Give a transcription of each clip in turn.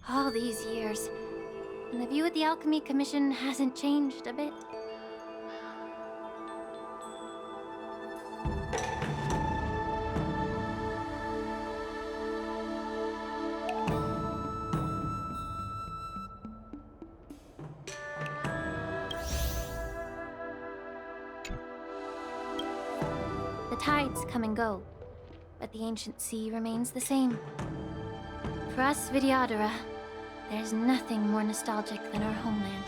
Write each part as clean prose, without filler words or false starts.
All these years, and the view of the Alchemy Commission hasn't changed a bit. The tides come and go, but the ancient sea remains the same. For us Vidyadhara, there's nothing more nostalgic than our homeland.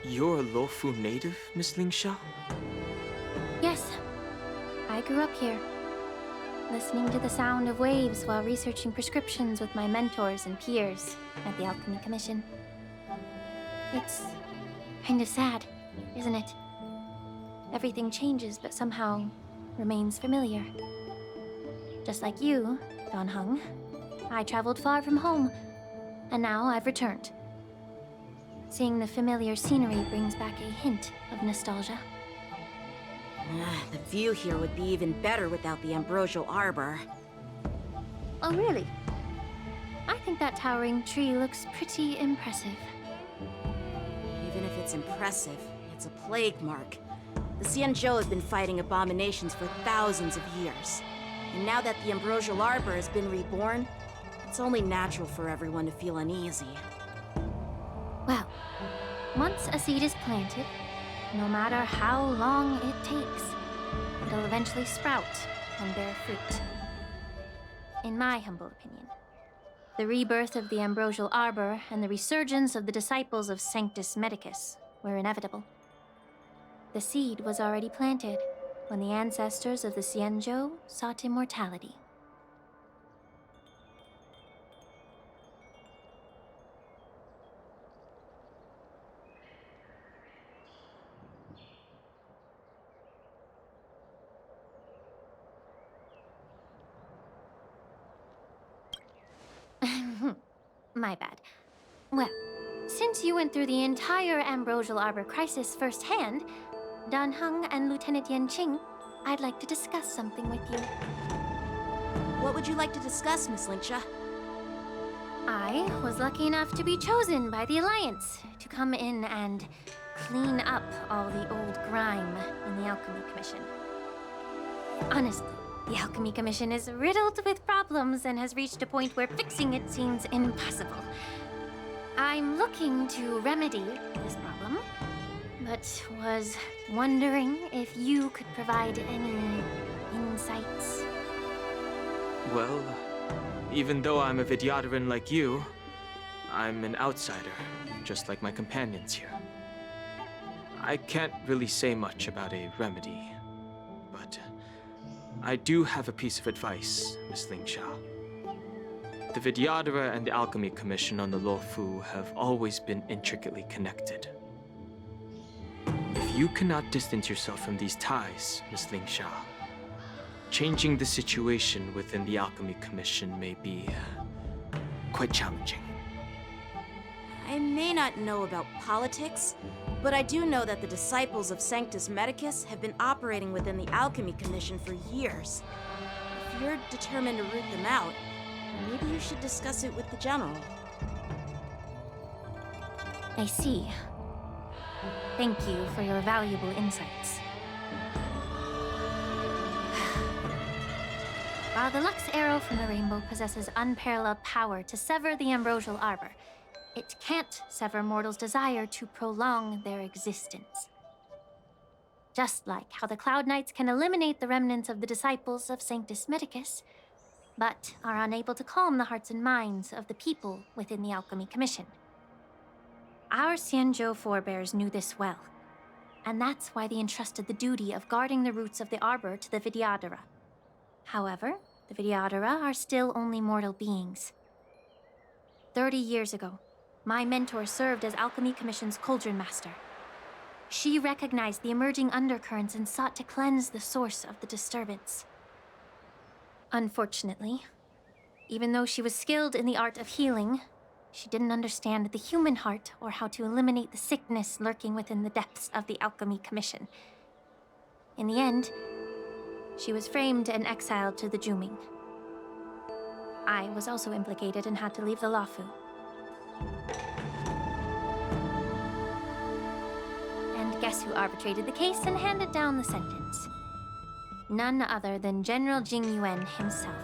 You're a Lofu native, Miss Lingsha? Yes, I grew up here, listening to the sound of waves while researching prescriptions with my mentors and peers at the Alchemy Commission. It's kind of sad, isn't it? Everything changes, but somehow remains familiar. Just like you, Don Hung, I traveled far from home, and now I've returned. Seeing the familiar scenery brings back a hint of nostalgia. The view here would be even better without the ambrosial arbor. Oh, really? I think that towering tree looks pretty impressive. Even if it's impressive, it's a plague mark. The Xianzhou have been fighting abominations for thousands of years. And now that the ambrosial arbor has been reborn, it's only natural for everyone to feel uneasy. Well, once a seed is planted, no matter how long it takes, it'll eventually sprout and bear fruit. In my humble opinion, the rebirth of the ambrosial arbor and the resurgence of the disciples of Sanctus Medicus were inevitable. The seed was already planted when the ancestors of the Xianzhou sought immortality. My bad. Well, since you went through the entire Ambrosial Arbor crisis firsthand, Dan Heng and Lieutenant Yanqing, I'd like to discuss something with you. What would you like to discuss, Miss Lingsha? I was lucky enough to be chosen by the Alliance to come in and clean up all the old grime in the Alchemy Commission. Honestly, the Alchemy Commission is riddled with problems and has reached a point where fixing it seems impossible. I'm looking to remedy this problem, but was wondering if you could provide any insights. Well, even though I'm a Vidyadharan like you, I'm an outsider, just like my companions here. I can't really say much about a remedy, but I do have a piece of advice, Miss Lingsha. The Vidyadhara and the Alchemy Commission on the Luofu have always been intricately connected. If you cannot distance yourself from these ties, Miss Lingsha, changing the situation within the Alchemy Commission may be quite challenging. I may not know about politics, but I do know that the disciples of Sanctus Medicus have been operating within the Alchemy Commission for years. If you're determined to root them out, maybe you should discuss it with the General. I see. Thank you for your valuable insights. While the Lux Arrow from the Rainbow possesses unparalleled power to sever the Ambrosial Arbor, it can't sever mortals' desire to prolong their existence. Just like how the Cloud Knights can eliminate the remnants of the disciples of Sanctus Medicus, but are unable to calm the hearts and minds of the people within the Alchemy Commission. Our Xianzhou forebears knew this well, and that's why they entrusted the duty of guarding the roots of the Arbor to the Vidyadhara. However, the Vidyadhara are still only mortal beings. 30 years ago, my mentor served as Alchemy Commission's Cauldron Master. She recognized the emerging undercurrents and sought to cleanse the source of the disturbance. Unfortunately, even though she was skilled in the art of healing, she didn't understand the human heart or how to eliminate the sickness lurking within the depths of the Alchemy Commission. In the end, she was framed and exiled to the Juming. I was also implicated and had to leave the Lafu. And guess who arbitrated the case and handed down the sentence? None other than General Jing Yuan himself.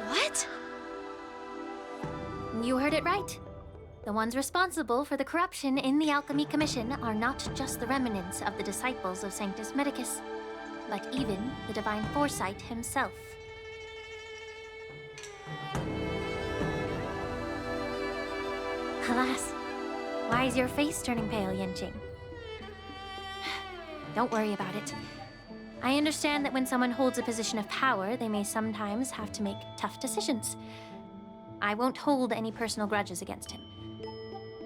What? You heard it right. The ones responsible for the corruption in the Alchemy Commission are not just the remnants of the disciples of Sanctus Medicus, but even the Divine Foresight himself. Alas, why is your face turning pale, Yanqing? Don't worry about it. I understand that when someone holds a position of power, they may sometimes have to make tough decisions. I won't hold any personal grudges against him.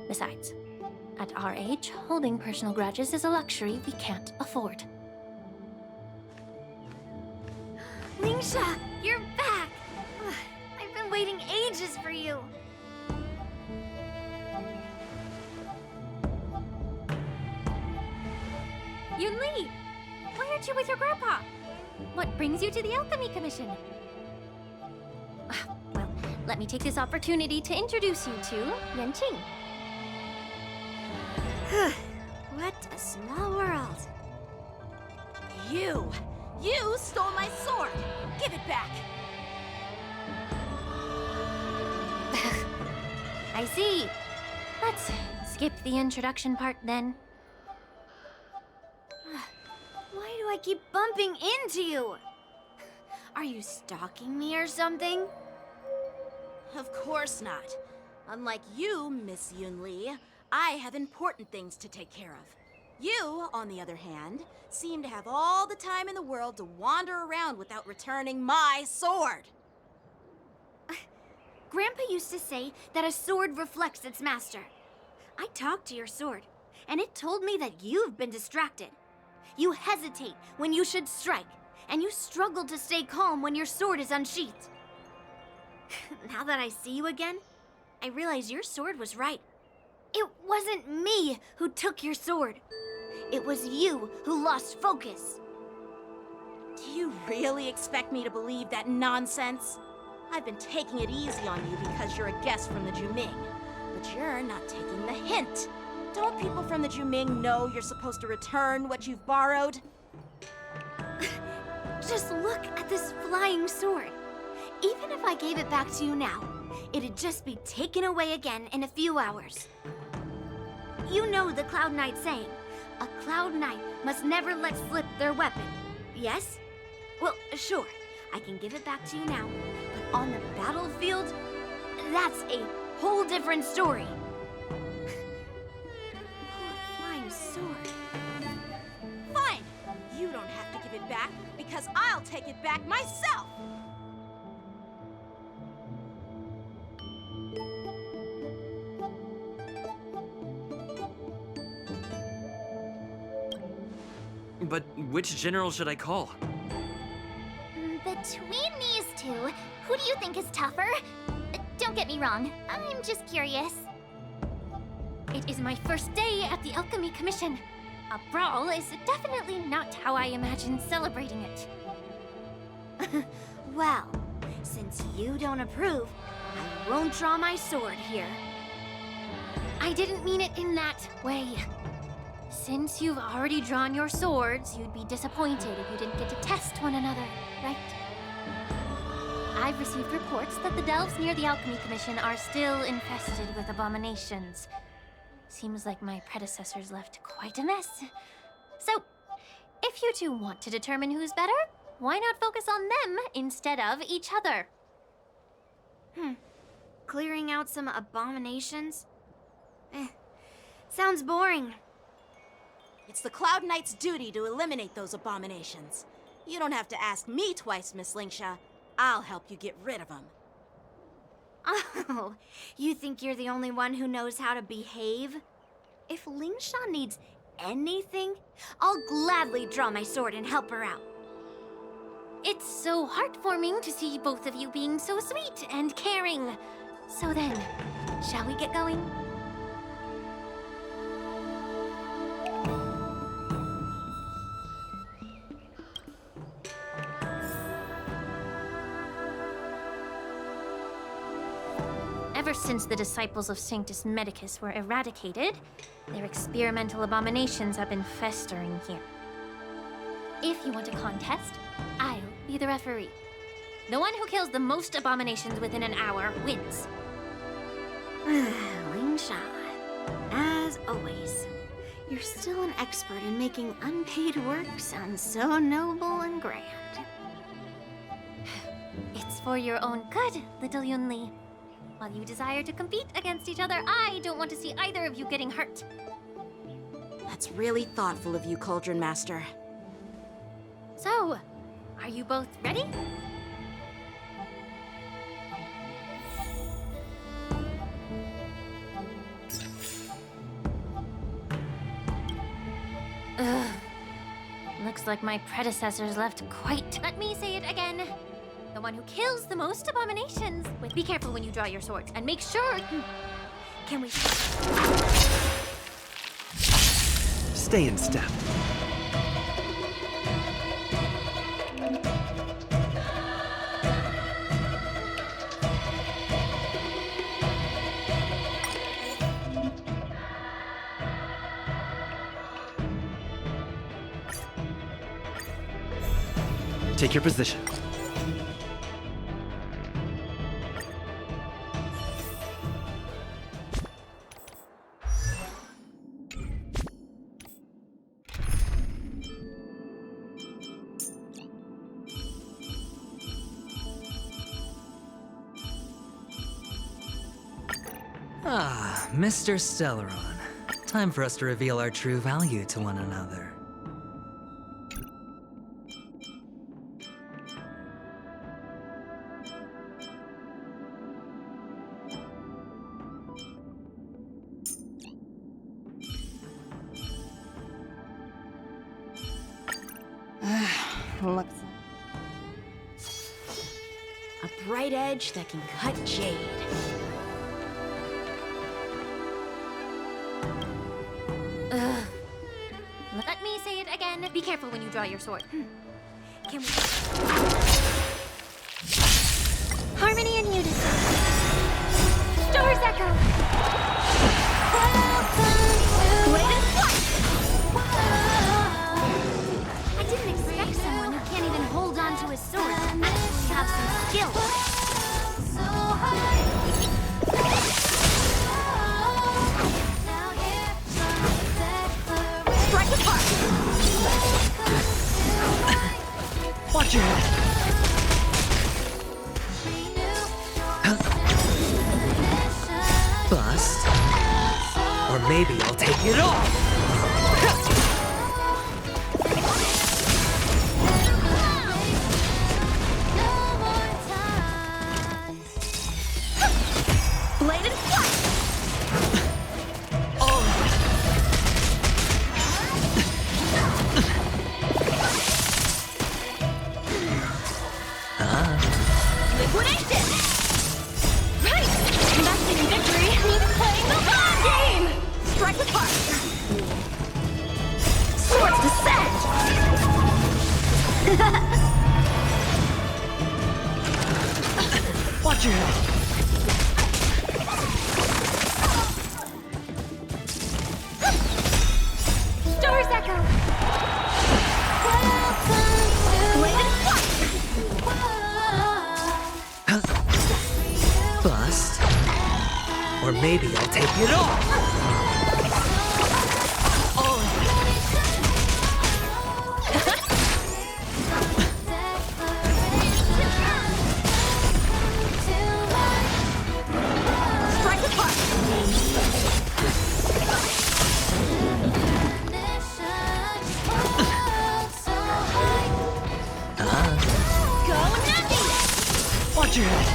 Besides, at our age, holding personal grudges is a luxury we can't afford. Lingsha, you're back! I've been waiting ages for you. Yunli! Why aren't you with your grandpa? What brings you to the Alchemy Commission? Well, let me take this opportunity to introduce you to Yanqing. What a small world. You stole my sword! Give it back! I see. Let's skip the introduction part then. Why do I keep bumping into you? Are you stalking me or something? Of course not. Unlike you, Miss Yunli, I have important things to take care of. You, on the other hand, seem to have all the time in the world to wander around without returning my sword. Grandpa used to say that a sword reflects its master. I talked to your sword, and it told me that you've been distracted. You hesitate when you should strike, and you struggle to stay calm when your sword is unsheathed. Now that I see you again, I realize your sword was right. It wasn't me who took your sword. It was you who lost focus. Do you really expect me to believe that nonsense? I've been taking it easy on you because you're a guest from the Juming, but you're not taking the hint. Don't people from the Juming know you're supposed to return what you've borrowed? Just look at this flying sword. Even if I gave it back to you now, it'd just be taken away again in a few hours. You know the Cloud Knight saying, a Cloud Knight must never let slip their weapon, yes? Well, sure, I can give it back to you now, but on the battlefield, that's a whole different story. Poor flying sword. Fine! You don't have to give it back because I'll take it back myself! But which general should I call? Between these two, who do you think is tougher? Don't get me wrong, I'm just curious. It is my first day at the Alchemy Commission. A brawl is definitely not how I imagined celebrating it. Well, since you don't approve, I won't draw my sword here. I didn't mean it in that way. Since you've already drawn your swords, you'd be disappointed if you didn't get to test one another, right? I've received reports that the delves near the Alchemy Commission are still infested with abominations. Seems like my predecessors left quite a mess. So, if you two want to determine who's better, why not focus on them instead of each other? Clearing out some abominations? Sounds boring. It's the Cloud Knight's duty to eliminate those abominations. You don't have to ask me twice, Miss Lingsha. I'll help you get rid of them. Oh, you think you're the only one who knows how to behave? If Lingsha needs anything, I'll gladly draw my sword and help her out. It's so heartwarming to see both of you being so sweet and caring. So then, shall we get going? Ever since the disciples of Sanctus Medicus were eradicated, their experimental abominations have been festering here. If you want a contest, I'll be the referee. The one who kills the most abominations within an hour wins. Lingsha, as always, you're still an expert in making unpaid work sound so noble and grand. It's for your own good, little Yunli. While you desire to compete against each other, I don't want to see either of you getting hurt. That's really thoughtful of you, Cauldron Master. So, are you both ready? Ugh. Looks like my predecessors left quite. Let me say it again. The one who kills the most abominations. Wait, be careful when you draw your swords, and make sure. Can we... Stay in step. Take your position. Ah, Mr. Stellaron. Time for us to reveal our true value to one another. Looks like a bright edge that can cut jade. Ugh. Let me say it again. Be careful when you draw your sword. Can we... Harmony and unison. Stars echo. Blade I didn't expect someone who can't even hold on to his sword to actually have some skill. Strike apart! Watch your head! Bust. Or maybe I'll take it off! Blade and flash! Liquidation! Right! Investing in victory means playing the long game! Strike apart! Swords descend! Watch your head! Stars echo. Blade and flash! Bust. Or maybe I'll take it off! Strike apart! Go nothing! Watch your head!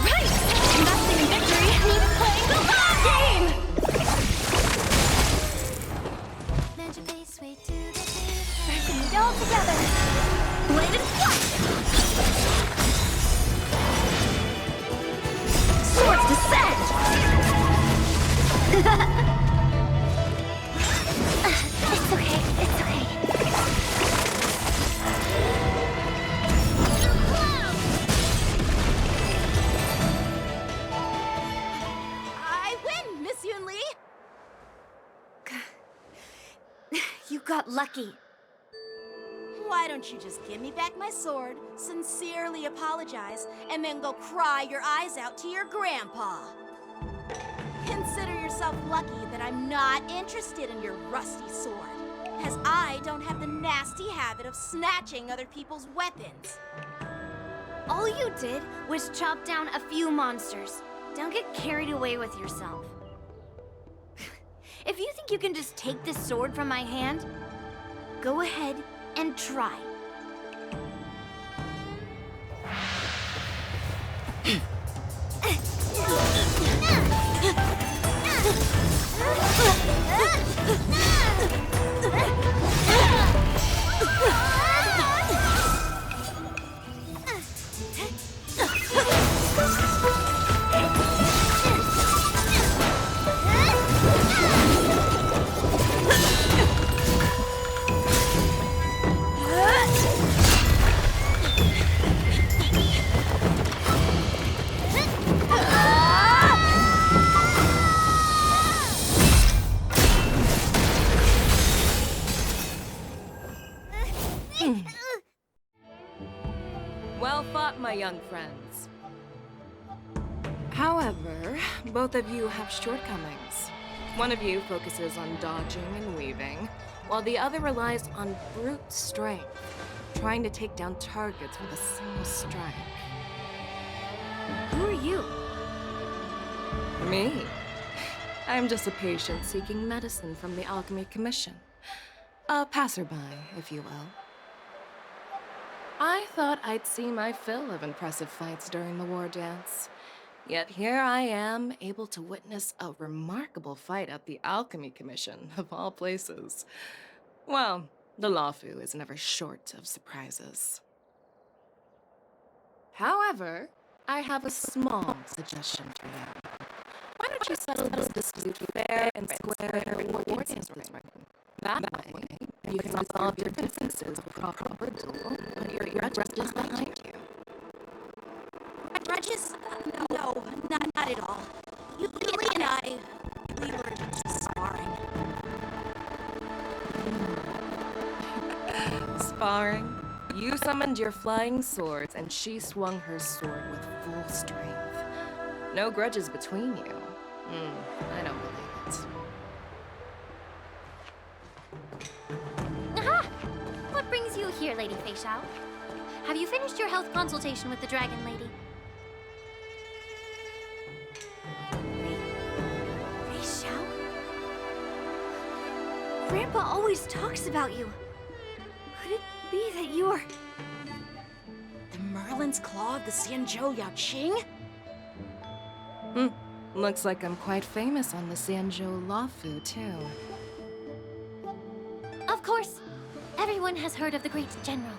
Right! Investing in victory means playing the long game! Pressing it all together. Blade and flash! Swords descend! It's okay. It's okay. You got lucky. Why don't you just give me back my sword, sincerely apologize, and then go cry your eyes out to your grandpa? Consider yourself lucky that I'm not interested in your rusty sword, as I don't have the nasty habit of snatching other people's weapons. All you did was chop down a few monsters. Don't get carried away with yourself. If you think you can just take this sword from my hand, go ahead and try. Well fought, my young friends. However, both of you have shortcomings. One of you focuses on dodging and weaving, while the other relies on brute strength, trying to take down targets with a single strike. Who are you? Me? I'm just a patient seeking medicine from the Alchemy Commission. A passerby, if you will. I thought I'd see my fill of impressive fights during the war dance. Yet here I am, able to witness a remarkable fight at the Alchemy Commission, of all places. Well, the Lawfu is never short of surprises. However, I have a small suggestion for you. Why don't you settle this dispute fair and square in the war dance ring? That way, you can resolve your differences with a proper duel, but your grudges behind you. Grudges? No, not at all. Yuli and I, we were just sparring. Sparring? You summoned your flying swords, and she swung her sword with full strength. No grudges between you. I don't believe it. Aha! What brings you here, Lady Fei Xiao? Have you finished your health consultation with the Dragon Lady? Fei Xiao? Grandpa always talks about you. Could it be that you're... The Merlin's Claw of the Sanzhou Yaoqing? Looks like I'm quite famous on the Sanzhou Lawfu, too. Of course. Everyone has heard of the great general.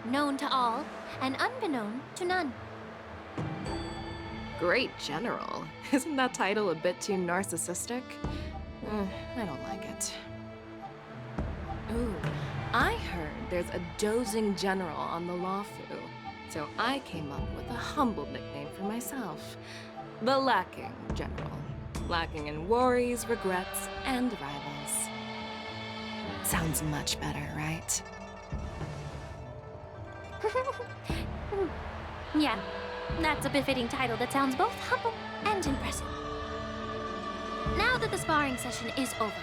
Known to all, and unbeknown to none. Great General? Isn't that title a bit too narcissistic? I don't like it. Ooh, I heard there's a dozing general on the Lawfu, so I came up with a humble nickname for myself. The Lacking General. Lacking in worries, regrets, and rivals. Sounds much better, right? Yeah, that's a befitting title that sounds both humble and impressive. Now that the sparring session is over,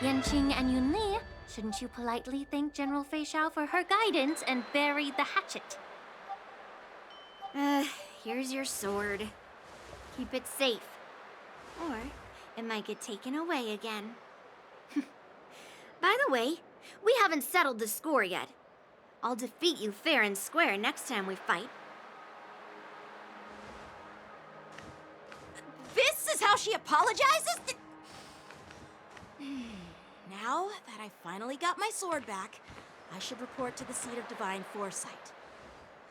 Yanqing and Yunli, shouldn't you politely thank General Fei Xiao for her guidance and bury the hatchet? Here's your sword. Keep it safe. Or it might get taken away again. By the way, we haven't settled the score yet. I'll defeat you fair and square next time we fight. This is how she apologizes? Now that I finally got my sword back, I should report to the seat of divine foresight.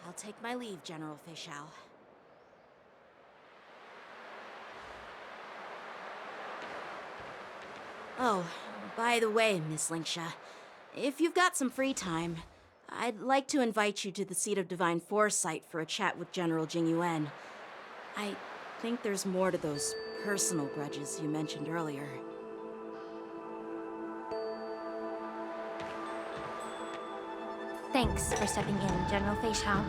I'll take my leave, General Fei Xiao. Oh, by the way, Miss Linksha, if you've got some free time, I'd like to invite you to the seat of divine foresight for a chat with General Jingyuan. I think there's more to those personal grudges you mentioned earlier. Thanks for stepping in, General Feixiao.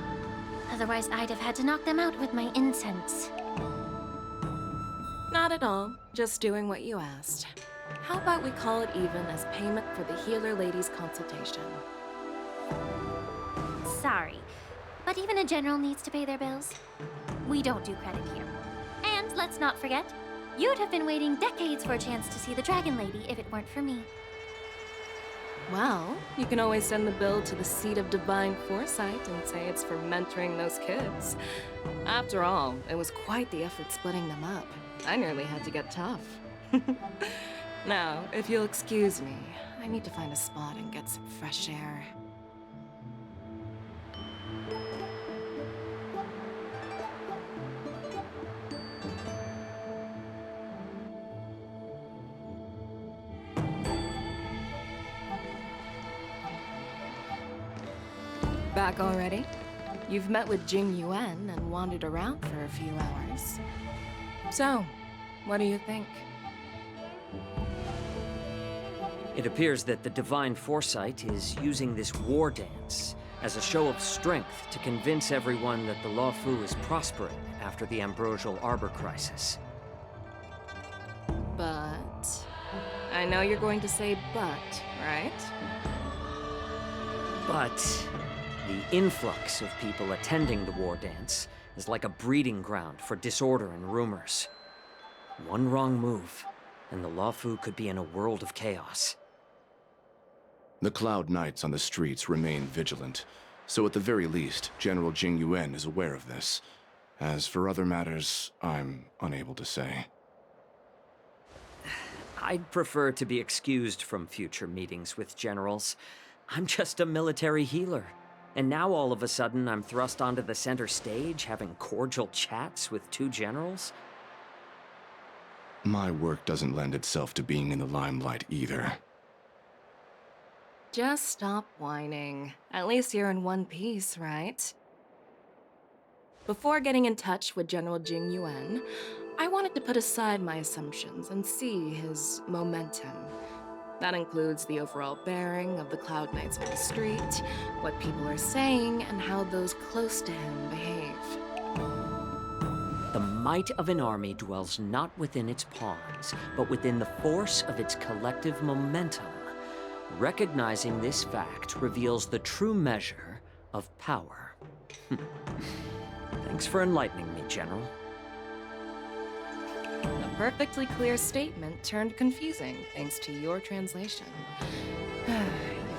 Otherwise, I'd have had to knock them out with my incense. Not at all. Just doing what you asked. How about we call it even as payment for the healer lady's consultation? Sorry, but even a general needs to pay their bills. We don't do credit here. And let's not forget, you'd have been waiting decades for a chance to see the Dragon Lady if it weren't for me. Well, you can always send the bill to the Seat of Divine Foresight and say it's for mentoring those kids. After all, it was quite the effort splitting them up. I nearly had to get tough. Now, if you'll excuse me, I need to find a spot and get some fresh air. Back already? You've met with Jing Yuan and wandered around for a few hours. So, what do you think? It appears that the Divine Foresight is using this war dance as a show of strength to convince everyone that the Luofu is prospering after the Ambrosial Arbor crisis. But... I know you're going to say but, right? But the influx of people attending the war dance is like a breeding ground for disorder and rumors. One wrong move, and the Luofu could be in a world of chaos. The Cloud Knights on the streets remain vigilant, so at the very least, General Jing Yuan is aware of this. As for other matters, I'm unable to say. I'd prefer to be excused from future meetings with generals. I'm just a military healer. And now all of a sudden I'm thrust onto the center stage having cordial chats with two generals? My work doesn't lend itself to being in the limelight either. Just stop whining. At least you're in one piece, right? Before getting in touch with General Jing Yuan, I wanted to put aside my assumptions and see his momentum. That includes the overall bearing of the Cloud Knights on the street, what people are saying, and how those close to him behave. The might of an army dwells not within its pawns, but within the force of its collective momentum. Recognizing this fact reveals the true measure of power. Thanks for enlightening me, General. A perfectly clear statement turned confusing thanks to your translation. You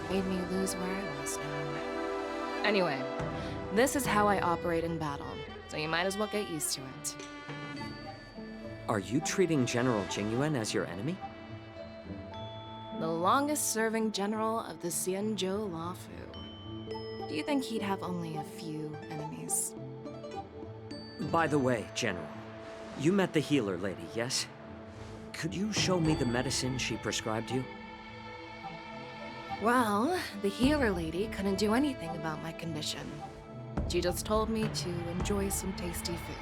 made me lose where I was now. Anyway, this is how I operate in battle, so you might as well get used to it. Are you treating General Jing Yuan as your enemy? The longest-serving general of the Xianzhou Luofu. Do you think he'd have only a few enemies? By the way, General, you met the healer lady, yes? Could you show me the medicine she prescribed you? Well, the healer lady couldn't do anything about my condition. She just told me to enjoy some tasty food.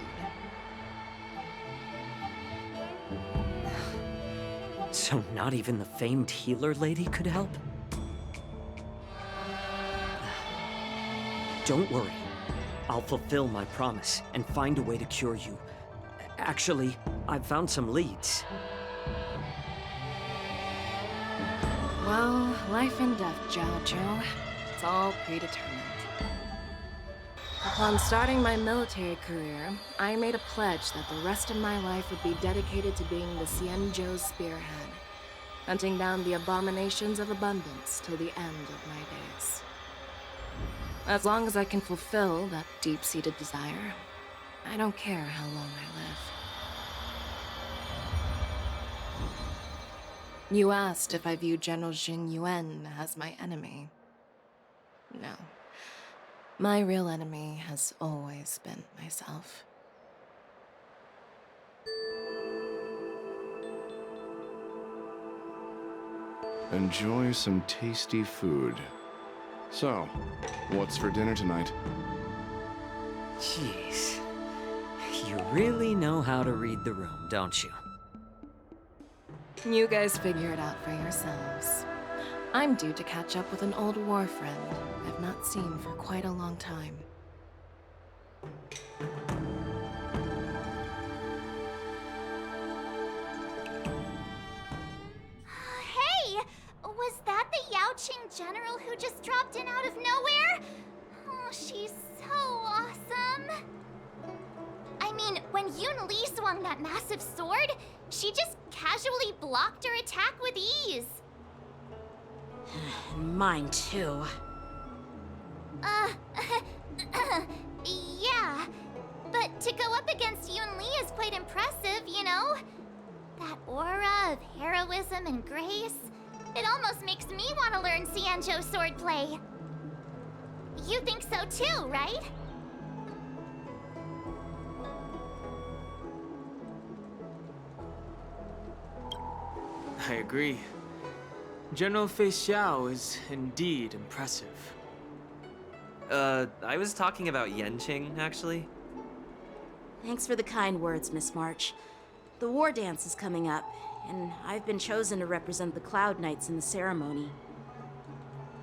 So not even the famed healer lady could help? Don't worry. I'll fulfill my promise and find a way to cure you. Actually, I've found some leads. Well, life and death, Zhao Zhou. It's all predetermined. Upon starting my military career, I made a pledge that the rest of my life would be dedicated to being the Xianzhou spearhead, hunting down the abominations of abundance till the end of my days. As long as I can fulfill that deep-seated desire, I don't care how long I live. You asked if I view General Jing Yuan as my enemy. No. My real enemy has always been myself. Enjoy some tasty food. So, what's for dinner tonight? Jeez. You really know how to read the room, don't you? You guys figure it out for yourselves. I'm due to catch up with an old war friend I've not seen for quite a long time. Hey! Was that the Yaoqing general who just dropped in out of nowhere? Oh, she's so awesome. I mean, when Yun Li swung that massive sword, she just casually blocked her attack with ease. Mine too. Yeah. But to go up against Yun Li is quite impressive, you know? That aura of heroism and grace. It almost makes me want to learn Xianzhou swordplay. You think so too, right? I agree. General Fei Xiao is indeed impressive. I was talking about Yenqing, actually. Thanks for the kind words, Miss March. The war dance is coming up, and I've been chosen to represent the Cloud Knights in the ceremony.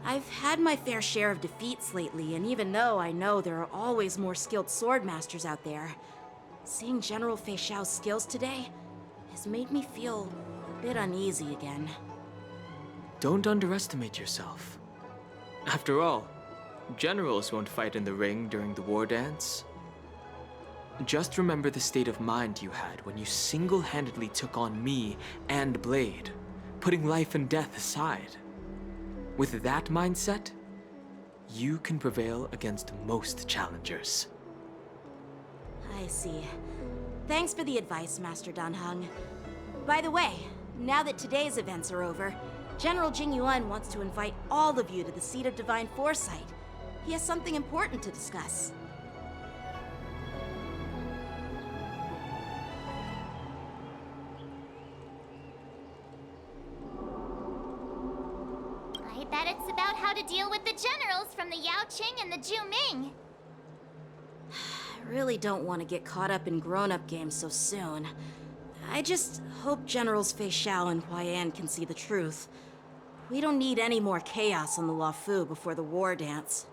I've had my fair share of defeats lately, and even though I know there are always more skilled sword masters out there, seeing General Fei Xiao's skills today has made me feel a bit uneasy again. Don't underestimate yourself. After all, generals won't fight in the ring during the war dance. Just remember the state of mind you had when you single-handedly took on me and Blade, putting life and death aside. With that mindset, you can prevail against most challengers. I see. Thanks for the advice, Master Dan Heng. By the way, now that today's events are over, General Jing Yuan wants to invite all of you to the Seat of Divine Foresight. He has something important to discuss. I bet it's about how to deal with the generals from the Yaoqing and the Zhuming. I really don't want to get caught up in grown-up games so soon. I just hope Generals Fei Xiao and Huaiyan can see the truth. We don't need any more chaos on the Luofu before the war dance.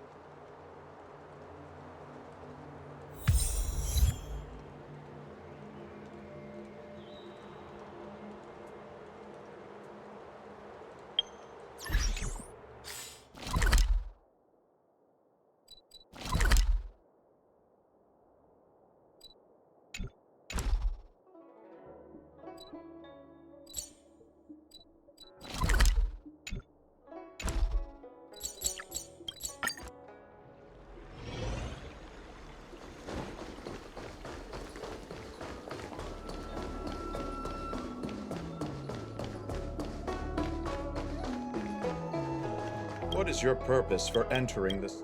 What is your purpose for entering this?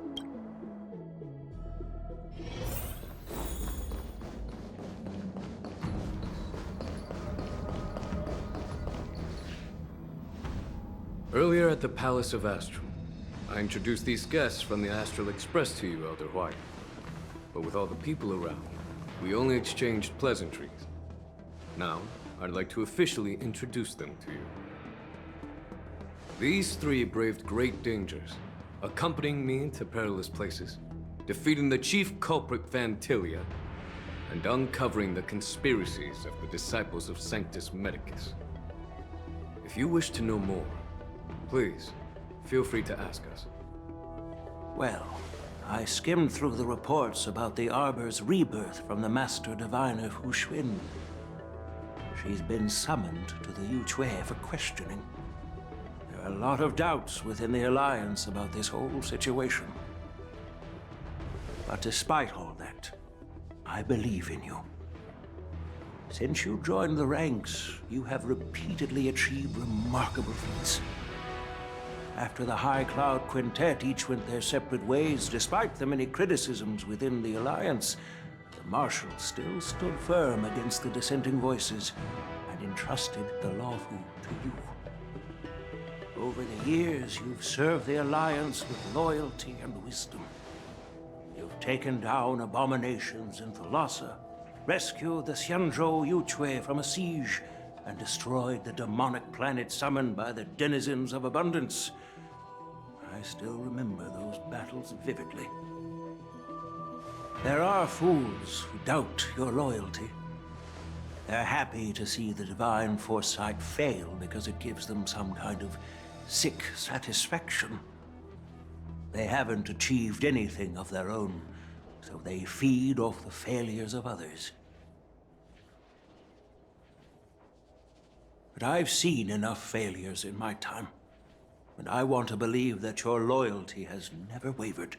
Earlier at the Palace of Astral, I introduced these guests from the Astral Express to you, Elder White. But with all the people around, we only exchanged pleasantries. Now, I'd like to officially introduce them to you. These three braved great dangers, accompanying me into perilous places, defeating the chief culprit Vantilia, and uncovering the conspiracies of the disciples of Sanctus Medicus. If you wish to know more, please, feel free to ask us. Well, I skimmed through the reports about the Arbor's rebirth from the Master Diviner Hu Xuan. She's been summoned to the Yu Chui for questioning. There are a lot of doubts within the Alliance about this whole situation. But despite all that, I believe in you. Since you joined the ranks, you have repeatedly achieved remarkable feats. After the High Cloud Quintet each went their separate ways, despite the many criticisms within the Alliance, the Marshal still stood firm against the dissenting voices and entrusted the Luofu to you. Over the years, you've served the Alliance with loyalty and wisdom. You've taken down abominations in Thalassa, rescued the Xianzhou Yu Chui from a siege, and destroyed the demonic planet summoned by the denizens of abundance. I still remember those battles vividly. There are fools who doubt your loyalty. They're happy to see the divine foresight fail because it gives them some kind of sick satisfaction. They haven't achieved anything of their own, so they feed off the failures of others. But I've seen enough failures in my time, and I want to believe that your loyalty has never wavered.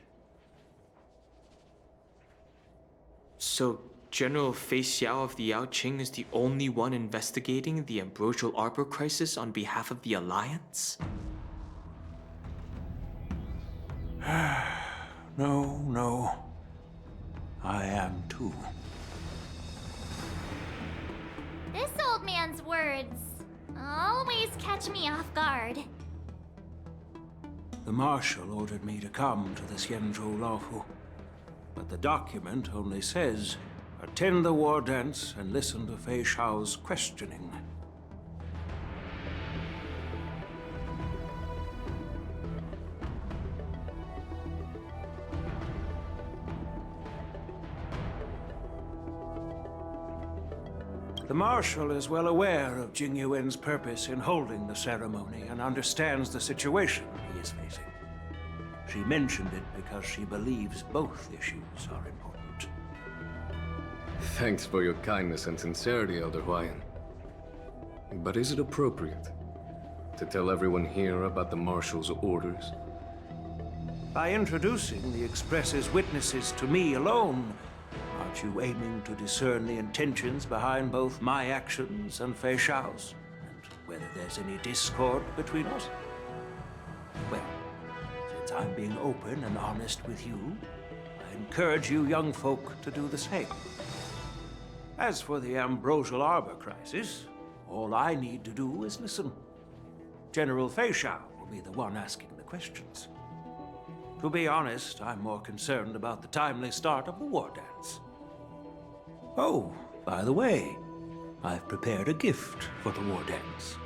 So, General Fei Xiao of the Yao Qing is the only one investigating the Ambrosial Arbor crisis on behalf of the Alliance? No. I am too. This old man's words always catch me off guard. The Marshal ordered me to come to the Xianzhou Laofu, but the document only says, attend the war dance and listen to Fei Xiao's questioning. The Marshal is well aware of Jing Yuan's purpose in holding the ceremony and understands the situation he is facing. She mentioned it because she believes both issues are important. Thanks for your kindness and sincerity, Elder Huayan. But is it appropriate to tell everyone here about the Marshal's orders? By introducing the Express's witnesses to me alone, aren't you aiming to discern the intentions behind both my actions and Fei Xiao's? And whether there's any discord between us? Well, since I'm being open and honest with you, I encourage you young folk to do the same. As for the Ambrosial Arbor crisis, all I need to do is listen. General Fei Xiao will be the one asking the questions. To be honest, I'm more concerned about the timely start of the war dance. Oh, by the way, I've prepared a gift for the war dance.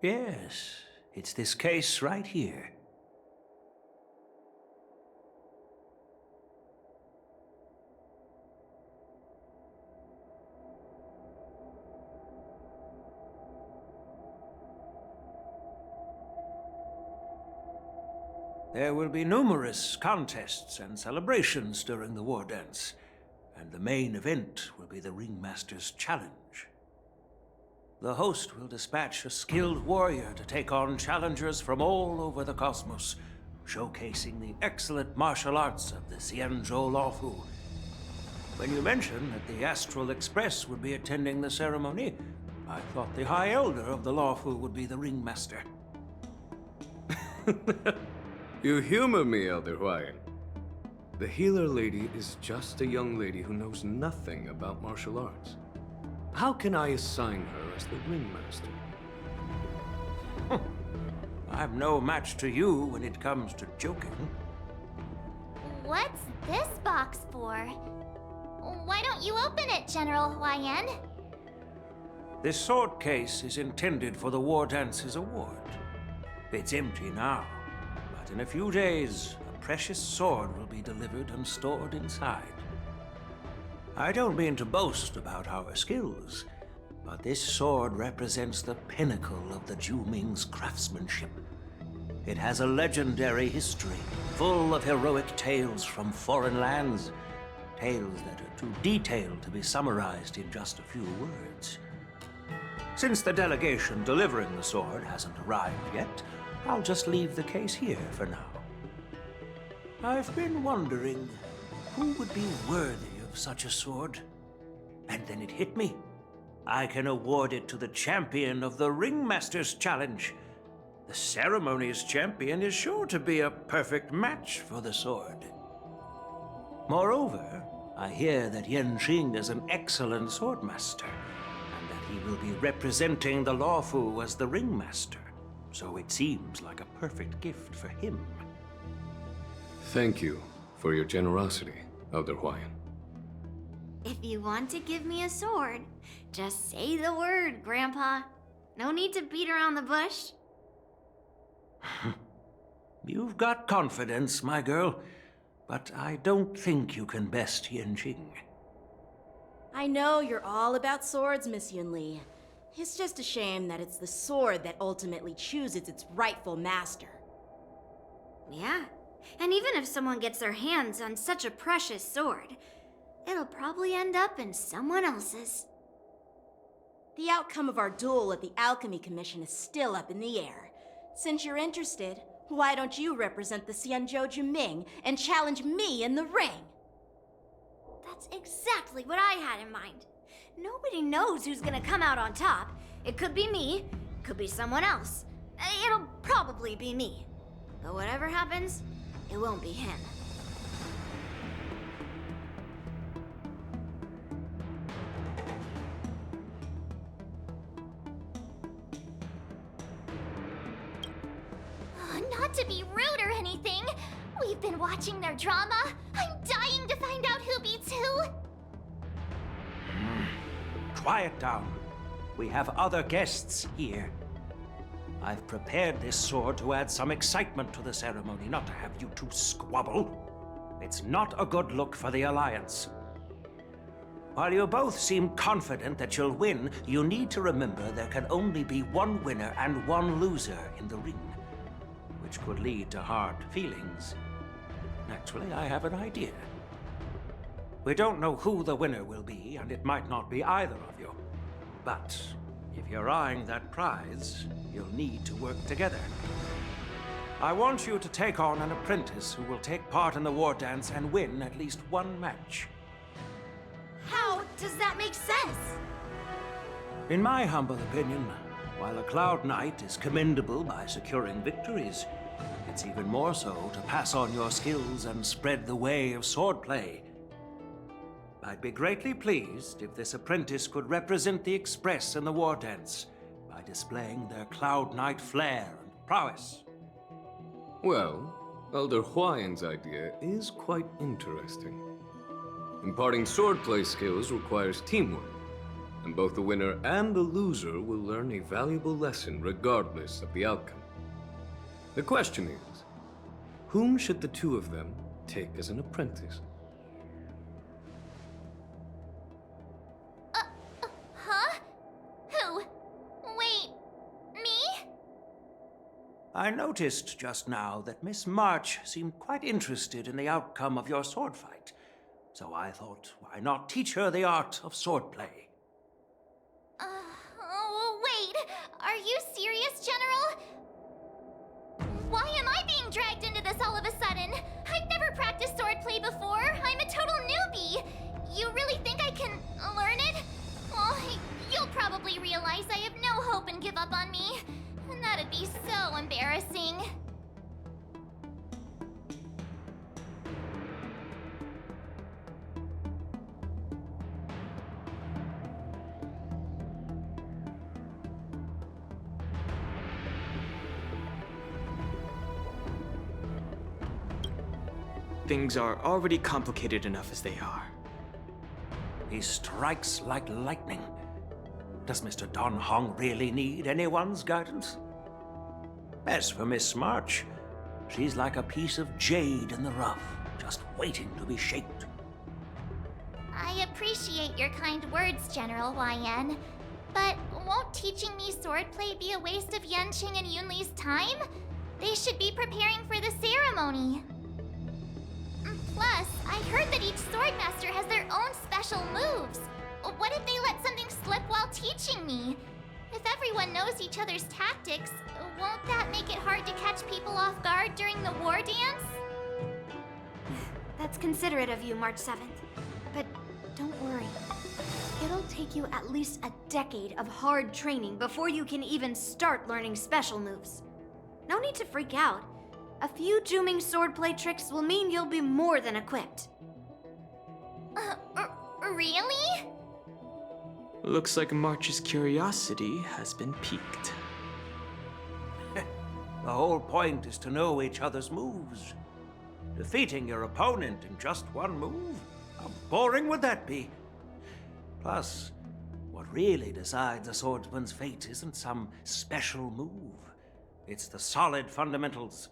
Yes, it's this case right here. There will be numerous contests and celebrations during the war dance, and the main event will be the Ringmaster's Challenge. The host will dispatch a skilled warrior to take on challengers from all over the cosmos, showcasing the excellent martial arts of the Xianzhou Laofu. When you mentioned that the Astral Express would be attending the ceremony, I thought the High Elder of the Laofu would be the Ringmaster. You humor me, Elder Huayan. The healer lady is just a young lady who knows nothing about martial arts. How can I assign her as the Ringmaster? I'm no match to you when it comes to joking. What's this box for? Why don't you open it, General Huayan? This sword case is intended for the War Dance's award. It's empty now, but in a few days, a precious sword will be delivered and stored inside. I don't mean to boast about our skills, but this sword represents the pinnacle of the Zhu-Ming's craftsmanship. It has a legendary history, full of heroic tales from foreign lands, tales that are too detailed to be summarized in just a few words. Since the delegation delivering the sword hasn't arrived yet, I'll just leave the case here for now. I've been wondering who would be worthy of such a sword. And then it hit me. I can award it to the champion of the Ringmaster's Challenge. The ceremony's champion is sure to be a perfect match for the sword. Moreover, I hear that Yanqing is an excellent swordmaster, and that He will be representing the Lawfu as the ringmaster, so it seems like a perfect gift for him. Thank you for your generosity, Elder Huayan. If you want to give me a sword, just say the word, Grandpa. No need to beat around the bush. You've got confidence, my girl, but I don't think you can best Yanqing. I know you're all about swords, Miss Yunli. It's just a shame that it's the sword that ultimately chooses its rightful master. Yeah, and even if someone gets their hands on such a precious sword, it'll probably end up in someone else's. The outcome of our duel at the Alchemy Commission is still up in the air. Since you're interested, why don't you represent the Xianzhou Juming and challenge me in the ring? That's exactly what I had in mind. Nobody knows who's gonna come out on top. It could be me, could be someone else. It'll probably be me. But whatever happens, it won't be him. Not to be rude or anything, we've been watching their drama. I'm dying to find out who beats who. Quiet down. We have other guests here. I've prepared this sword to add some excitement to the ceremony, not to have you two squabble. It's not a good look for the Alliance. While you both seem confident that you'll win, you need to remember there can only be one winner and one loser in the ring, which could lead to hard feelings. Actually, I have an idea. We don't know who the winner will be, and it might not be either of you. But if you're eyeing that prize, you'll need to work together. I want you to take on an apprentice who will take part in the war dance and win at least one match. How does that make sense? In my humble opinion, while a Cloud Knight is commendable by securing victories, it's even more so to pass on your skills and spread the way of swordplay. I'd be greatly pleased if this apprentice could represent the Express in the war dance by displaying their Cloud Knight flair and prowess. Well, Elder Huayan's idea is quite interesting. Imparting swordplay skills requires teamwork, and both the winner and the loser will learn a valuable lesson regardless of the outcome. The question is, whom should the two of them take as an apprentice? Huh? Who? Wait, me? I noticed just now that Miss March seemed quite interested in the outcome of your sword fight, so I thought, why not teach her the art of swordplay? Oh, wait. Are you serious, General? Why am I being dragged into this all of a sudden? I've never practiced swordplay before. I'm a total newbie. You really think I can learn it? Well, you'll probably realize I have no hope and give up on me. And that'd be so embarrassing. Things are already complicated enough as they are. He strikes like lightning. Does Mr. Don Hong really need anyone's guidance? As for Miss March, she's like a piece of jade in the rough, just waiting to be shaped. I appreciate your kind words, General YN. But won't teaching me swordplay be a waste of Yanqing and Yunli's time? They should be preparing for the ceremony. Plus, I heard that each swordmaster has their own special moves. What if they let something slip while teaching me? If everyone knows each other's tactics, won't that make it hard to catch people off guard during the war dance? That's considerate of you, March 7th. But don't worry. It'll take you at least a decade of hard training before you can even start learning special moves. No need to freak out. A few Juming swordplay tricks will mean you'll be more than equipped. Really? Looks like March's curiosity has been piqued. The whole point is to know each other's moves. Defeating your opponent in just one move? How boring would that be? Plus, what really decides a swordsman's fate isn't some special move. It's the solid fundamentals.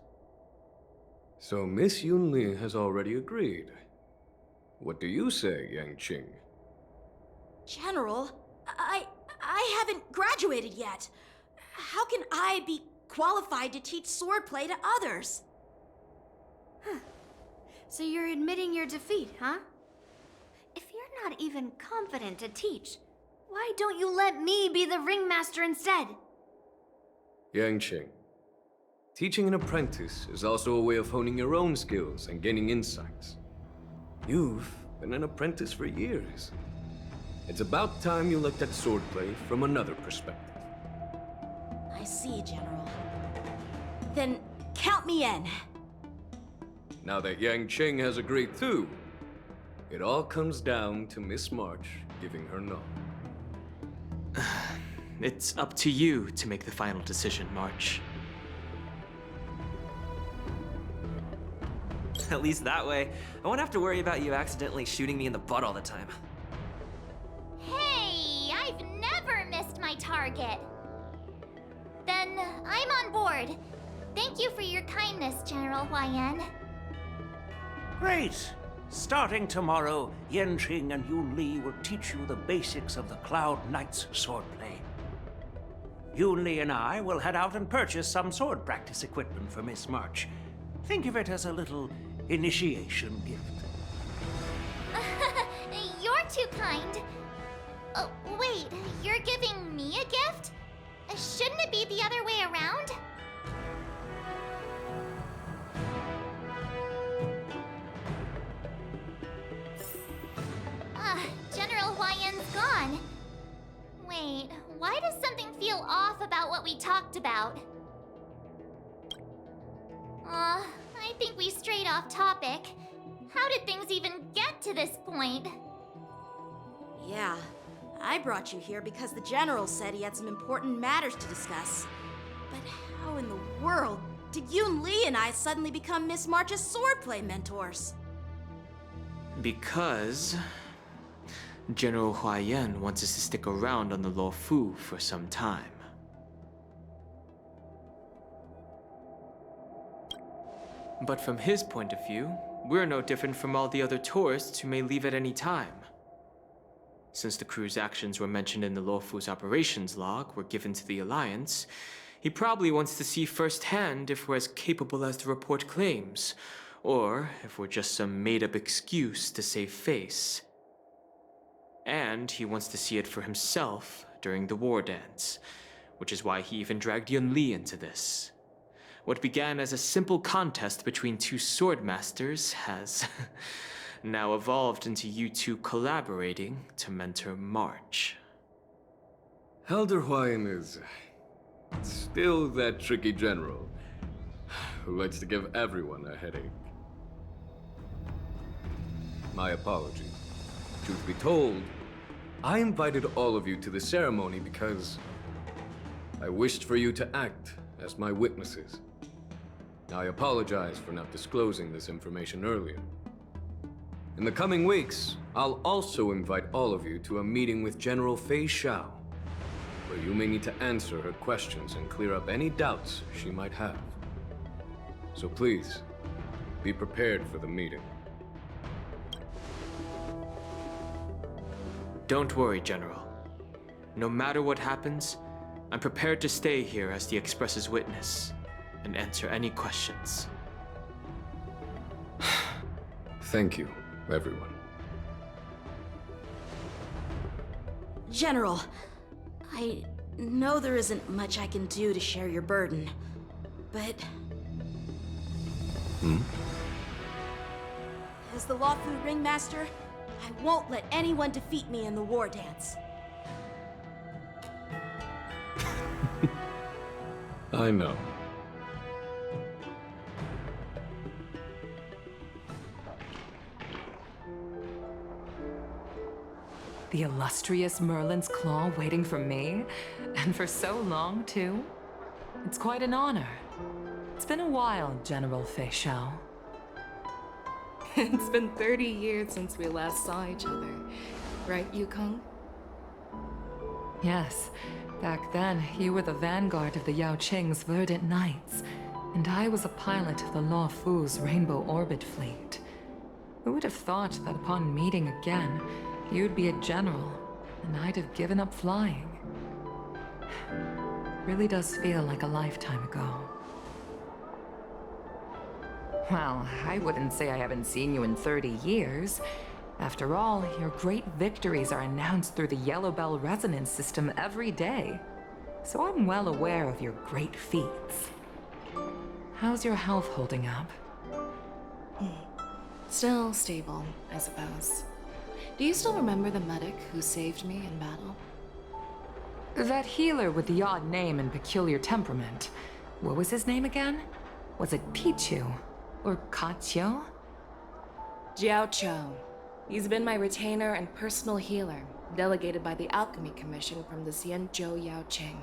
So Miss Yunli has already agreed. What do you say, Yang Qing? General, I haven't graduated yet. How can I be qualified to teach swordplay to others? So you're admitting your defeat, huh? If you're not even competent to teach, why don't you let me be the ringmaster instead? Yang Qing, teaching an apprentice is also a way of honing your own skills and gaining insights. You've been an apprentice for years. It's about time you looked at swordplay from another perspective. I see, General. Then count me in. Now that Yang Qing has agreed too, it all comes down to Miss March giving her nod. It's up to you to make the final decision, March. At least that way, I won't have to worry about you accidentally shooting me in the butt all the time. Hey, I've never missed my target. Then I'm on board. Thank you for your kindness, General Huayan. Great! Starting tomorrow, Yanqing and Yunli will teach you the basics of the Cloud Knight's swordplay. Yunli and I will head out and purchase some sword practice equipment for Miss March. Think of it as a little initiation gift. You're too kind. Oh, wait, you're giving me a gift? Shouldn't it be the other way around? General Huayan's gone. Wait, why does something feel off about what we talked about? I think we strayed off topic. How did things even get to this point? Yeah, I brought you here because the General said he had some important matters to discuss. But how in the world did Yun Li and I suddenly become Miss March's swordplay mentors? Because General Huayan wants us to stick around on the Lo Fu for some time. But from his point of view, we're no different from all the other tourists who may leave at any time. Since the crew's actions were mentioned in the Lo Fu's operations log were given to the Alliance, he probably wants to see firsthand if we're as capable as the report claims, or if we're just some made-up excuse to save face. And he wants to see it for himself during the war dance, which is why he even dragged Yun Li into this. What began as a simple contest between two sword masters has now evolved into you two collaborating to mentor March. Elder Huayan is still that tricky general who likes to give everyone a headache. My apologies. Truth be told, I invited all of you to the ceremony because I wished for you to act as my witnesses. I apologize for not disclosing this information earlier. In the coming weeks, I'll also invite all of you to a meeting with General Fei Xiao, where you may need to answer her questions and clear up any doubts she might have. So please, be prepared for the meeting. Don't worry, General. No matter what happens, I'm prepared to stay here as the Express's witness and answer any questions. Thank you, everyone. General, I know there isn't much I can do to share your burden, but... As the Lawfu Ringmaster, I won't let anyone defeat me in the war dance. I know. The illustrious Merlin's Claw waiting for me? And for so long, too? It's quite an honor. It's been a while, General Fei Shao. It's been 30 years since we last saw each other. Right, Yukong? Yes. Back then, you were the vanguard of the Yao Qing's Verdant Knights, and I was a pilot of the Law Fu's Rainbow Orbit Fleet. Who would have thought that upon meeting again, you'd be a general, and I'd have given up flying? Really does feel like a lifetime ago. Well, I wouldn't say I haven't seen you in 30 years. After all, your great victories are announced through the Yellow Bell resonance system every day. So I'm well aware of your great feats. How's your health holding up? Still stable, I suppose. Do you still remember the medic who saved me in battle? That healer with the odd name and peculiar temperament. What was his name again? Was it Pichu? Or Kachio? Jiao Cho. He's been my retainer and personal healer, delegated by the Alchemy Commission from the Xianzhou Yao Qing.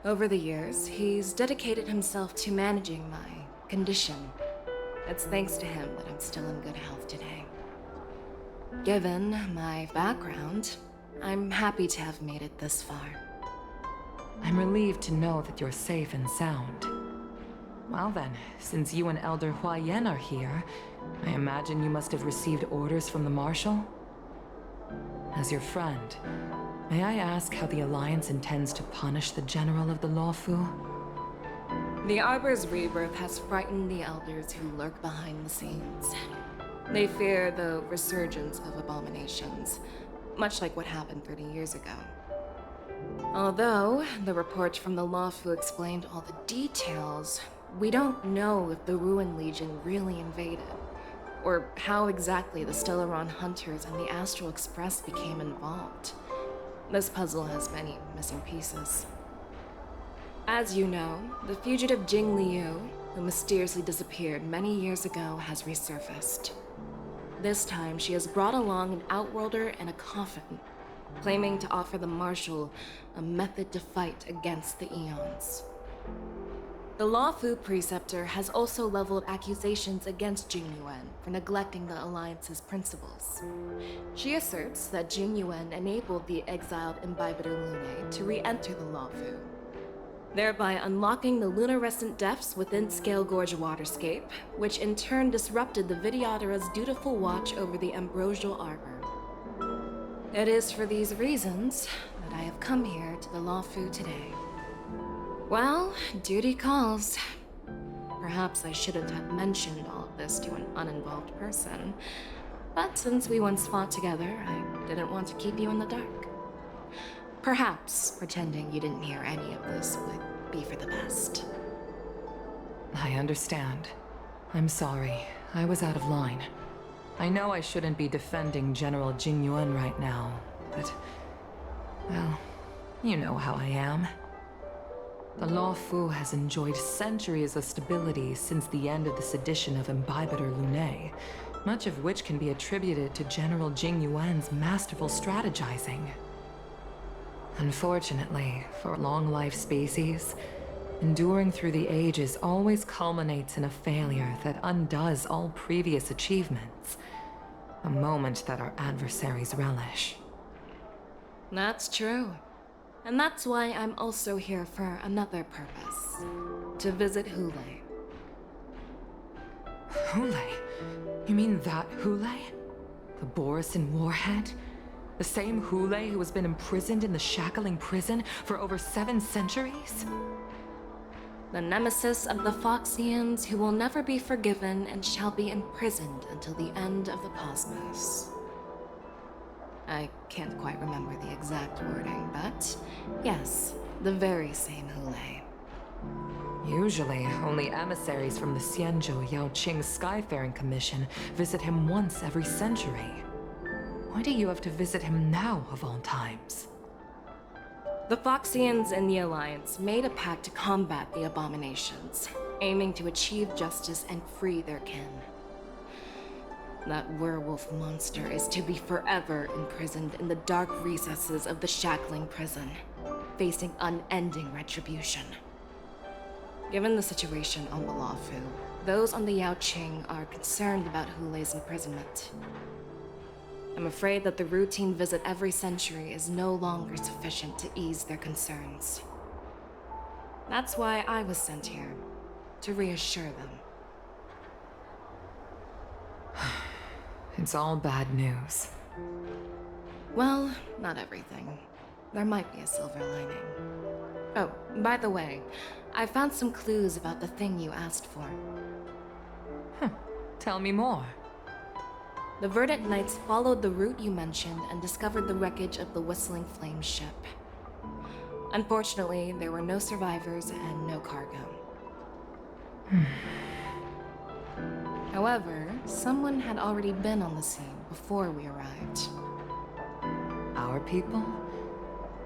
Over the years, he's dedicated himself to managing my condition. It's thanks to him that I'm still in good health today. Given my background, I'm happy to have made it this far. I'm relieved to know that you're safe and sound. Well then, since you and Elder Huayan are here, I imagine you must have received orders from the Marshal? As your friend, may I ask how the Alliance intends to punish the General of the Lawfu? The Arbor's rebirth has frightened the elders who lurk behind the scenes. They fear the resurgence of abominations, much like what happened 30 years ago. Although the report from the Lawfu explained all the details, we don't know if the Ruin Legion really invaded, or how exactly the Stellaron Hunters and the Astral Express became involved. This puzzle has many missing pieces. As you know, the fugitive Jing Liu, who mysteriously disappeared many years ago, has resurfaced. This time, she has brought along an Outworlder and a coffin, claiming to offer the Marshal a method to fight against the Eons. The Lawfu Preceptor has also leveled accusations against Jing Yuan for neglecting the Alliance's principles. She asserts that Jing Yuan enabled the exiled Imbibitor Lunae to re-enter the Lawfu, thereby unlocking the lunarescent depths within Scale Gorge Waterscape, which in turn disrupted the Vidyadhara's dutiful watch over the Ambrosial Arbor. It is for these reasons that I have come here to the Lawfu today. Well, duty calls. Perhaps I shouldn't have mentioned all of this to an uninvolved person, but since we once fought together, I didn't want to keep you in the dark. Perhaps pretending you didn't hear any of this would be for the best. I understand. I'm sorry. I was out of line. I know I shouldn't be defending General Jing Yuan right now, but... well, you know how I am. The Lawfu has enjoyed centuries of stability since the end of the sedition of Imbibitor Lunae, much of which can be attributed to General Jing Yuan's masterful strategizing. Unfortunately, for long-life species, enduring through the ages always culminates in a failure that undoes all previous achievements. A moment that our adversaries relish. That's true. And that's why I'm also here for another purpose. To visit Hule. Hule? You mean that Hule? The Borisin Warhead? The same Hule who has been imprisoned in the Shackling Prison for over 7 centuries? The nemesis of the Foxians who will never be forgiven and shall be imprisoned until the end of the cosmos. I can't quite remember the exact wording, but yes, the very same Hule. Usually, only emissaries from the Xianzhou Yao Qing Skyfaring Commission visit him once every century. Why do you have to visit him now, of all times? The Foxians and the Alliance made a pact to combat the abominations, aiming to achieve justice and free their kin. That werewolf monster is to be forever imprisoned in the dark recesses of the Shackling prison, facing unending retribution. Given the situation on Balafu, those on the Yaoqing are concerned about Hulei's imprisonment. I'm afraid that the routine visit every century is no longer sufficient to ease their concerns. That's why I was sent here, to reassure them. It's all bad news. Well, not everything. There might be a silver lining. Oh, by the way, I found some clues about the thing you asked for. Tell me more. The Verdant Knights followed the route you mentioned and discovered the wreckage of the Whistling Flame ship. Unfortunately, there were no survivors and no cargo. However, someone had already been on the scene before we arrived. Our people?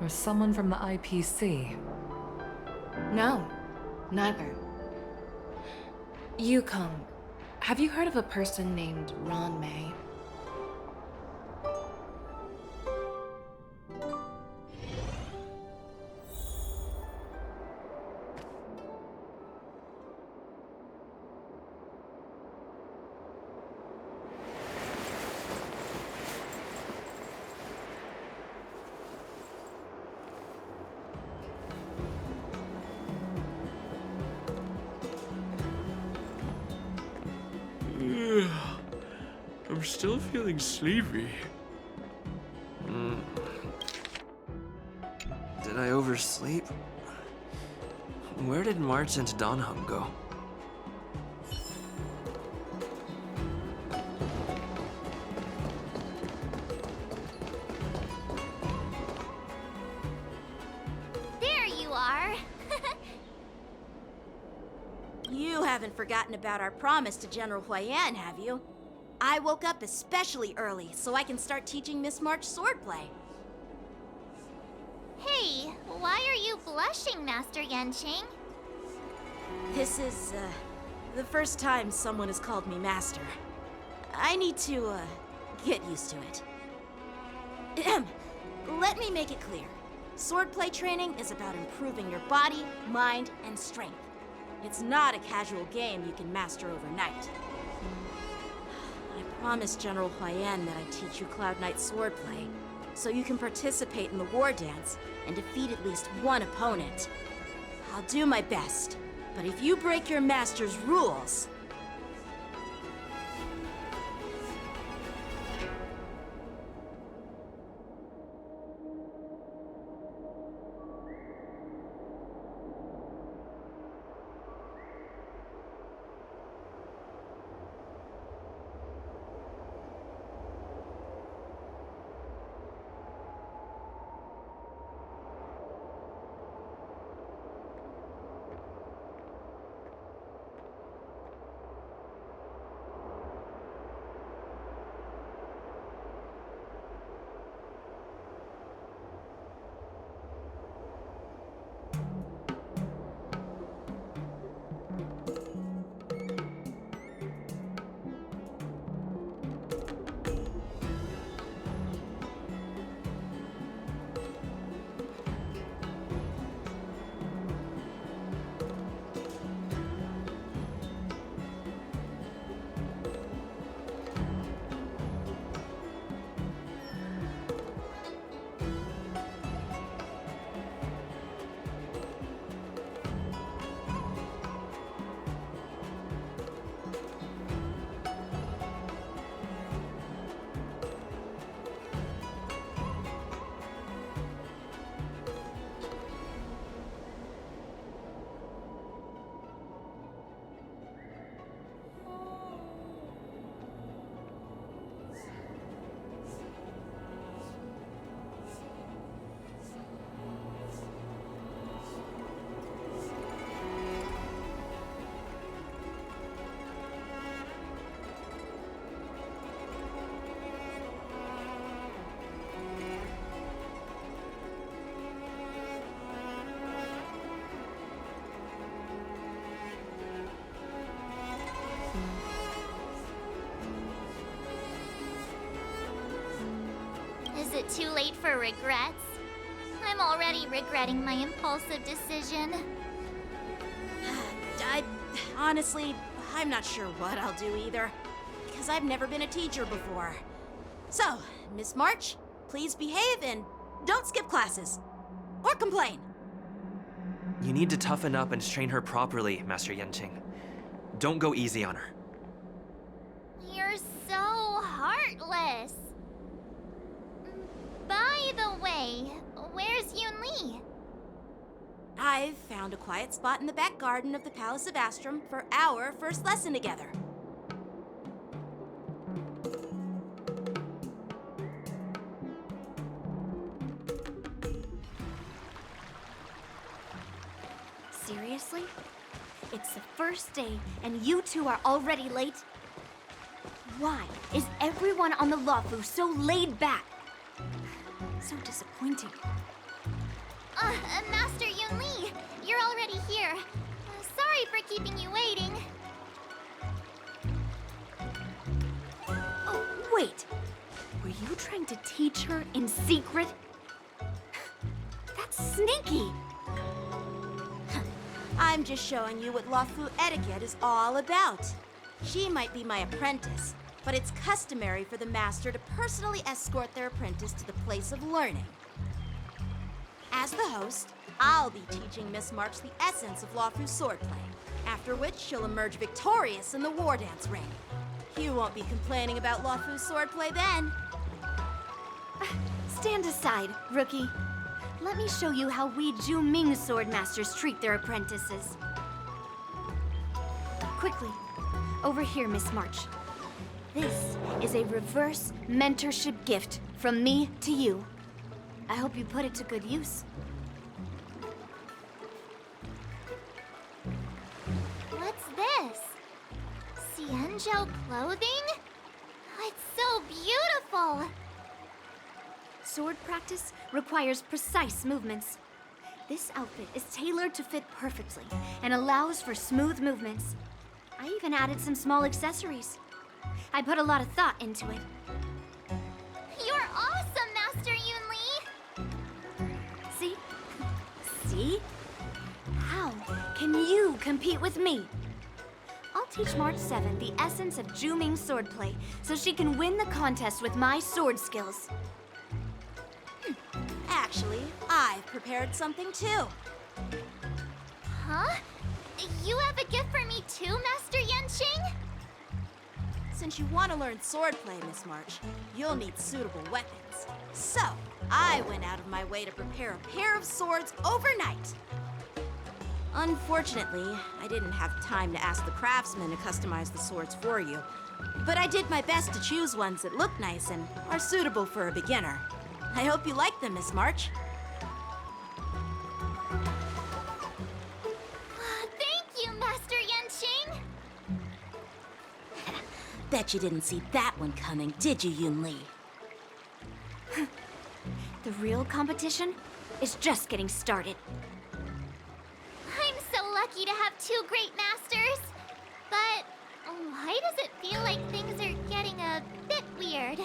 Or someone from the IPC? No, neither. Yukong, have you heard of a person named Ron May? I'm still feeling sleepy. Did I oversleep? Where did March and Donham go? There you are. You haven't forgotten about our promise to General Huayan, have you? I woke up especially early so I can start teaching Miss March swordplay. Hey, why are you blushing, Master Yanqing? This is, the first time someone has called me Master. I need to, get used to it. Ahem. Let me make it clear. Swordplay training is about improving your body, mind, and strength. It's not a casual game you can master overnight. I promised General Huayan that I'd teach you Cloud Knight swordplay, so you can participate in the war dance and defeat at least one opponent. I'll do my best, but if you break your master's rules... too late for regrets. I'm already regretting my impulsive decision. Honestly, I'm not sure what I'll do either, because I've never been a teacher before. So, Miss March, please behave and don't skip classes. Or complain. You need to toughen up and train her properly, Master Yanqing. Don't go easy on her. You're so heartless. By the way, where's Yunli? I've found a quiet spot in the back garden of the Palace of Astrum for our first lesson together. Seriously? It's the first day and you two are already late? Why is everyone on the Luofu so laid back? So disappointing. Master Yunli, you're already here. Sorry for keeping you waiting. Oh, wait. Were you trying to teach her in secret? That's sneaky. I'm just showing you what Luofu etiquette is all about. She might be my apprentice, but it's customary for the master to personally escort their apprentice to the place of learning. As the host, I'll be teaching Miss March the essence of Luofu swordplay, after which she'll emerge victorious in the war dance ring. You won't be complaining about Luofu swordplay then. Stand aside, rookie. Let me show you how we Ju-Ming sword masters treat their apprentices. Quickly, over here, Miss March. This is a reverse mentorship gift from me to you. I hope you put it to good use. What's this? Xianzhou clothing? It's so beautiful! Sword practice requires precise movements. This outfit is tailored to fit perfectly and allows for smooth movements. I even added some small accessories. I put a lot of thought into it. You're awesome, Master Yunli! See? See? How can you compete with me? I'll teach March 7 the essence of Ju-Ming swordplay so she can win the contest with my sword skills. Actually, I've prepared something too. Huh? You have a gift for me too, Master Yanqing? Since you want to learn swordplay, Miss March, you'll need suitable weapons. So, I went out of my way to prepare a pair of swords overnight. Unfortunately, I didn't have time to ask the craftsman to customize the swords for you. But I did my best to choose ones that look nice and are suitable for a beginner. I hope you like them, Miss March. Thank you, Master Yanqing! Bet you didn't see that one coming, did you, Yunli? The real competition is just getting started. I'm so lucky to have two great masters. But why does it feel like things are getting a bit weird?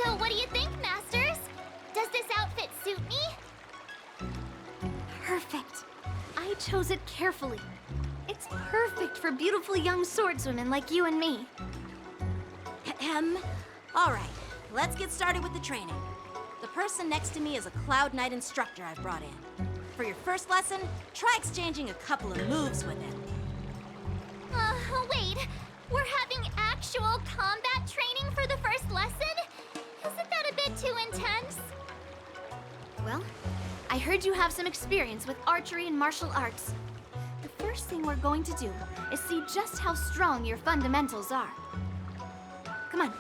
So what do you think, Masters? Does this outfit suit me? Perfect. I chose it carefully. It's perfect for beautiful young swordswomen like you and me. All right, let's get started with the training. The person next to me is a Cloud Knight instructor I've brought in. For your first lesson, try exchanging a couple of moves with him. Wait. We're having actual combat training for the first lesson? Isn't that a bit too intense? Well, I heard you have some experience with archery and martial arts. The first thing we're going to do is see just how strong your fundamentals are. Come on,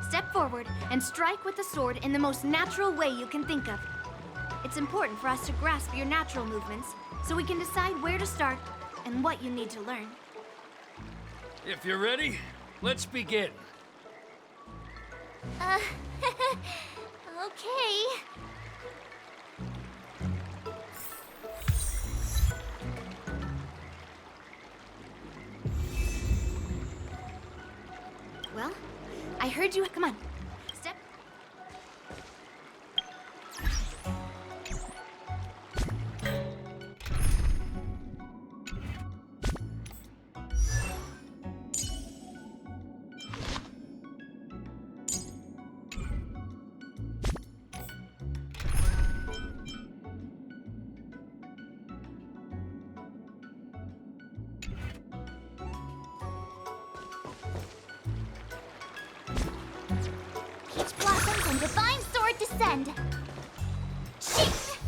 step forward and strike with the sword in the most natural way you can think of. It's important for us to grasp your natural movements so we can decide where to start and what you need to learn. If you're ready, let's begin. Okay. I heard you. Come on. Step. Peach blossoms and divine sword descend. Shit!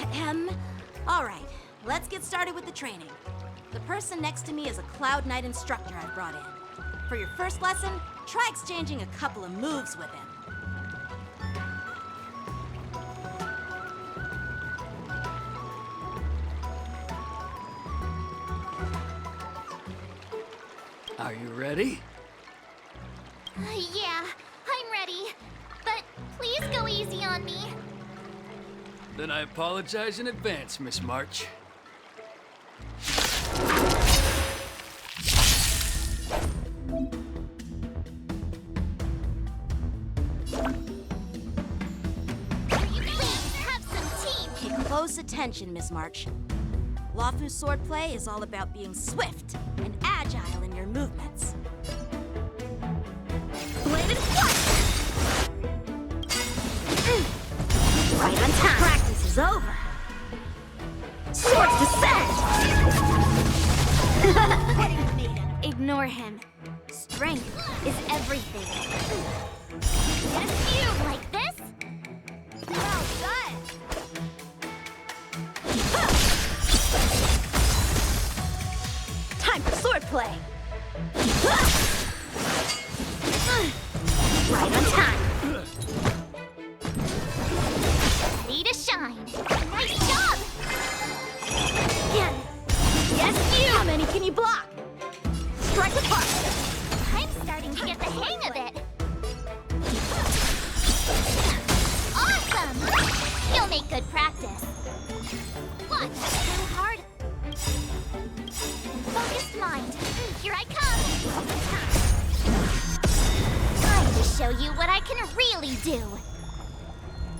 Ahem. All right, let's get started with the training. The person next to me is a Cloud Knight instructor I've brought in. For your first lesson, try exchanging a couple of moves with him. Are you ready? Yeah, I'm ready. But please go easy on me. Then I apologize in advance, Miss March. Please have some team. Pay close attention, Miss March. Lawfu swordplay is all about being swift and agile in your movements. Bladed flush! Right on time. Practice is over. Swords descend! Ignore him. Strength is everything. Get a few like this. Well done! Time for swordplay! Right on time. Ready to shine. Nice job! Again. Yes, you! How many can you block? Strike apart! I'm starting to get the hang of it. Awesome! You'll make good practice. Watch, go hard. And focused mind. Here I come. Time to show you what I can really do.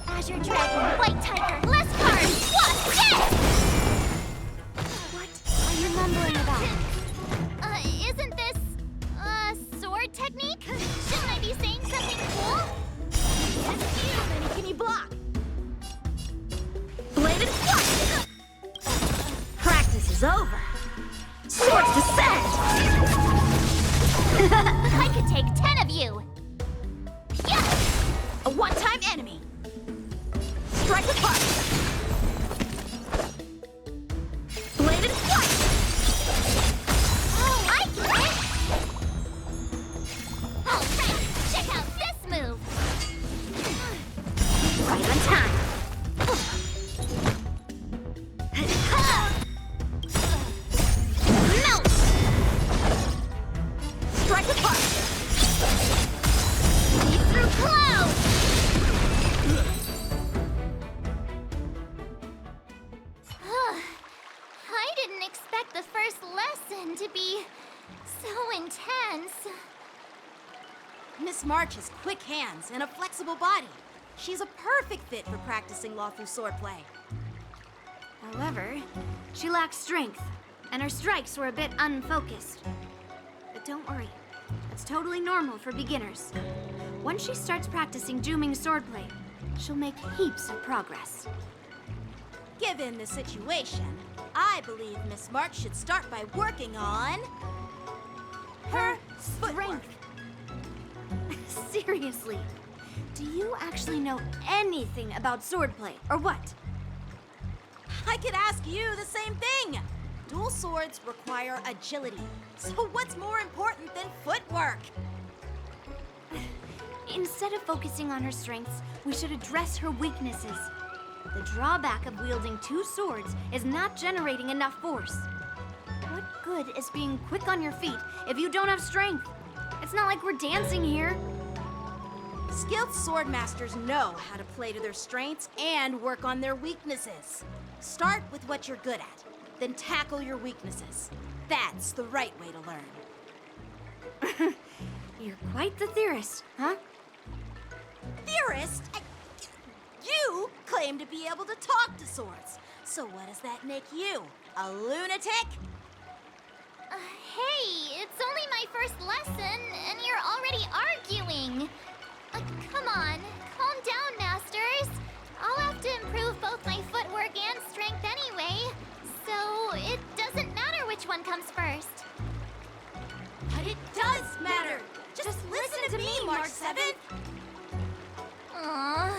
Azure Dragon, White Tiger, less cards. What? Yes! What are you mumbling about? Isn't this sword technique? Shouldn't I be saying something cool? Yes, you! How many can you block? Bladed flush! Practice is over. Swords descend! I could take 10 of you. Yes! A one-time enemy. Strike apart. Bladed flush! Oh, I get it! All right, check out this move. Right on time. Melt! Strike apart. Leap through clouds! I didn't expect the first lesson to be so intense. Miss March has quick hands and a flexible body. She's a perfect fit for practicing Lawfu swordplay. However, she lacks strength, and her strikes were a bit unfocused. But don't worry, that's totally normal for beginners. Once she starts practicing Juming swordplay, she'll make heaps of progress. Given the situation, I believe Miss March should start by working on her strength. Seriously, do you actually know anything about swordplay, or what? I could ask you the same thing. Dual swords require agility. So what's more important than footwork? Instead of focusing on her strengths, we should address her weaknesses. The drawback of wielding two swords is not generating enough force. What good is being quick on your feet if you don't have strength? It's not like we're dancing here. Skilled sword masters know how to play to their strengths and work on their weaknesses. Start with what you're good at, then tackle your weaknesses. That's the right way to learn. You're quite the theorist, huh? Theorist? You claim to be able to talk to swords. So what does that make you? A lunatic? Hey, it's only my first lesson, and you're already arguing. Come on, calm down, Masters. I'll have to improve both my footwork and strength anyway, so it doesn't matter which one comes first. But it does matter! Just listen to me, March 7th! Aww.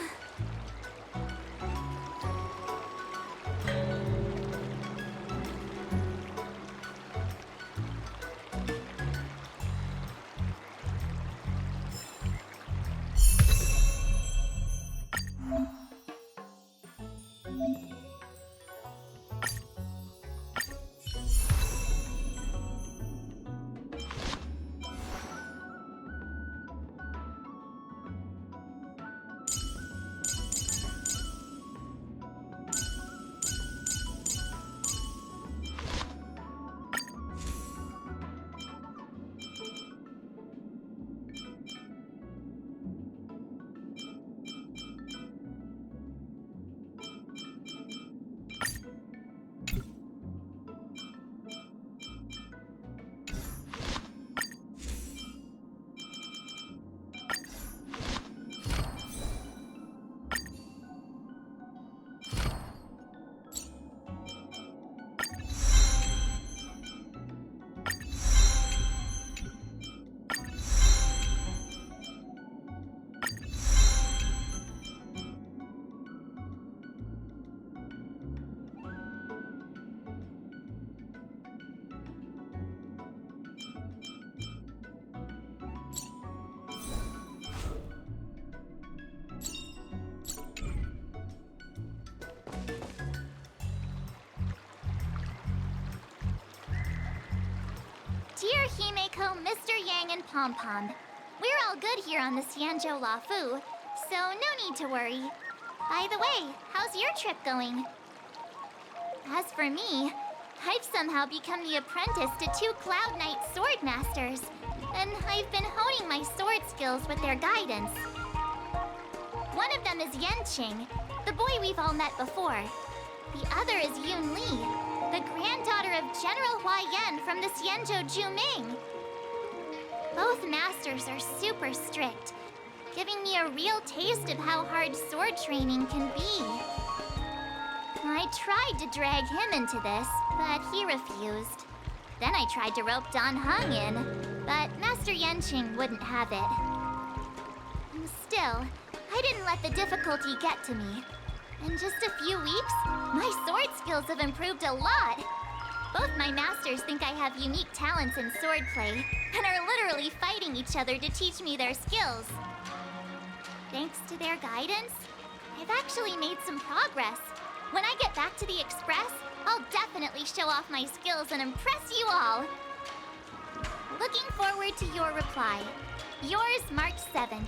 Dear Himeko, Mr. Yang, and Pom Pom, we're all good here on the Xianzhou Lafu, so no need to worry. By the way, how's your trip going? As for me, I've somehow become the apprentice to 2 Cloud Knight sword masters, and I've been honing my sword skills with their guidance. One of them is Yanqing, the boy we've all met before. The other is Yun Li, the granddaughter of General Hua Yan from the Xianzhou Juming. Both masters are super strict, giving me a real taste of how hard sword training can be. I tried to drag him into this, but he refused. Then I tried to rope Dan Heng in, but Master Yanqing wouldn't have it. Still, I didn't let the difficulty get to me. In just a few weeks, my sword skills have improved a lot. Both my masters think I have unique talents in swordplay, and are literally fighting each other to teach me their skills. Thanks to their guidance, I've actually made some progress. When I get back to the Express, I'll definitely show off my skills and impress you all. Looking forward to your reply. Yours, March 7th.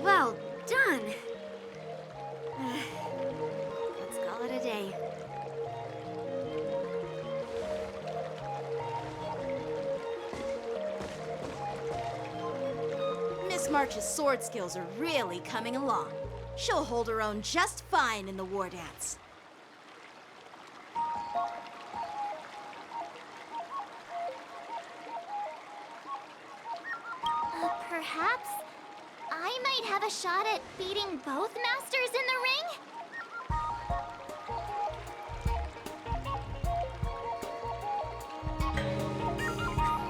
Well done. Let's call it a day. Miss March's sword skills are really coming along. She'll hold her own just fine in the war dance. Perhaps I might have a shot at beating both masters in the ring?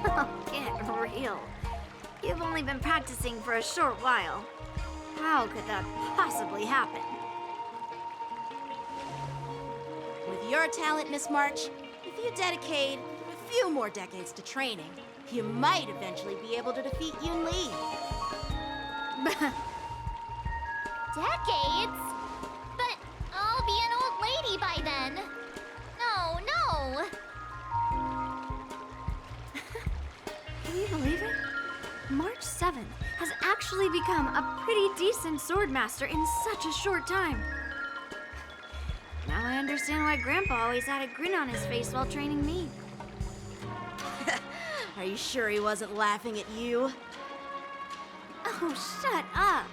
Oh, get real. You've only been practicing for a short while. How could that possibly happen? With your talent, Miss March, if you dedicate a few more decades to training, you might eventually be able to defeat Yun Li. Decades? But I'll be an old lady by then. No, no. Can you believe it? March 7th has actually become a pretty decent swordmaster in such a short time. Now I understand why Grandpa always had a grin on his face while training me. Are you sure he wasn't laughing at you? Oh, shut up!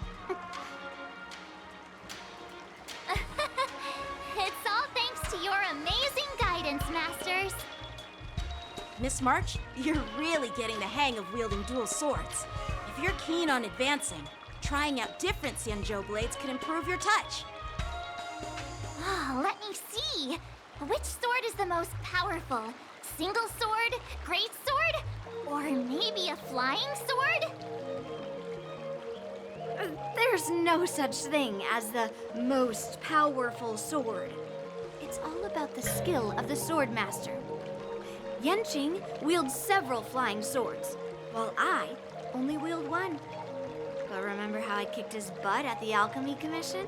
It's all thanks to your amazing guidance, Masters. Miss March, you're really getting the hang of wielding dual swords. If you're keen on advancing, trying out different Xianzhou blades could improve your touch. Oh, let me see. Which sword is the most powerful? Single sword? Great sword? Or maybe a flying sword? There's no such thing as the most powerful sword. It's all about the skill of the swordmaster. Yanqing wields several flying swords, while I only wield one. But remember how I kicked his butt at the Alchemy Commission?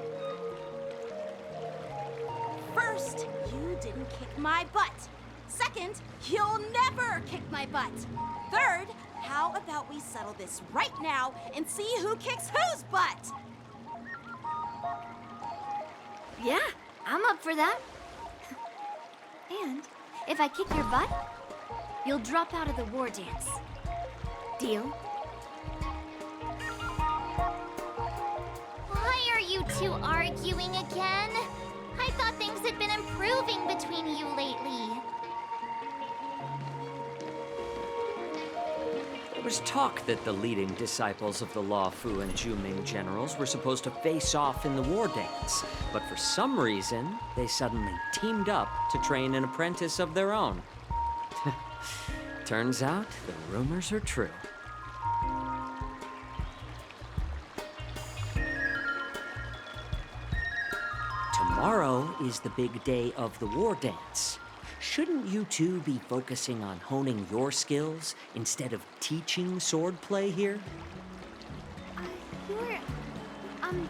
First, you didn't kick my butt. Second, you'll never kick my butt. Third, how about we settle this right now and see who kicks whose butt? Yeah, I'm up for that. And if I kick your butt, you'll drop out of the war dance. Deal? Why are you two arguing again? I thought things had been improving between you lately. There was talk that the leading disciples of the Law Fu and Zhuming generals were supposed to face off in the war dance, but for some reason, they suddenly teamed up to train an apprentice of their own. Turns out, the rumors are true. Tomorrow is the big day of the war dance. Shouldn't you two be focusing on honing your skills instead of teaching swordplay here?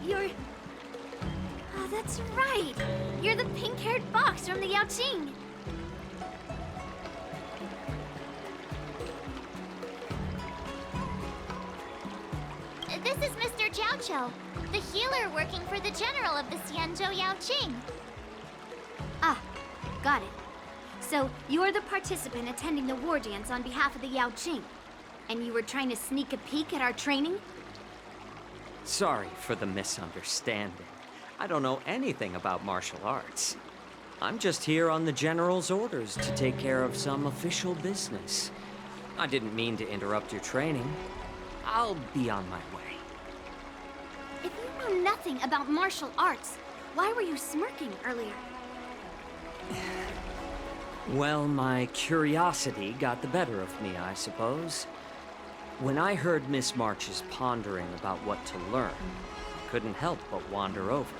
You're... Oh, that's right. You're the pink-haired fox from the Yaoqing. This is Mr. Jiaoqiu, the healer working for the general of the Xianzhou Yaoqing. Ah, got it. So, you're the participant attending the war dance on behalf of the Yaoqing. And you were trying to sneak a peek at our training? Sorry for the misunderstanding. I don't know anything about martial arts. I'm just here on the general's orders to take care of some official business. I didn't mean to interrupt your training. I'll be on my way. If you know nothing about martial arts, why were you smirking earlier? Well, my curiosity got the better of me, I suppose. When I heard Miss March's pondering about what to learn, I couldn't help but wander over.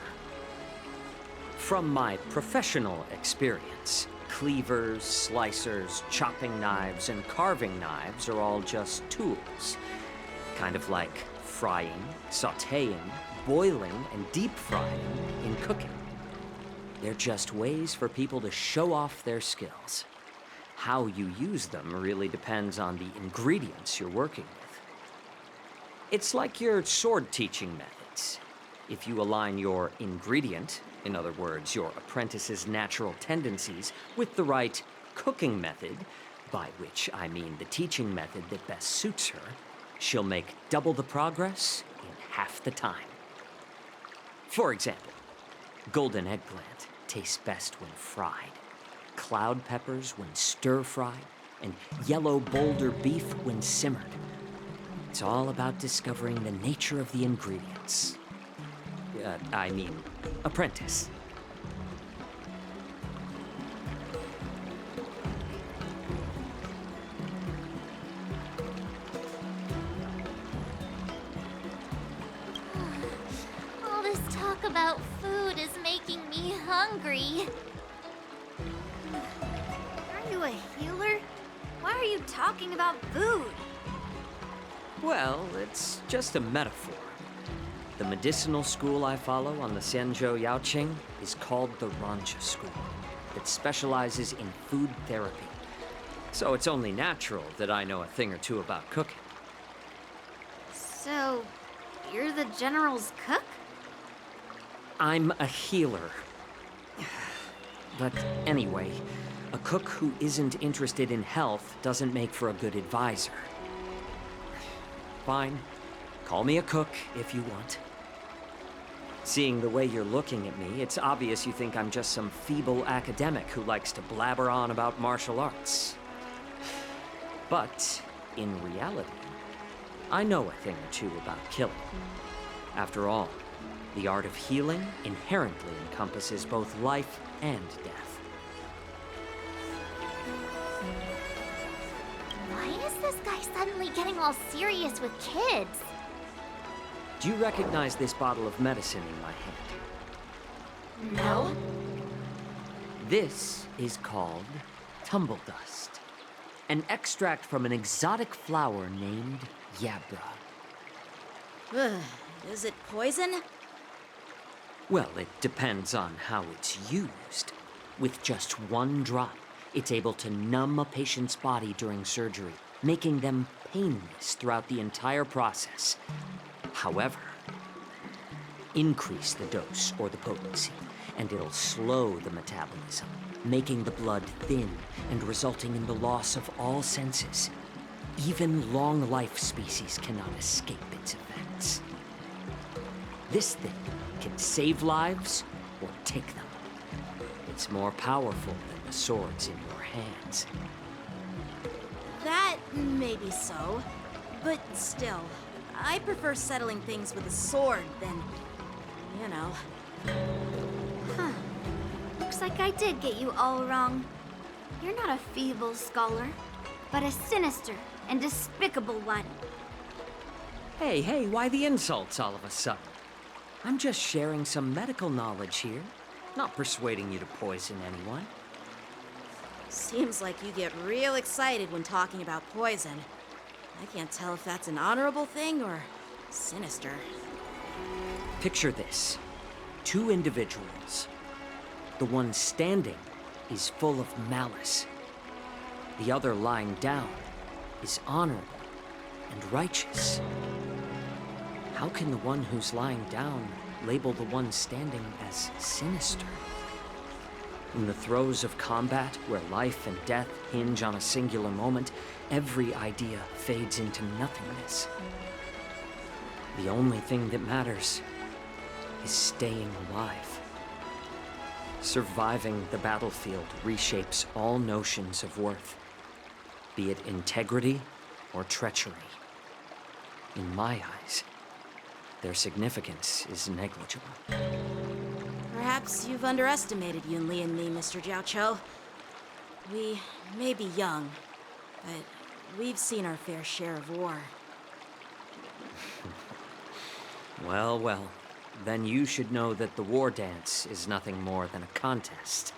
From my professional experience, cleavers, slicers, chopping knives, and carving knives are all just tools. Kind of like frying, sautéing, boiling, and deep frying in cooking. They're just ways for people to show off their skills. How you use them really depends on the ingredients you're working with. It's like your sword teaching methods. If you align your ingredient, in other words, your apprentice's natural tendencies, with the right cooking method, by which I mean the teaching method that best suits her, she'll make double the progress in half the time. For example, golden eggplant tastes best when fried, cloud peppers when stir-fried, and yellow boulder beef when simmered. It's all about discovering the nature of the ingredients. I mean, apprentice. All this talk about food is making me hungry. Are you a healer? Why are you talking about food? Well, it's just a metaphor. The medicinal school I follow on the Xianzhou Yaoqing is called the Rancha School. That specializes in food therapy. So it's only natural that I know a thing or two about cooking. So, you're the General's cook? I'm a healer. But anyway, a cook who isn't interested in health doesn't make for a good advisor. Fine. Call me a cook if you want. Seeing the way you're looking at me, it's obvious you think I'm just some feeble academic who likes to blabber on about martial arts. But, in reality, I know a thing or two about killing. After all, the art of healing inherently encompasses both life and death. Why is this guy suddenly getting all serious with kids? Do you recognize this bottle of medicine in my hand? No. This is called tumble dust, an extract from an exotic flower named Yabra. Ugh, is it poison? Well, it depends on how it's used. With just one drop, it's able to numb a patient's body during surgery, making them painless throughout the entire process. However, increase the dose or the potency, and it'll slow the metabolism, making the blood thin and resulting in the loss of all senses. Even long-life species cannot escape its effects. This thing can save lives or take them. It's more powerful than the swords in your hands. That may be so, but still, I prefer settling things with a sword than, you know. Huh. Looks like I did get you all wrong. You're not a feeble scholar, but a sinister and despicable one. Hey, why the insults all of a sudden? I'm just sharing some medical knowledge here, not persuading you to poison anyone. Seems like you get real excited when talking about poison. I can't tell if that's an honorable thing or sinister. Picture this. Two individuals. The one standing is full of malice. The other lying down is honorable and righteous. How can the one who's lying down label the one standing as sinister? In the throes of combat, where life and death hinge on a singular moment, every idea fades into nothingness. The only thing that matters is staying alive. Surviving the battlefield reshapes all notions of worth, be it integrity or treachery. In my eyes, their significance is negligible. Perhaps you've underestimated Yunli and me, Mr. Jiaoqiu. We may be young, but we've seen our fair share of war. Well, then you should know that the war dance is nothing more than a contest.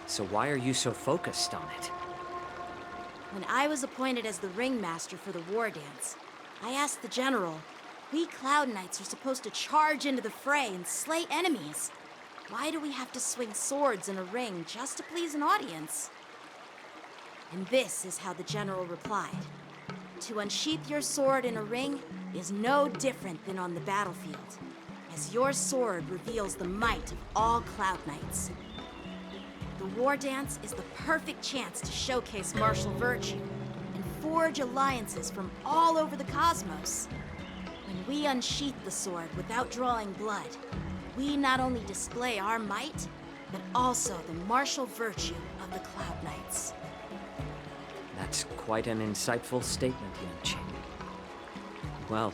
So why are you so focused on it? When I was appointed as the ringmaster for the war dance, I asked the general, we Cloud Knights are supposed to charge into the fray and slay enemies. Why do we have to swing swords in a ring just to please an audience? And this is how the general replied. To unsheath your sword in a ring is no different than on the battlefield, as your sword reveals the might of all Cloud Knights. The war dance is the perfect chance to showcase martial virtue and forge alliances from all over the cosmos. When we unsheath the sword without drawing blood, we not only display our might, but also the martial virtue of the Cloud Knights. That's quite an insightful statement, Yanqing. Well,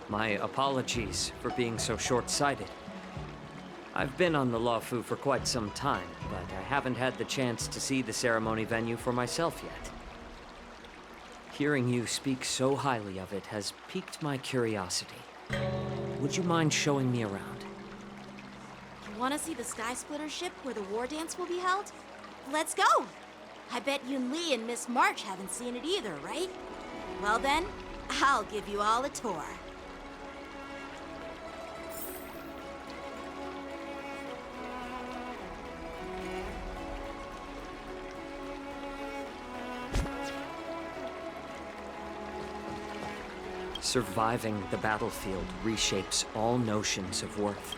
my apologies for being so short-sighted. I've been on the Luofu for quite some time, but I haven't had the chance to see the ceremony venue for myself yet. Hearing you speak so highly of it has piqued my curiosity. Would you mind showing me around? You want to see the Sky Splitter ship where the war dance will be held? Let's go! I bet Yun Li and Miss March haven't seen it either, right? Well then, I'll give you all a tour. Surviving the battlefield reshapes all notions of worth.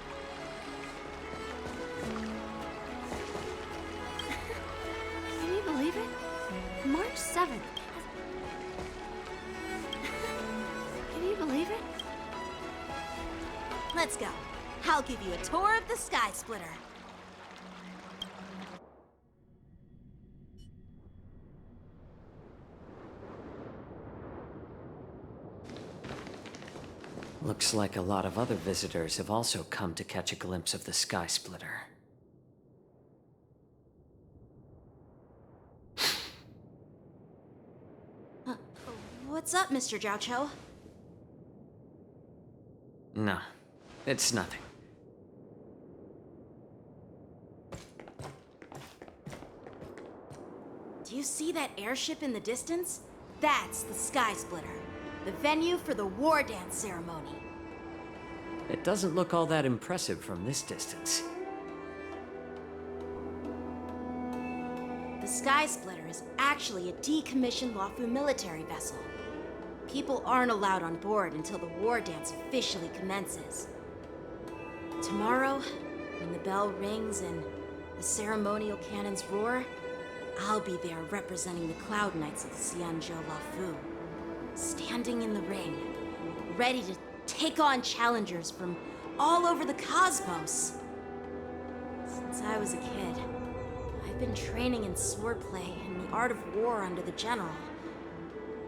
Can you believe it? March 7th. Can you believe it? Let's go. I'll give you a tour of the Sky Splitter. Looks like a lot of other visitors have also come to catch a glimpse of the Sky Splitter. What's up, Mr. Jiao Cho? No, it's nothing. Do you see that airship in the distance? That's the Sky Splitter, the venue for the war dance ceremony. It doesn't look all that impressive from this distance. The Sky Splitter is actually a decommissioned Luofu military vessel. People aren't allowed on board until the war dance officially commences. Tomorrow, when the bell rings and the ceremonial cannons roar, I'll be there representing the Cloud Knights of the Xianzhou Luofu, standing in the ring, ready to take on challengers from all over the cosmos. Since I was a kid, I've been training in swordplay and the art of war under the general.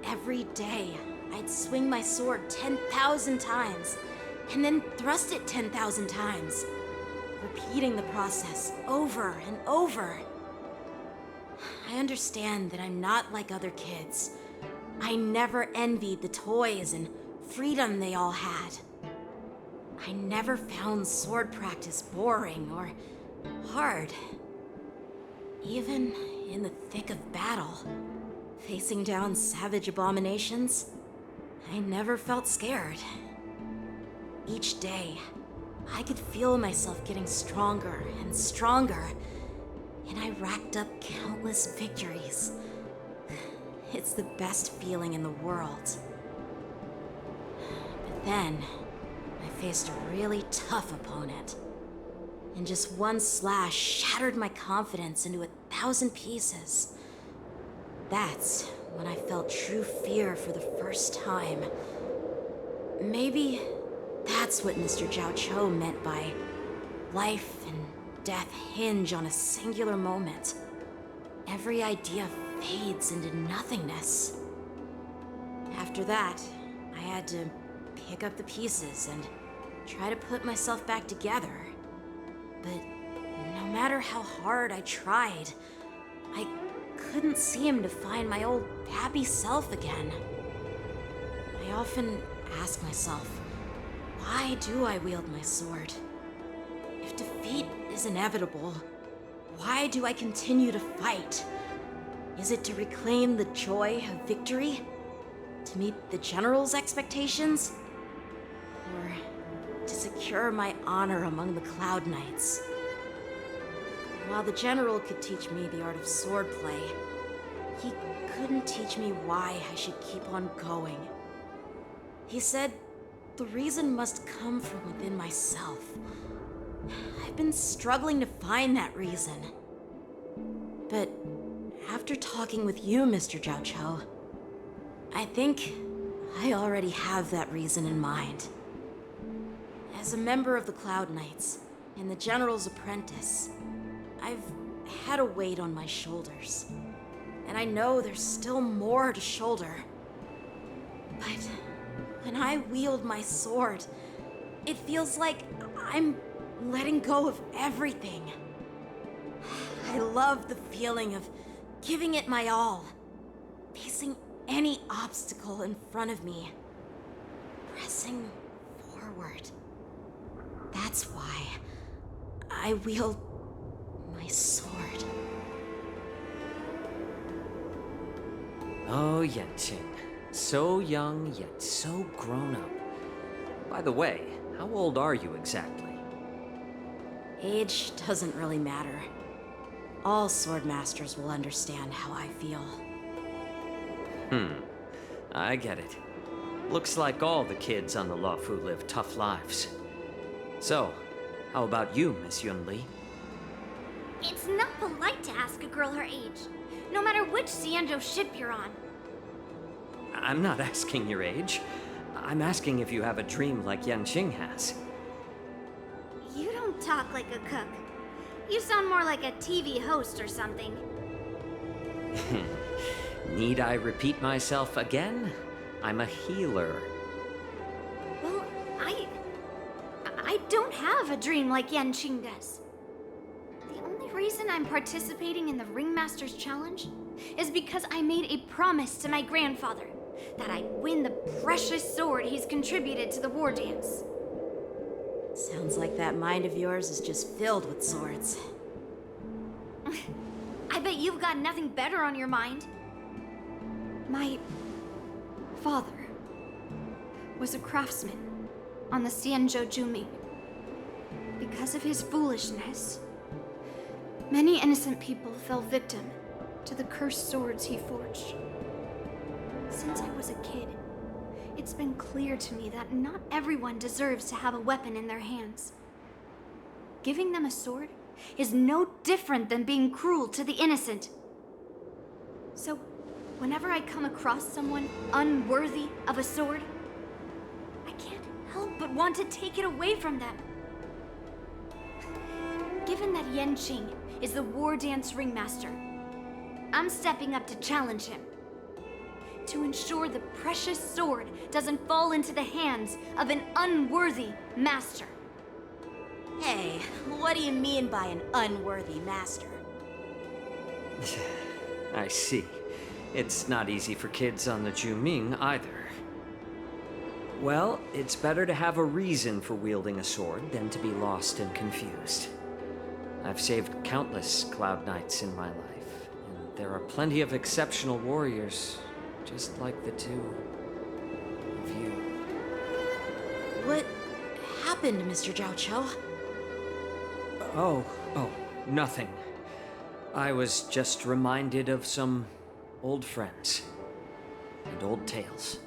Every day, I'd swing my sword 10,000 times, and then thrust it 10,000 times, repeating the process over and over. I understand that I'm not like other kids. I never envied the toys and freedom they all had. I never found sword practice boring or hard. Even in the thick of battle, facing down savage abominations, I never felt scared. Each day, I could feel myself getting stronger and stronger, and I racked up countless victories. It's the best feeling in the world. But then, I faced a really tough opponent, and just one slash shattered my confidence into 1,000 pieces. That's when I felt true fear for the first time. Maybe that's what Mr. Jiao Cho meant by life and death hinge on a singular moment. Every idea fades into nothingness. After that, I had to pick up the pieces and try to put myself back together. But no matter how hard I tried, I couldn't seem to find my old happy self again. I often ask myself, why do I wield my sword? If defeat is inevitable, why do I continue to fight? Is it to reclaim the joy of victory? To meet the general's expectations? Or to secure my honor among the Cloud Knights? While the general could teach me the art of swordplay, he couldn't teach me why I should keep on going. He said the reason must come from within myself. I've been struggling to find that reason. But after talking with you, Mr. Jiao Cho, I think I already have that reason in mind. As a member of the Cloud Knights and the General's apprentice, I've had a weight on my shoulders. And I know there's still more to shoulder. But when I wield my sword, it feels like I'm letting go of everything. I love the feeling of giving it my all, facing any obstacle in front of me, pressing forward. That's why I wield my sword. Oh, Yenqing. So young, yet so grown up. By the way, how old are you exactly? Age doesn't really matter. All swordmasters will understand how I feel. I get it. Looks like all the kids on the Luofu live tough lives. So, how about you, Miss Yunli? It's not polite to ask a girl her age, no matter which Xianzhou ship you're on. I'm not asking your age. I'm asking if you have a dream like Yanqing has. You don't talk like a cook. You sound more like a TV host or something. Need I repeat myself again? I'm a healer. Well, I don't have a dream like Yanqing does. The only reason I'm participating in the Ringmaster's Challenge is because I made a promise to my grandfather that I'd win the precious sword he's contributed to the war dance. Sounds like that mind of yours is just filled with swords. I bet you've got nothing better on your mind. My father was a craftsman on the Xianzhou Juming. Because of his foolishness, many innocent people fell victim to the cursed swords he forged. Since I was a kid, it's been clear to me that not everyone deserves to have a weapon in their hands. Giving them a sword is no different than being cruel to the innocent. So, whenever I come across someone unworthy of a sword, I can't help but want to take it away from them. Given that Yanqing is the war dance ringmaster, I'm stepping up to challenge him. To ensure the precious sword doesn't fall into the hands of an unworthy master. Hey, what do you mean by an unworthy master? I see. It's not easy for kids on the Juming either. Well, it's better to have a reason for wielding a sword than to be lost and confused. I've saved countless Cloud Knights in my life, and there are plenty of exceptional warriors, just like the two of you. What happened, Mr. Zhao Cho? Oh, nothing. I was just reminded of some old friends and old tales.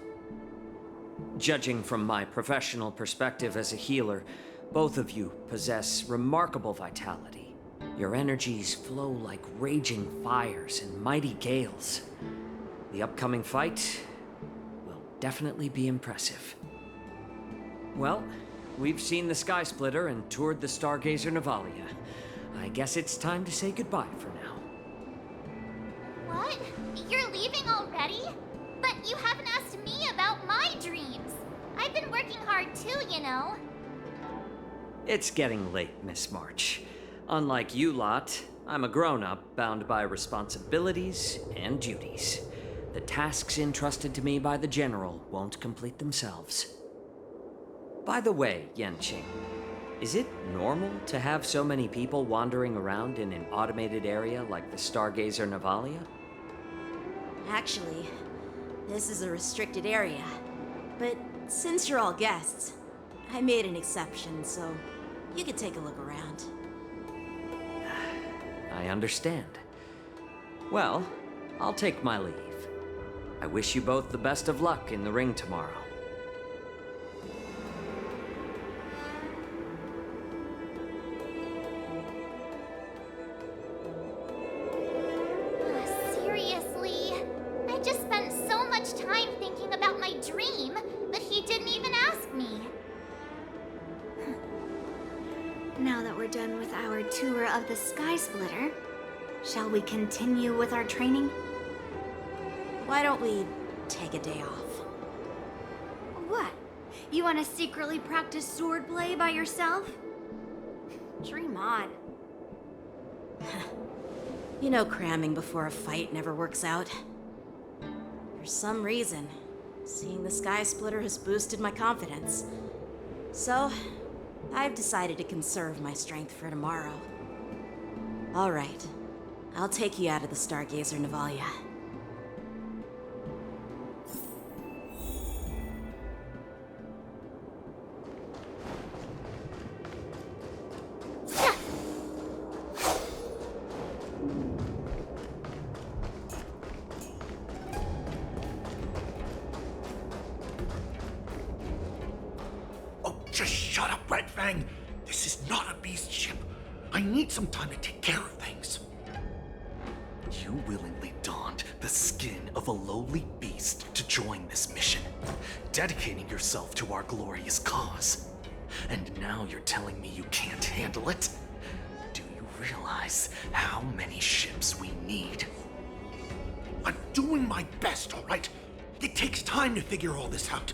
Judging from my professional perspective as a healer, both of you possess remarkable vitality. Your energies flow like raging fires and mighty gales. The upcoming fight will definitely be impressive. Well, we've seen the Sky Splitter and toured the Stargazer Navalia. I guess it's time to say goodbye for now. What? You're leaving already? But you haven't asked me about my dreams. I've been working hard too, you know. It's getting late, Miss March. Unlike you lot, I'm a grown-up bound by responsibilities and duties. The tasks entrusted to me by the General won't complete themselves. By the way, Yanqing, is it normal to have so many people wandering around in an automated area like the Stargazer Navalia? Actually, this is a restricted area. But since you're all guests, I made an exception, so you could take a look around. I understand. Well, I'll take my leave. I wish you both the best of luck in the ring tomorrow. Seriously? I just spent so much time thinking about my dream, but he didn't even ask me. Now that we're done with our tour of the Sky Splitter, shall we continue with our training? Why don't we take a day off? What? You want to secretly practice swordplay by yourself? Dream on. You know cramming before a fight never works out. For some reason, seeing the Sky Splitter has boosted my confidence. So, I've decided to conserve my strength for tomorrow. All right, I'll take you out of the Stargazer Navalia. Red Fang, this is not a beast ship. I need some time to take care of things. You willingly donned the skin of a lowly beast to join this mission, dedicating yourself to our glorious cause. And now you're telling me you can't handle it? Do you realize how many ships we need? I'm doing my best, all right? It takes time to figure all this out.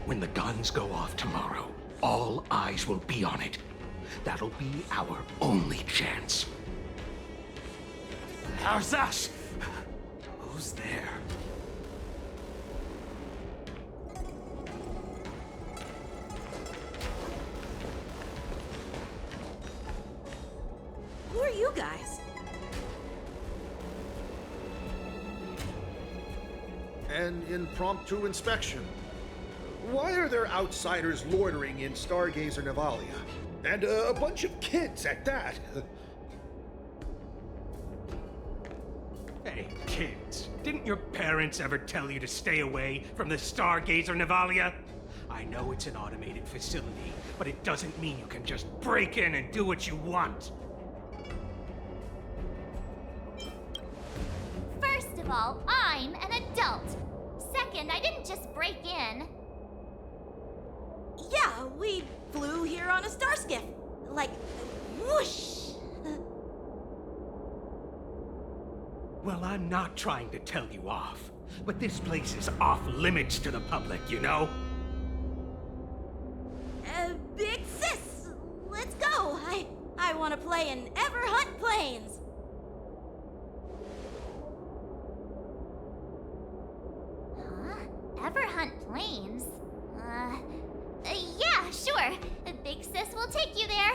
When the guns go off tomorrow, all eyes will be on it. That'll be our only chance. Arzash! Who's there? Who are you guys? An impromptu inspection. Why are there outsiders loitering in Stargazer Navalia? And a bunch of kids at that. Hey, kids, didn't your parents ever tell you to stay away from the Stargazer Navalia? I know it's an automated facility, but it doesn't mean you can just break in and do what you want. First of all, I'm an adult. Second, I didn't just break in. Yeah, we flew here on a star skiff. Like, whoosh! Well, I'm not trying to tell you off, but this place is off limits to the public, you know? Big sis, let's go. I want to play in Ever Hunt Planes. Huh? Ever hunt planes? Yeah, sure. Big Sis will take you there.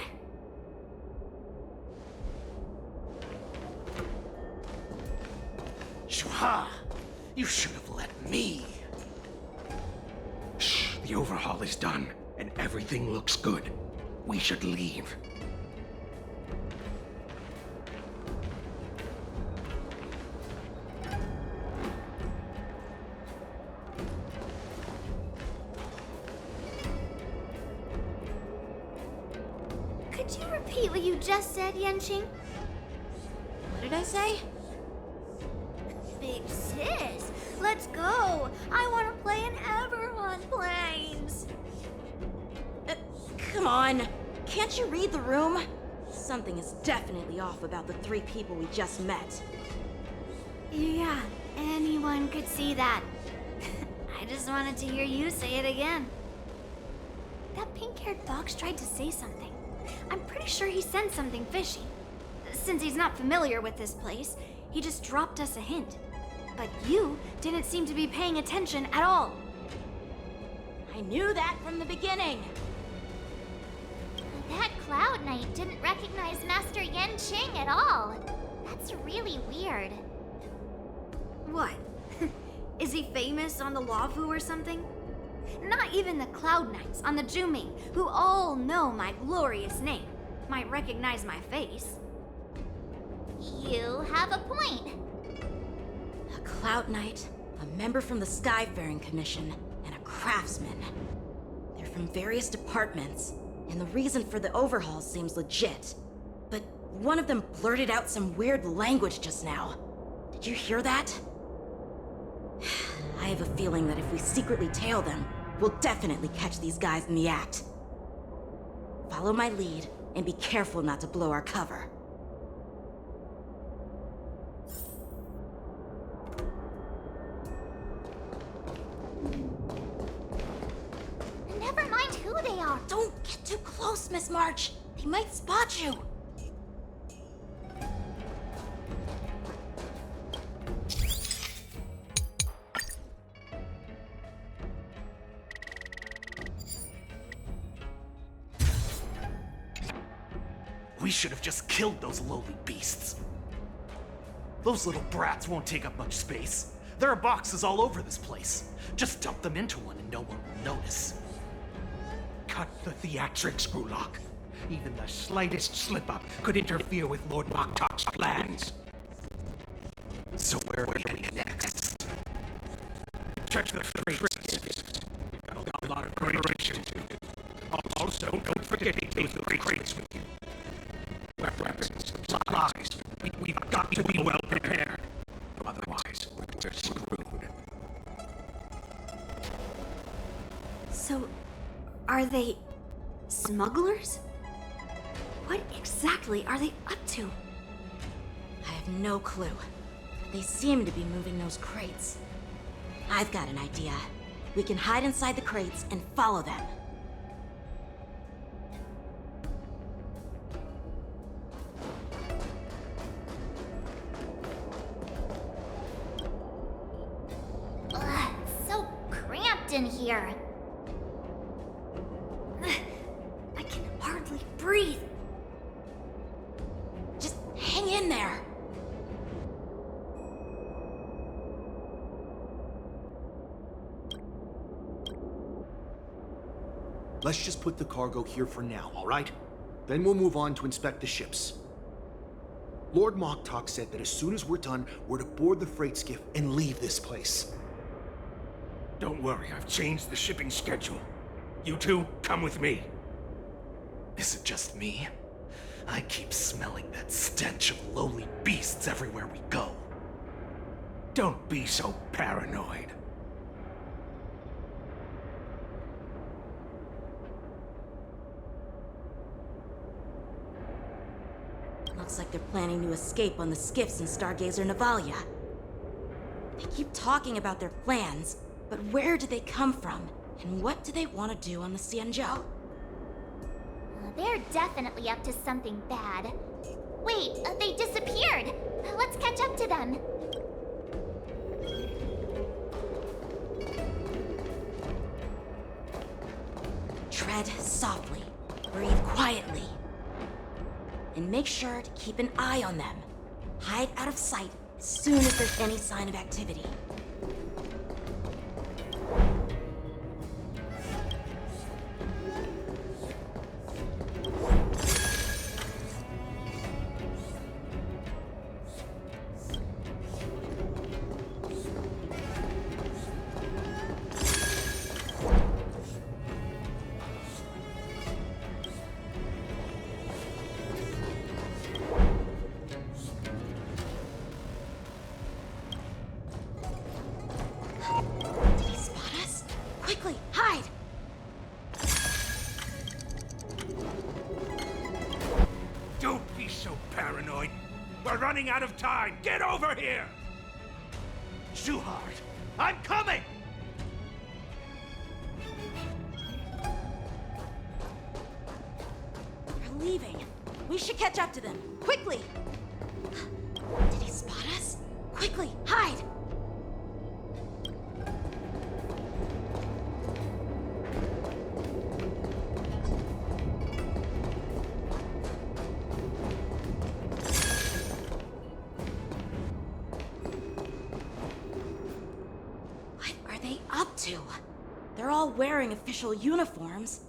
Shua! You should have let me. Shh, the overhaul is done, and everything looks good. We should leave. Could you repeat what you just said, Yenqing? What did I say? Big sis, let's go. I want to play in Ever Hunt Planes. Come on. Can't you read the room? Something is definitely off about the three people we just met. Yeah, anyone could see that. I just wanted to hear you say it again. That pink-haired fox tried to say something. I'm pretty sure he sensed something fishy. Since he's not familiar with this place, he just dropped us a hint. But you didn't seem to be paying attention at all. I knew that from the beginning. That Cloud Knight didn't recognize Master Yenqing at all. That's really weird. What? Is he famous on the Lavu or something? Not even the Cloud Knights on the Juming, who all know my glorious name, might recognize my face. You have a point. A Cloud Knight, a member from the Skyfaring Commission, and a craftsman. They're from various departments, and the reason for the overhaul seems legit. But one of them blurted out some weird language just now. Did you hear that? I have a feeling that if we secretly tail them, we'll definitely catch these guys in the act. Follow my lead, and be careful not to blow our cover. Never mind who they are. Don't get too close, Miss March. They might spot you. We should have just killed those lowly beasts. Those little brats won't take up much space. There are boxes all over this place. Just dump them into one and no one will notice. Cut the theatrics, Grulok. Even the slightest slip-up could interfere with Lord Moktok's plans. So where are we heading next? Check the freight. Got a lot of preparation. Also, getting those crates with you. Weapons, supplies. We've got to be well prepared. Otherwise, we're screwed. So, are they smugglers? What exactly are they up to? I have no clue. They seem to be moving those crates. I've got an idea. We can hide inside the crates and follow them. Ugh, it's so cramped in here. I can hardly breathe. Just hang in there. Let's just put the cargo here for now, all right? Then we'll move on to inspect the ships. Lord Moktok said that as soon as we're done, we're to board the freight skiff and leave this place. Don't worry, I've changed the shipping schedule. You two, come with me. Is it just me? I keep smelling that stench of lowly beasts everywhere we go. Don't be so paranoid. Looks like they're planning to escape on the skiffs in Stargazer Navalia. They keep talking about their plans, but where do they come from? And what do they want to do on the Xianzhou? They're definitely up to something bad. Wait, they disappeared. Let's catch up to them. Tread softly, breathe quietly, and make sure to keep an eye on them. Hide out of sight as soon as there's any sign of activity. Did he spot us? Quickly, hide! Don't be so paranoid. We're running out of time. Get over here! Shuhart, I'm coming! They're leaving. We should catch up to them. Quickly! Did he spot us? Quickly, hide! What are they up to? They're all wearing official uniforms,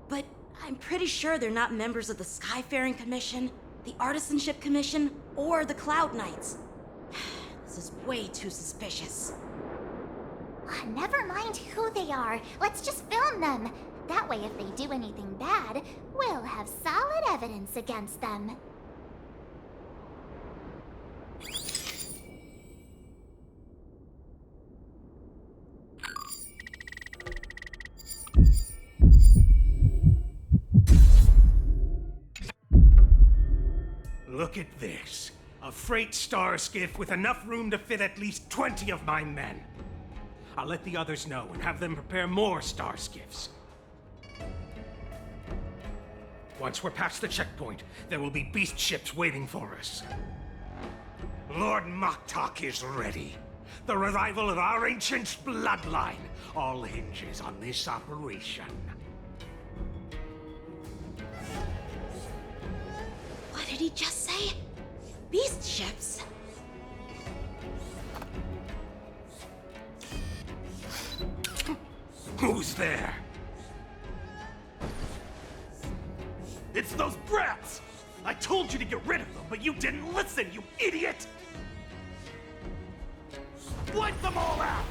but I'm pretty sure they're not members of the Skyfaring Commission, the Artisanship Commission, or the Cloud Knights. This is way too suspicious. Never mind who they are. Let's just film them. That way, if they do anything bad, we'll have solid evidence against them. Look at this. A freight star skiff with enough room to fit at least 20 of my men. I'll let the others know and have them prepare more star skiffs. Once we're past the checkpoint, there will be beast ships waiting for us. Lord Moktok is ready. The revival of our ancient bloodline all hinges on this operation. What did he just say? Beast ships? Who's there? It's those brats! I told you to get rid of them, but you didn't listen, you idiot! Wipe them all out!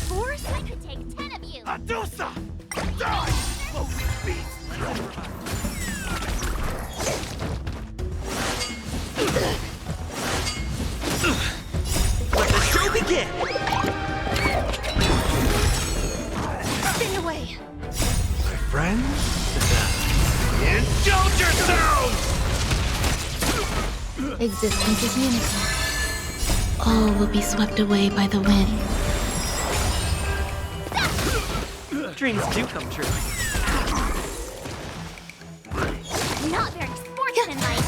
For a second Adusa! Die, lowly beast! Let the show begin! Stay away! My friends, indulge yourselves! Existence is unity. All will be swept away by the wind. Dreams do come true. Not very sportsmanlike.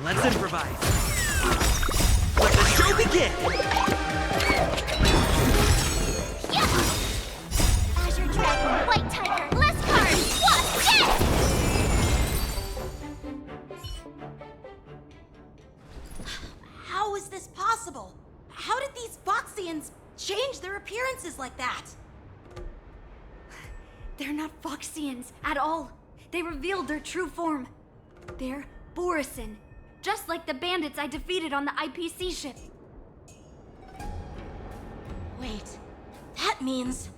Let's improvise. Let the show begin! Azure Dragon, White Tiger, less cards! What? Yes! How is this possible? How did these Foxians change their appearances like that? They're not Foxians at all. They revealed their true form. They're Borisin, just like the bandits I defeated on the IPC ship. Wait, that means...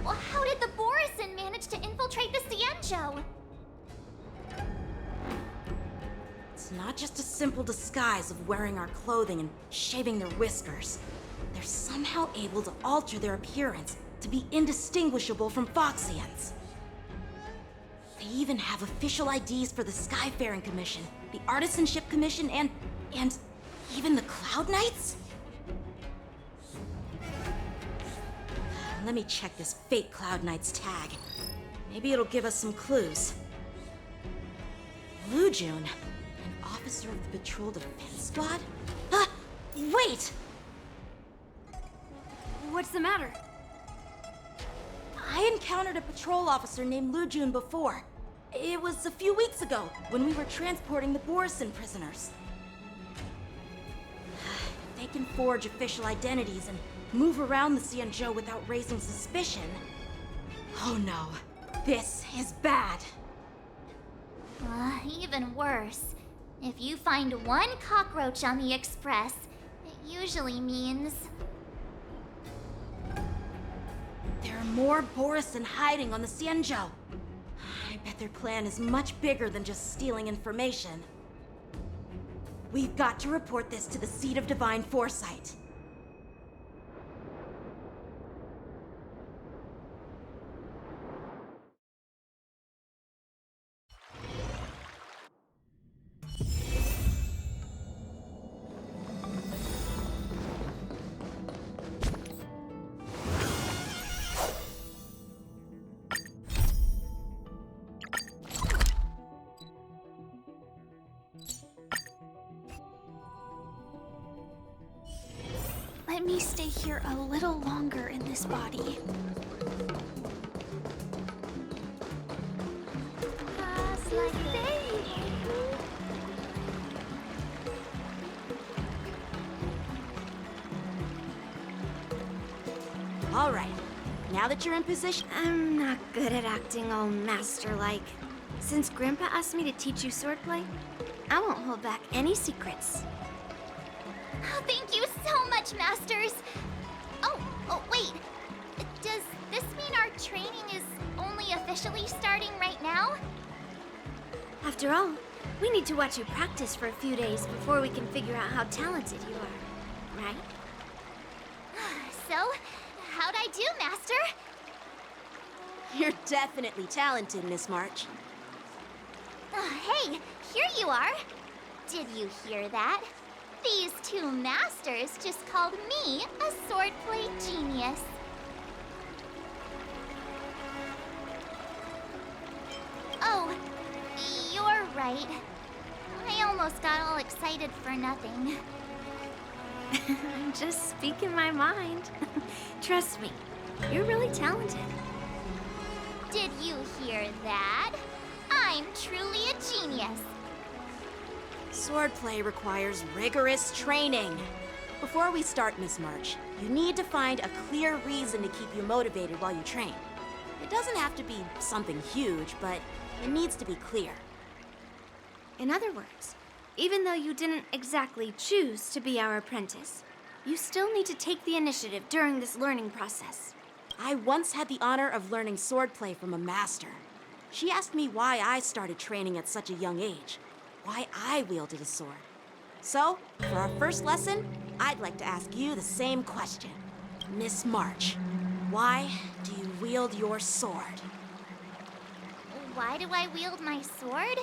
Well, how did the Borisin manage to infiltrate the Cienjo? It's not just a simple disguise of wearing our clothing and shaving their whiskers. They're somehow able to alter their appearance to be indistinguishable from Foxians. They even have official IDs for the Skyfaring Commission, the Artisanship Commission, and even the Cloud Knights? Let me check this fake Cloud Knight's tag. Maybe it'll give us some clues. Lujun, an officer of the Patrol Defense Squad? Wait! What's the matter? I encountered a patrol officer named Lujun before. It was a few weeks ago, when we were transporting the Borisin prisoners. If they can forge official identities and move around the Cienjo without raising suspicion... Oh no, this is bad. Even worse. If you find one cockroach on the Express, it usually means... There are more Borisin hiding on the Cienjo. I bet their plan is much bigger than just stealing information. We've got to report this to the Seat of Divine Foresight. Let me stay here a little longer in this body. All right, now that you're in position... I'm not good at acting all master-like. Since Grandpa asked me to teach you swordplay, I won't hold back any secrets. Thank you so much, Masters! Oh, wait. Does this mean our training is only officially starting right now? After all, we need to watch you practice for a few days before we can figure out how talented you are, right? So, how'd I do, Master? You're definitely talented, Miss March. Hey, here you are. Did you hear that? These two masters just called me a swordplay genius. Oh, you're right. I almost got all excited for nothing. I'm just speaking my mind. Trust me, you're really talented. Did you hear that? I'm truly a genius. Swordplay requires rigorous training. Before we start, Miss March, you need to find a clear reason to keep you motivated while you train. It doesn't have to be something huge, but it needs to be clear. In other words, even though you didn't exactly choose to be our apprentice, You still need to take the initiative during this learning process. I once had the honor of learning swordplay from a master. She asked me why I started training at such a young age, why I wielded a sword. So, for our first lesson, I'd like to ask you the same question. Miss March, why do you wield your sword? Why do I wield my sword?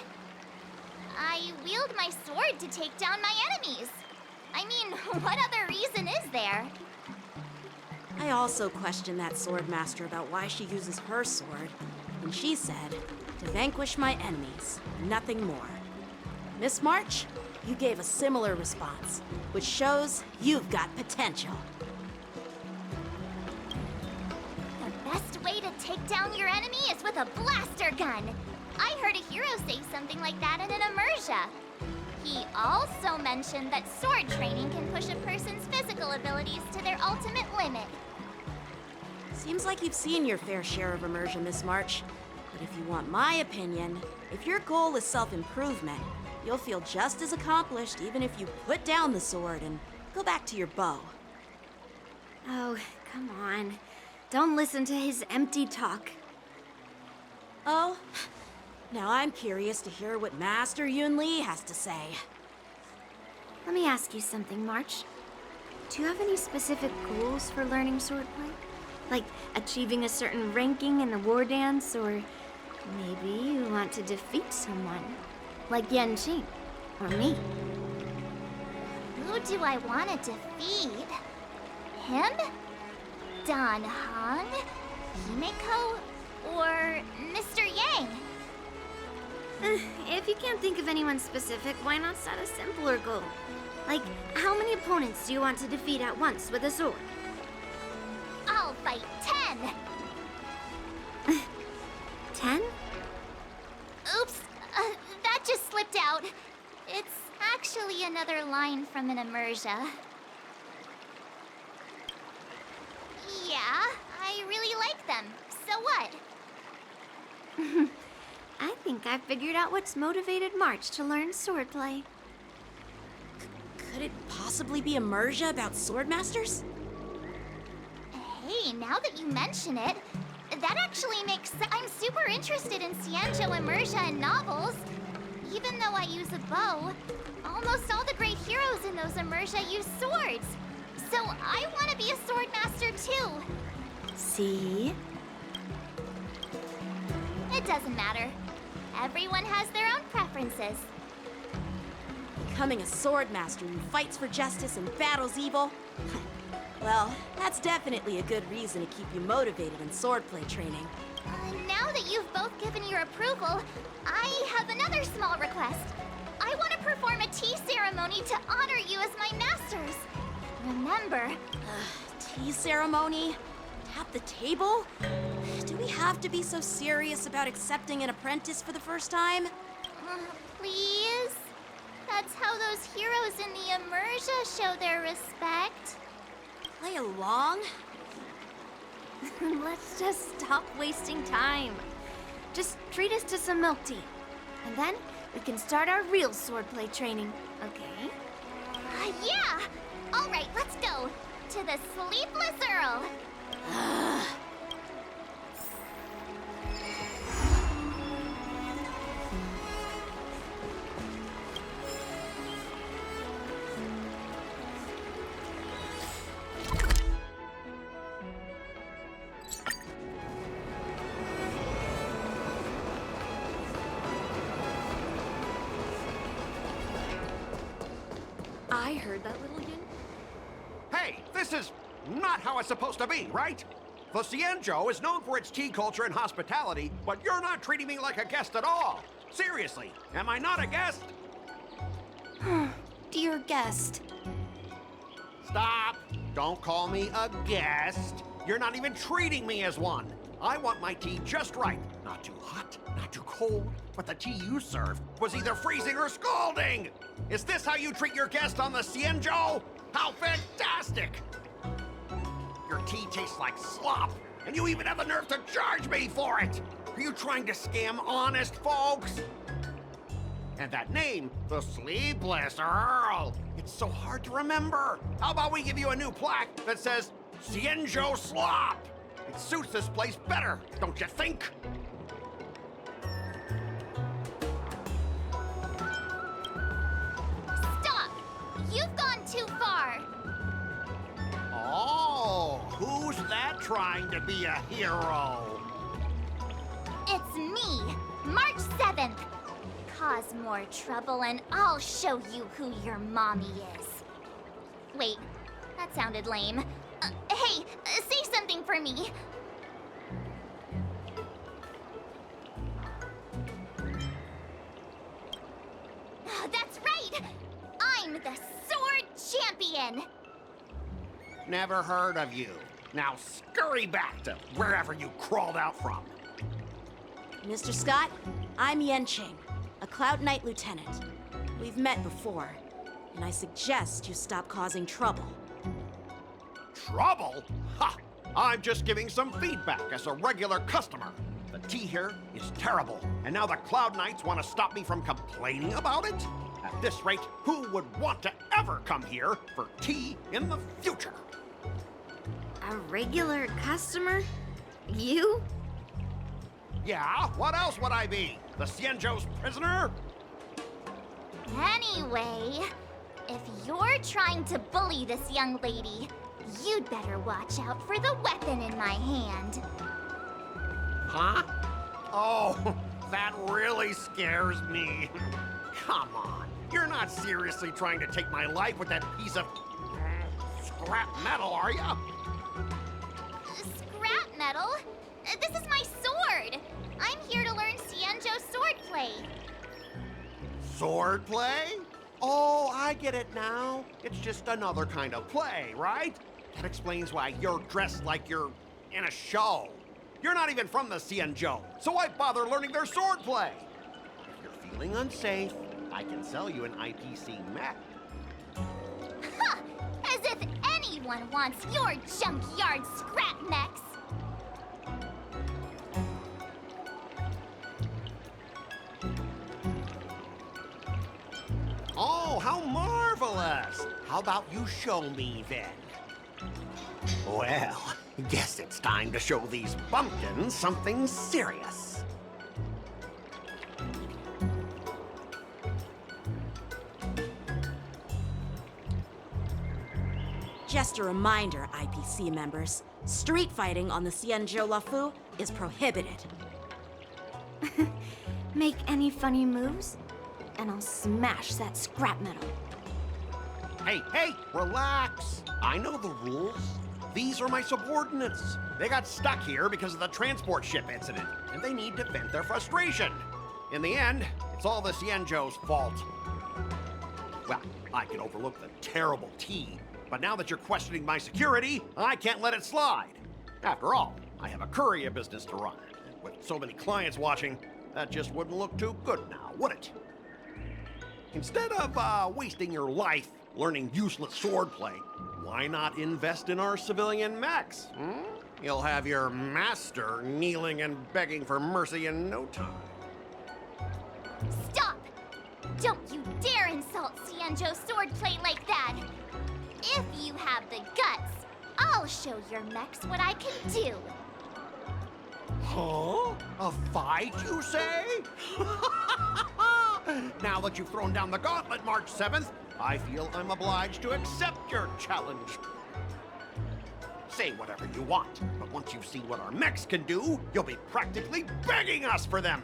I wield my sword to take down my enemies. I mean, what other reason is there? I also questioned that sword master about why she uses her sword, and she said, to vanquish my enemies, nothing more. Miss March, you gave a similar response, which shows you've got potential. The best way to take down your enemy is with a blaster gun. I heard a hero say something like that in an immersia. He also mentioned that sword training can push a person's physical abilities to their ultimate limit. Seems like you've seen your fair share of immersion, Miss March. But if you want my opinion, if your goal is self-improvement, you'll feel just as accomplished even if you put down the sword and go back to your bow. Oh, come on. Don't listen to his empty talk. Oh, now I'm curious to hear what Master Yun Li has to say. Let me ask you something, March. Do you have any specific goals for learning swordplay? Like achieving a certain ranking in the war dance, or maybe you want to defeat someone, like Yanqing, or me. Who do I want to defeat? Him? Dan Heng? Himeko? Or Mr. Yang? If you can't think of anyone specific, why not set a simpler goal? Like, how many opponents do you want to defeat at once with a sword? I'll fight 10! 10? Oops, that just slipped out. It's actually another line from an immersia. Yeah, I really like them. So what? I think I figured out what's motivated March to learn swordplay. Could it possibly be immersia about swordmasters? Hey, now that you mention it, that actually makes sense. I'm super interested in Xianzhou immersia and novels. Even though I use a bow, almost all the great heroes in those immersia use swords. So I want to be a sword master too. See? It doesn't matter. Everyone has their own preferences. Becoming a sword master who fights for justice and battles evil? Well, that's definitely a good reason to keep you motivated in swordplay training. Now that you've both given your approval, I have another small request. I want to perform a tea ceremony to honor you as my masters. Remember... tea ceremony? At the table? Do we have to be so serious about accepting an apprentice for the first time? Please? That's how those heroes in the immersia show their respect. Play along? Let's just stop wasting time. Just treat us to some milk tea. And then we can start our real swordplay training, okay? Yeah! All right, let's go. To the Sleepless Earl. I heard that, little Yun. Hey, this is not how it's supposed to be, right? The Xianzhou is known for its tea culture and hospitality, but you're not treating me like a guest at all. Seriously, am I not a guest? Dear guest. Stop! Don't call me a guest. You're not even treating me as one. I want my tea just right. Not too hot, not too cold, but the tea you served was either freezing or scalding. Is this how you treat your guest on the Xianzhou? How fantastic! Your tea tastes like slop, and you even have the nerve to charge me for it! Are you trying to scam honest folks? And that name, the Sleepless Earl, it's so hard to remember. How about we give you a new plaque that says Xianzhou Slop? It suits this place better, don't you think? Stop! You've gone too far! Oh, who's that trying to be a hero? It's me, March 7th. Cause more trouble and I'll show you who your mommy is. Wait, that sounded lame. Hey, say something for me. That's right! I'm the Sword Champion! Never heard of you. Now scurry back to wherever you crawled out from. Mr. Scott, I'm Yenching, a Cloud Knight Lieutenant. We've met before, and I suggest you stop causing trouble. Trouble? Ha! I'm just giving some feedback as a regular customer. The tea here is terrible, and now the Cloud Knights want to stop me from complaining about it? At this rate, who would want to ever come here for tea in the future? A regular customer? You? Yeah, what else would I be? The Xianzhou's prisoner? Anyway, if you're trying to bully this young lady, you'd better watch out for the weapon in my hand. Huh? Oh, that really scares me. Come on, you're not seriously trying to take my life with that piece of scrap metal, are ya? Scrap metal? This is my sword! I'm here to learn Xianzhou swordplay. Swordplay? Oh, I get it now. It's just another kind of play, right? That explains why you're dressed like you're in a show. You're not even from the Xianzhou, so why bother learning their swordplay? If you're feeling unsafe, I can sell you an IPC mech. Ha! As if anyone wants your junkyard scrap mechs! Oh, how marvelous! How about you show me then? Well, guess it's time to show these bumpkins something serious. Just a reminder, IPC members, street fighting on the Xianzhou Lafu is prohibited. Make any funny moves, and I'll smash that scrap metal. Hey, relax. I know the rules. These are my subordinates. They got stuck here because of the transport ship incident, and they need to vent their frustration. In the end, it's all the Xianzhou's fault. Well, I can overlook the terrible tea, but now that you're questioning my security, I can't let it slide. After all, I have a courier business to run. And with so many clients watching, that just wouldn't look too good now, would it? Instead of wasting your life learning useless swordplay, why not invest in our civilian mechs? You'll have your master kneeling and begging for mercy in no time. Stop! Don't you dare insult Xianzhou swordplay like that! If you have the guts, I'll show your mechs what I can do. Huh? A fight, you say? Now that you've thrown down the gauntlet, March 7th, I feel I'm obliged to accept your challenge. Say whatever you want, but once you've seen what our mechs can do, you'll be practically begging us for them.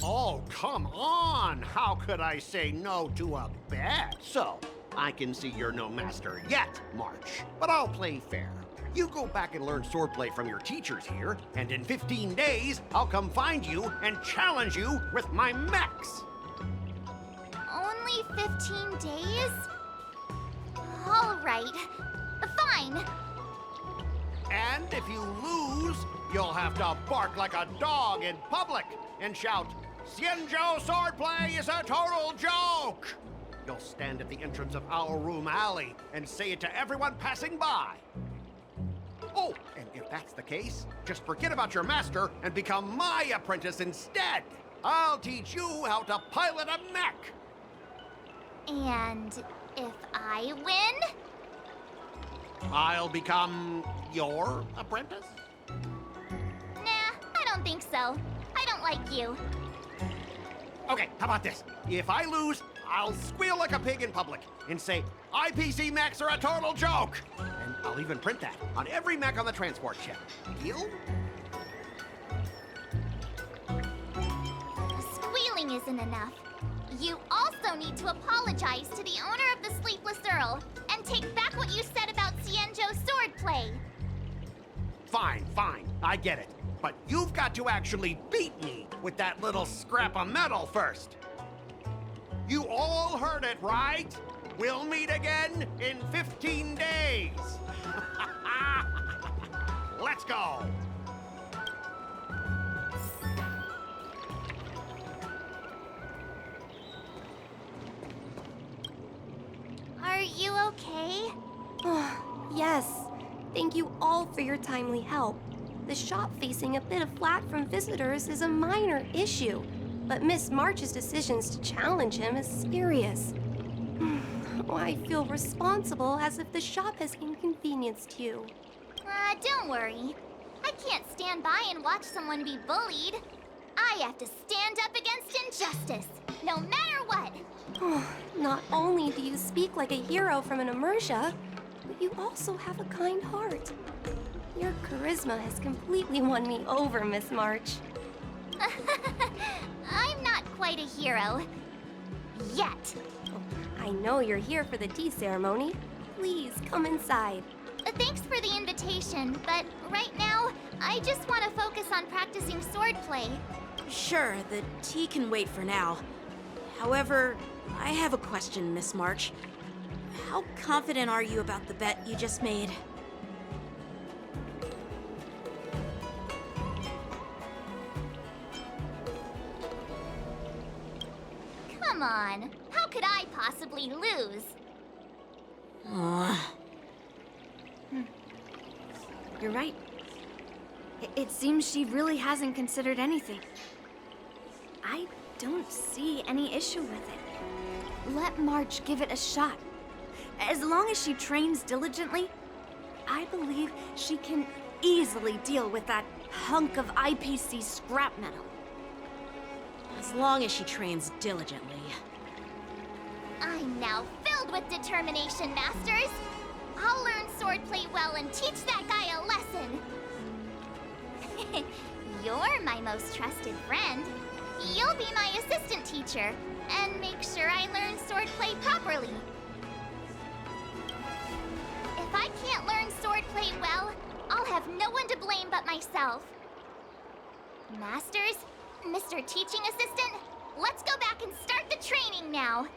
Oh, come on! How could I say no to a bet? So, I can see you're no master yet, March, but I'll play fair. You go back and learn swordplay from your teachers here, and in 15 days, I'll come find you and challenge you with my mechs. Only 15 days? All right. Fine. And if you lose, you'll have to bark like a dog in public and shout, "Xianzhou swordplay is a total joke!" You'll stand at the entrance of our room alley and say it to everyone passing by. Oh, and if that's the case, just forget about your master and become my apprentice instead. I'll teach you how to pilot a mech. And if I win? I'll become your apprentice? Nah, I don't think so. I don't like you. Okay, how about this? If I lose, I'll squeal like a pig in public and say, IPC mechs are a total joke! And I'll even print that on every mech on the transport ship. Deal? Squealing isn't enough. You also need to apologize to the owner of the Sleepless Earl and take back what you said about Xianzhou's swordplay. Fine, fine, I get it. But you've got to actually beat me with that little scrap of metal first. You all heard it, right? We'll meet again in 15 days. Let's go. Are you okay? Yes. Thank you all for your timely help. The shop facing a bit of flack from visitors is a minor issue, but Miss March's decisions to challenge him is serious. I feel responsible as if the shop has inconvenienced you. Don't worry. I can't stand by and watch someone be bullied. I have to stand up against injustice, no matter what. Not only do you speak like a hero from an immersia, but you also have a kind heart. Your charisma has completely won me over, Miss March. I'm not quite a hero. Yet. I know you're here for the tea ceremony. Please come inside. Thanks for the invitation, but right now, I just want to focus on practicing swordplay. Sure, the tea can wait for now. However, I have a question, Miss March. How confident are you about the bet you just made? Come on, how could I possibly lose? You're right. It seems she really hasn't considered anything. I don't see any issue with it. Let March give it a shot. As long as she trains diligently, I believe she can easily deal with that hunk of IPC scrap metal. As long as she trains diligently. I'm now filled with determination, Masters. I'll learn swordplay well and teach that guy a lesson. You're my most trusted friend. You'll be my assistant teacher and make sure I learn swordplay properly. If I can't learn swordplay well, I'll have no one to blame but myself. Masters, Mr. Teaching Assistant, let's go back and start the training now.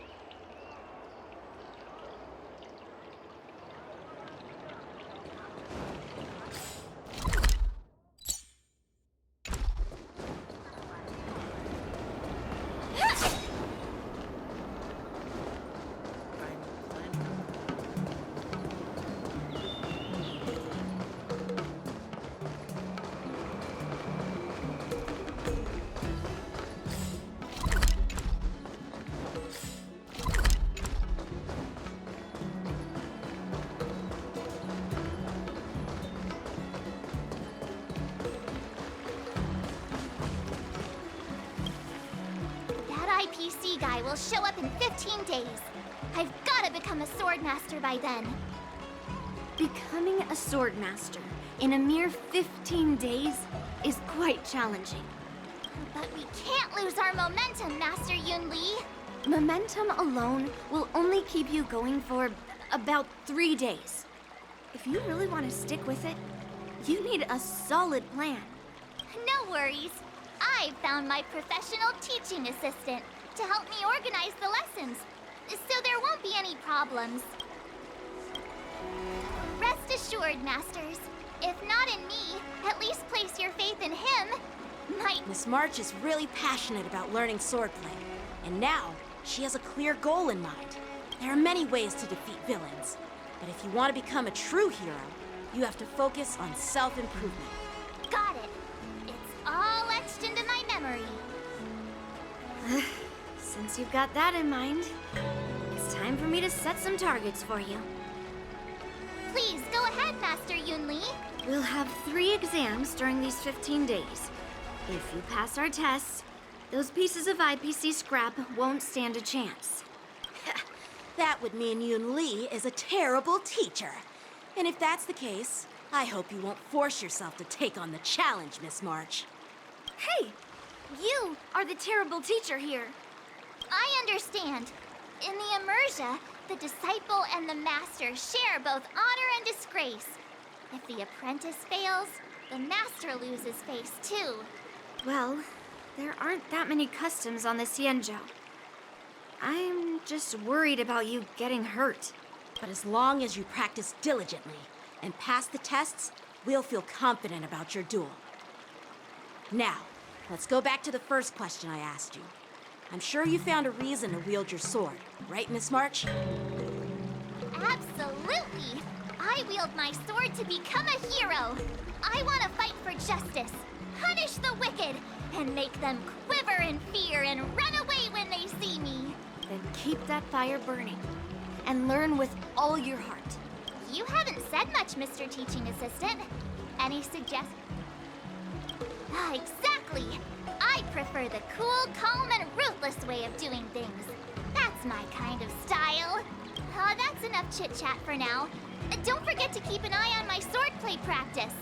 IPC guy will show up in 15 days. I've got to become a swordmaster by then. Becoming a swordmaster in a mere 15 days is quite challenging. But we can't lose our momentum, Master Yun Li. Momentum alone will only keep you going for about 3 days. If you really want to stick with it, you need a solid plan. No worries. I've found my professional teaching assistant to help me organize the lessons, so there won't be any problems. Rest assured, Masters. If not in me, at least place your faith in him. Miss March is really passionate about learning swordplay, and now she has a clear goal in mind. There are many ways to defeat villains, but if you want to become a true hero, you have to focus on self-improvement. Got it. It's all etched into my memory. Since you've got that in mind, it's time for me to set some targets for you. Please, go ahead, Master Yunli. We'll have 3 exams during these 15 days. If you pass our tests, those pieces of IPC scrap won't stand a chance. That would mean Yun Li is a terrible teacher. And if that's the case, I hope you won't force yourself to take on the challenge, Miss March. Hey! You are the terrible teacher here. I understand. In the Immersia, the disciple and the master share both honor and disgrace. If the apprentice fails, the master loses face too. Well, there aren't that many customs on the Xianzhou. I'm just worried about you getting hurt. But as long as you practice diligently and pass the tests, we'll feel confident about your duel. Now, let's go back to the first question I asked you. I'm sure you found a reason to wield your sword, right, Miss March? Absolutely! I wield my sword to become a hero. I want to fight for justice, punish the wicked, and make them quiver in fear and run away when they see me. Then keep that fire burning and learn with all your heart. You haven't said much, Mr. Teaching Assistant. Any suggestions? Exactly! I prefer the cool, calm, and ruthless way of doing things. That's my kind of style. That's enough chit-chat for now. Don't forget to keep an eye on my swordplay practice.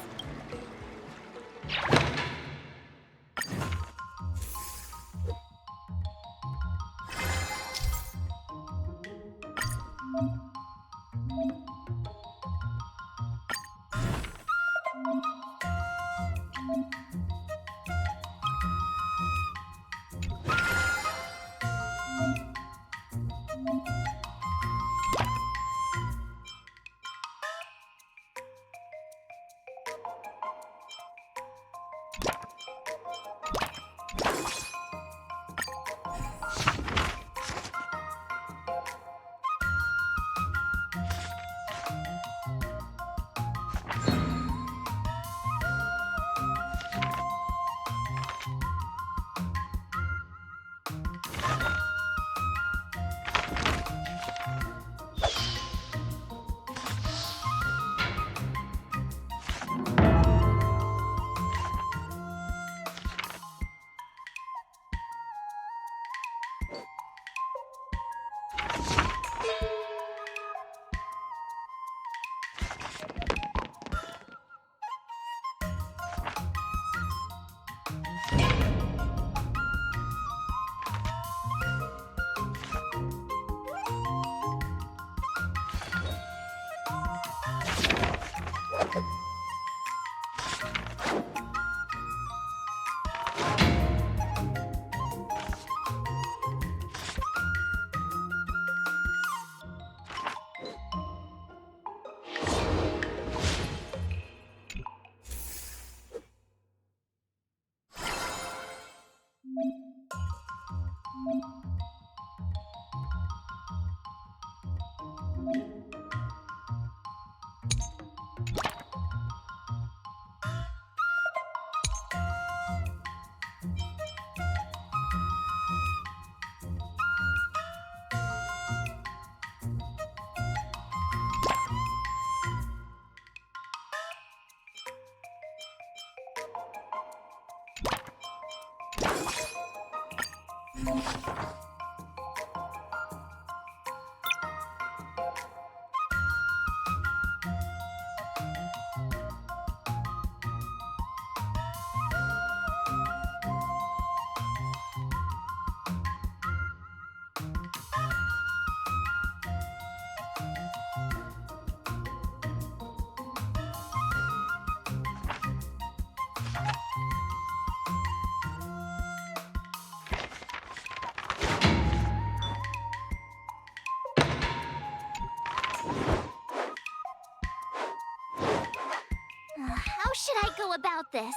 How should I go about this?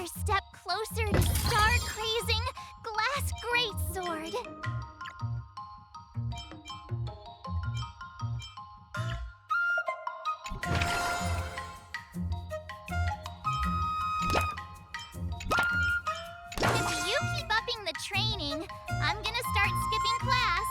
another step closer to star-crazing Glass Greatsword. If you keep upping the training, I'm gonna start skipping class.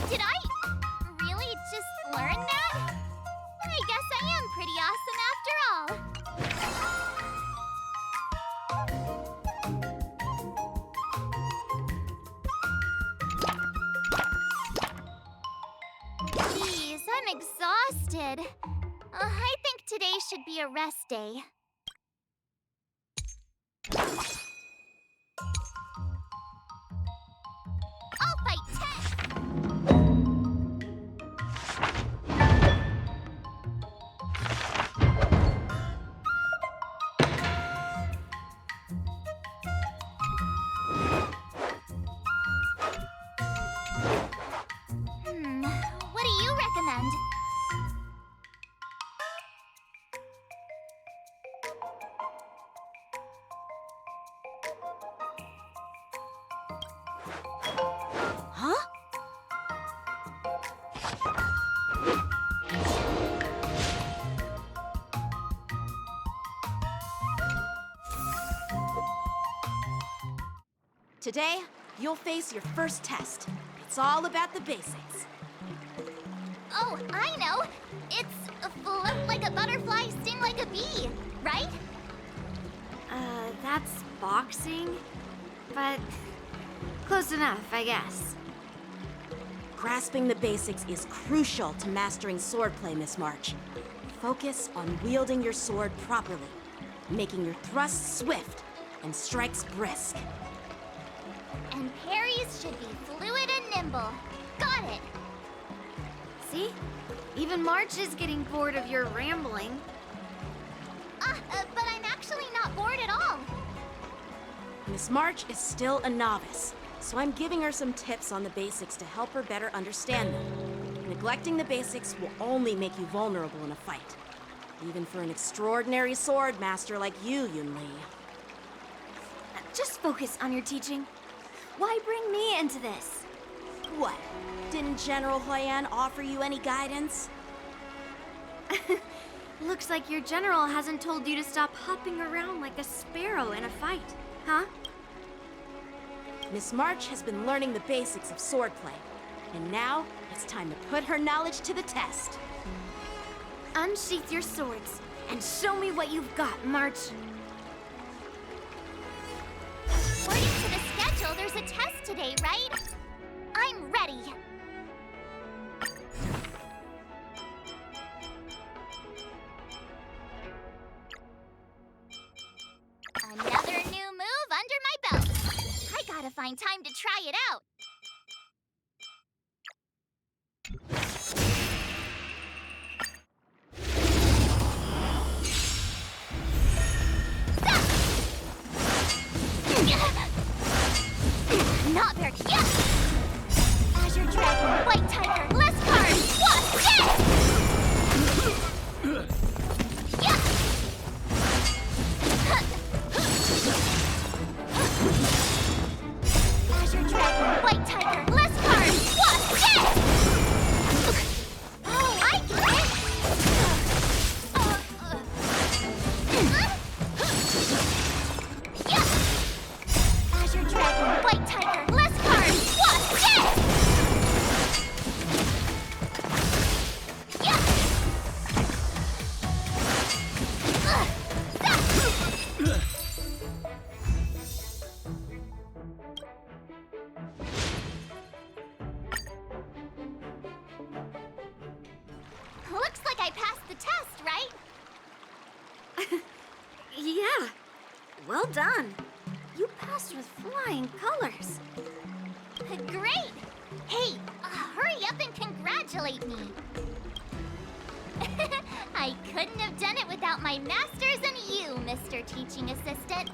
Did I really just learn that? I guess I am pretty awesome after all. Geez, I'm exhausted. I think today should be a rest day. I'll fight 10! What do you recommend? Huh? Today, you'll face your first test. It's all about the basics. Oh, I know! It's float like a butterfly, sting like a bee, right? That's boxing? But close enough, I guess. Grasping the basics is crucial to mastering swordplay, Miss March. Focus on wielding your sword properly, making your thrusts swift and strikes brisk. And parries should be fluid and nimble. Got it! See? Even March is getting bored of your rambling. But I'm actually not bored at all. Miss March is still a novice, so I'm giving her some tips on the basics to help her better understand them. Neglecting the basics will only make you vulnerable in a fight. Even for an extraordinary sword master like you, Yun Li. Just focus on your teaching. Why bring me into this? What? Didn't General Huayan offer you any guidance? Looks like your general hasn't told you to stop hopping around like a sparrow in a fight, huh? Miss March has been learning the basics of swordplay, and now it's time to put her knowledge to the test. Unsheath your swords and show me what you've got, March. According to the schedule, there's a test today, right? I'm ready. Another new move under my belt. I gotta find time to try it out. Not very. Yeah! Azure Dragon, White Tiger, less cards! What? Yes! Yeah! Azure Dragon, I passed the test, right? Yeah. Well done. You passed with flying colors. Great! Hey, hurry up and congratulate me. I couldn't have done it without my masters and you, Mr. Teaching Assistant.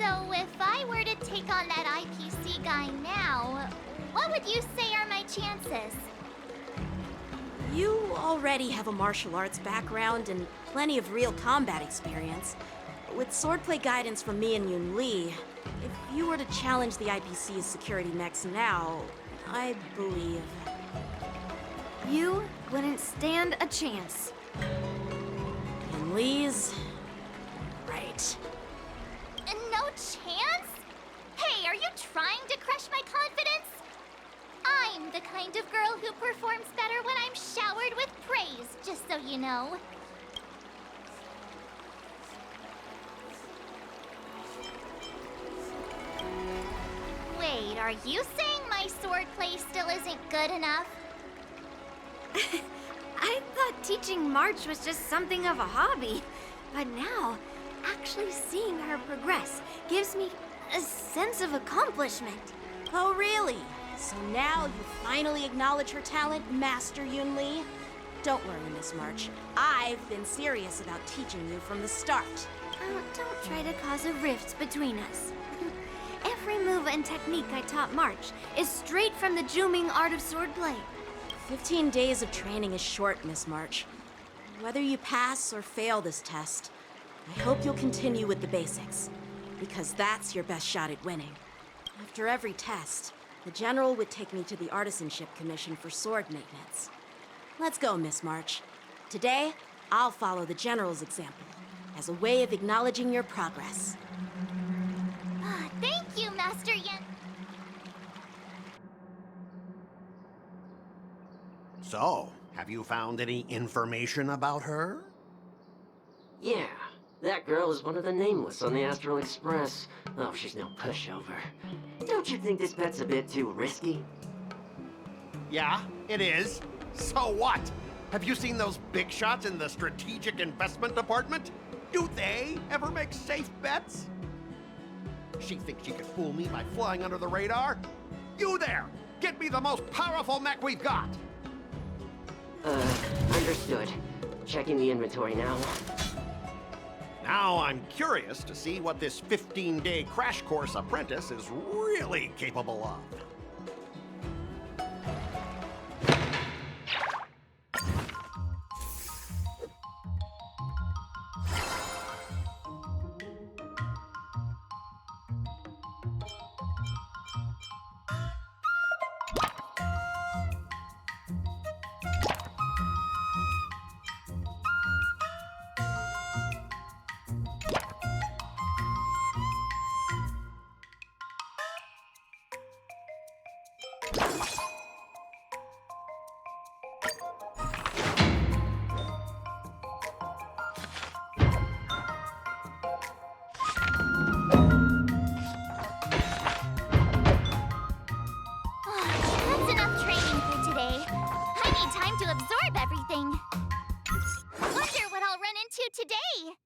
So if I were to take on that IPC guy now, what would you say are my chances? You already have a martial arts background and plenty of real combat experience. With swordplay guidance from me and Yun Li, if you were to challenge the IPC's security mechs now, I believe... You wouldn't stand a chance. Yun Li's... right. No chance? Hey, are you trying to crush my confidence? I'm the kind of girl who performs better when I'm showered with praise, just so you know. Wait, are you saying my swordplay still isn't good enough? I thought teaching March was just something of a hobby, but now, actually seeing her progress gives me a sense of accomplishment. Oh, really? So now you finally acknowledge her talent, Master Yun Li? Don't worry, Miss March. I've been serious about teaching you from the start. Don't try to cause a rift between us. Every move and technique I taught March is straight from the Juming art of swordplay. 15 days of training is short, Miss March. Whether you pass or fail this test, I hope you'll continue with the basics, because that's your best shot at winning. After every test, the General would take me to the Artisanship Commission for sword maintenance. Let's go, Miss March. Today, I'll follow the General's example as a way of acknowledging your progress. Thank you, Master Yen. So, have you found any information about her? Yeah, that girl is one of the nameless on the Astral Express. Oh, she's no pushover. Don't you think this bet's a bit too risky? Yeah, it is. So what? Have you seen those big shots in the Strategic Investment Department? Do they ever make safe bets? She thinks she can fool me by flying under the radar? You there! Get me the most powerful mech we've got! Understood. Checking the inventory now. Now I'm curious to see what this 15-day crash course apprentice is really capable of. That's enough training for today. I need time to absorb everything. Wonder what I'll run into today.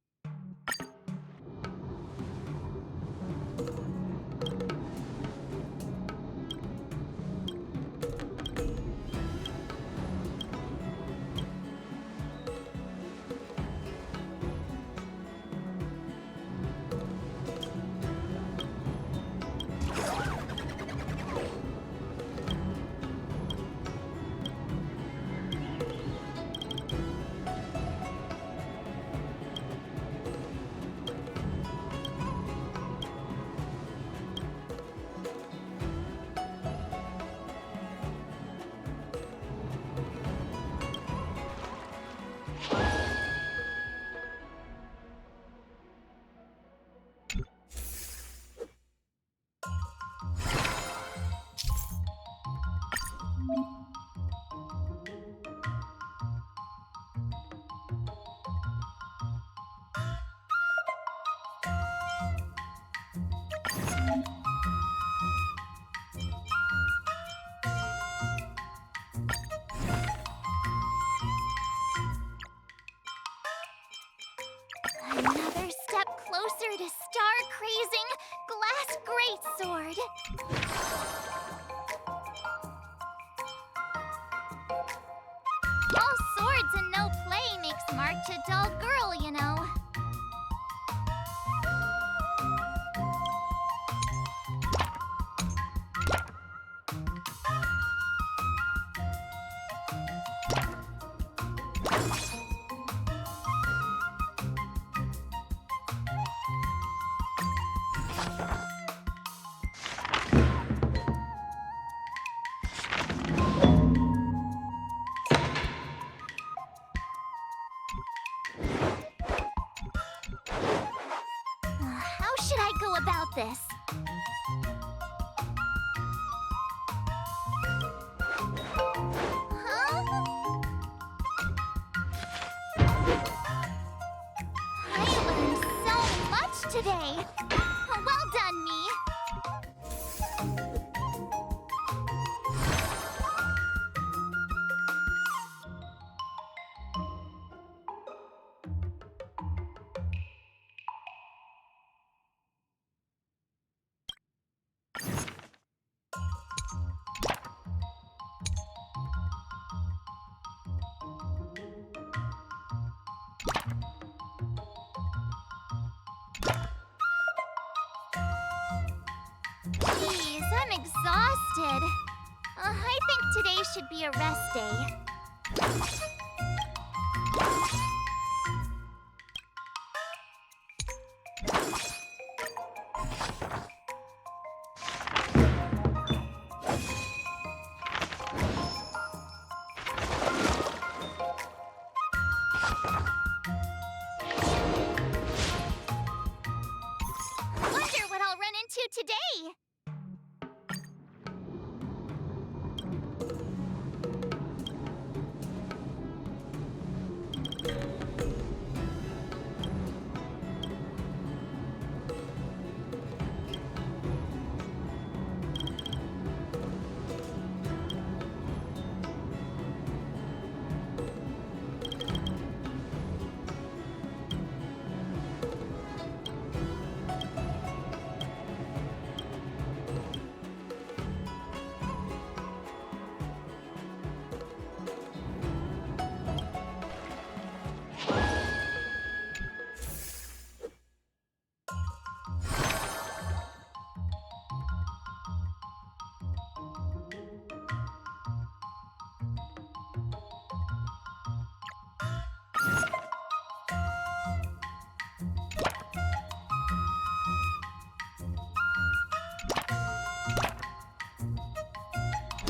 got this. Huh? I learned so much today. Well done, me. Geez, I'm exhausted. I think today should be a rest day. Wonder what I'll run into today.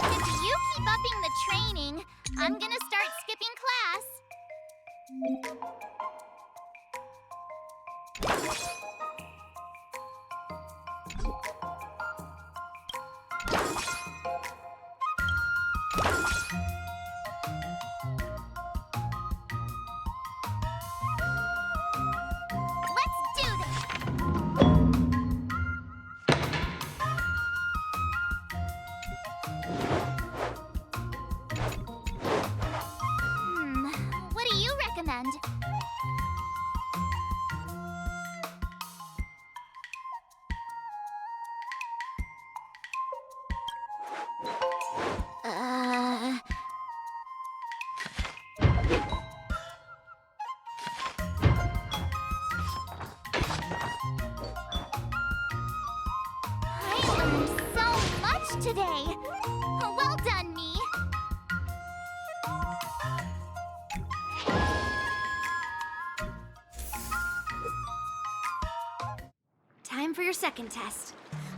If you keep upping the training, I'm gonna start skipping class. Let's do this! What do you recommend? I learned so much today. Well done, me. Time for your second test.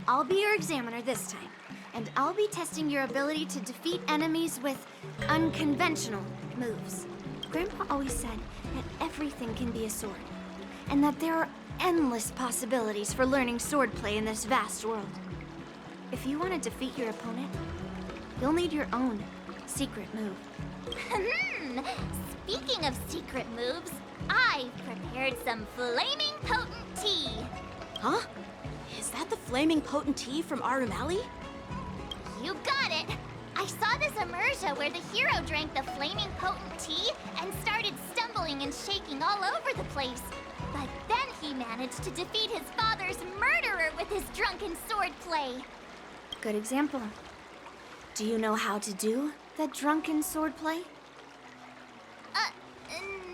I'll be your examiner this time, and I'll be testing your ability to defeat enemies with unconventional moves. Grandpa always said that everything can be a sword, and that there are endless possibilities for learning swordplay in this vast world. If you want to defeat your opponent, you'll need your own secret move. Speaking of secret moves, I've prepared some flaming potent tea. Huh? Is that the flaming potent tea from Arumali? You got it! I saw this immersion where the hero drank the flaming potent tea and started stumbling and shaking all over the place. But then he managed to defeat his father's murderer with his drunken swordplay. Good example. Do you know how to do the drunken swordplay?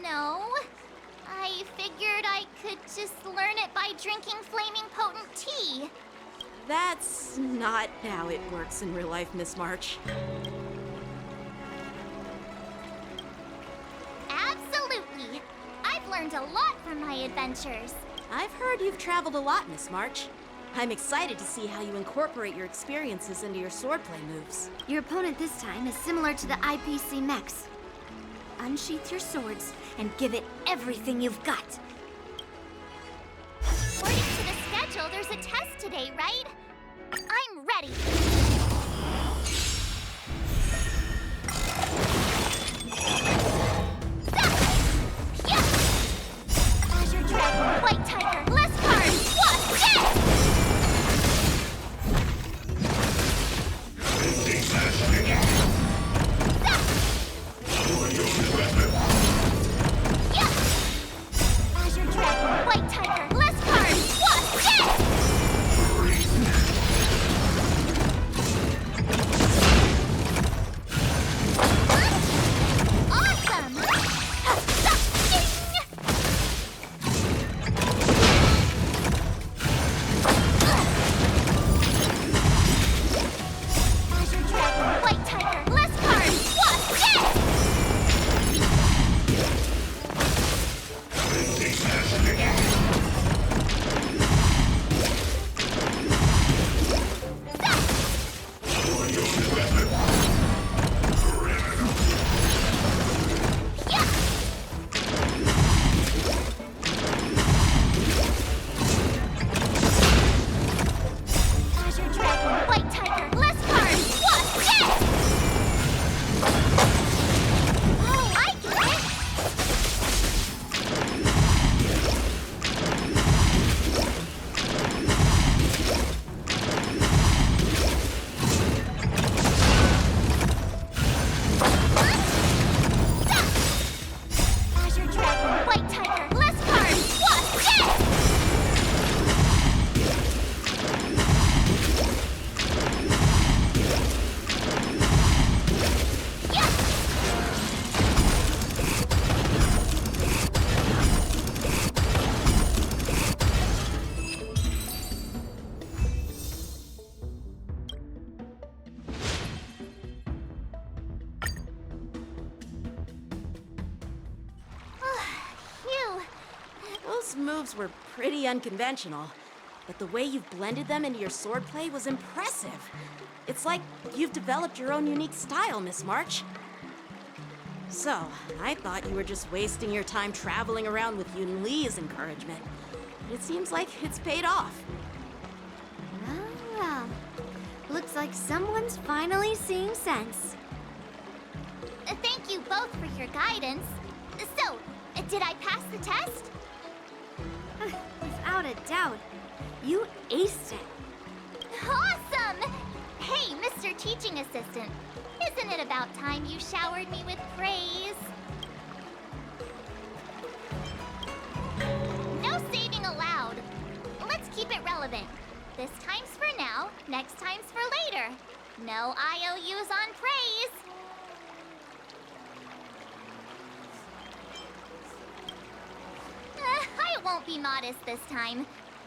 No. I figured I could just learn it by drinking flaming potent tea. That's not how it works in real life, Miss March. Absolutely. I've learned a lot from my adventures. I've heard you've traveled a lot, Miss March. I'm excited to see how you incorporate your experiences into your swordplay moves. Your opponent this time is similar to the IPC mechs. Unsheath your swords and give it everything you've got. According to the schedule, there's a test today, right? I'm ready. Azure Dragon, White Tiger, less cards! What's this? Azure Dragon, White Tiger, less cards! What's this? Awesome! Azure Dragon, White Tiger, less cards! What's this? Azure Dragon, White Tiger, less cards! What's this? Oh, I get it! Azure Dragon, White Tiger, less cards! What's this? Phew. Those moves were pretty unconventional, but the way you've blended them into your swordplay was impressive. It's like you've developed your own unique style, Miss March. So, I thought you were just wasting your time traveling around with Yun Li's encouragement. But it seems like it's paid off. Well, looks like someone's finally seeing sense. Thank you both for your guidance. So, did I pass the test? Without a doubt, you aced it. Awesome! Hey, Mr. Teaching Assistant, isn't it about time you showered me with praise? No saving allowed. Let's keep it relevant. This time's for now, next time's for later. No IOUs on praise. I won't be modest this time.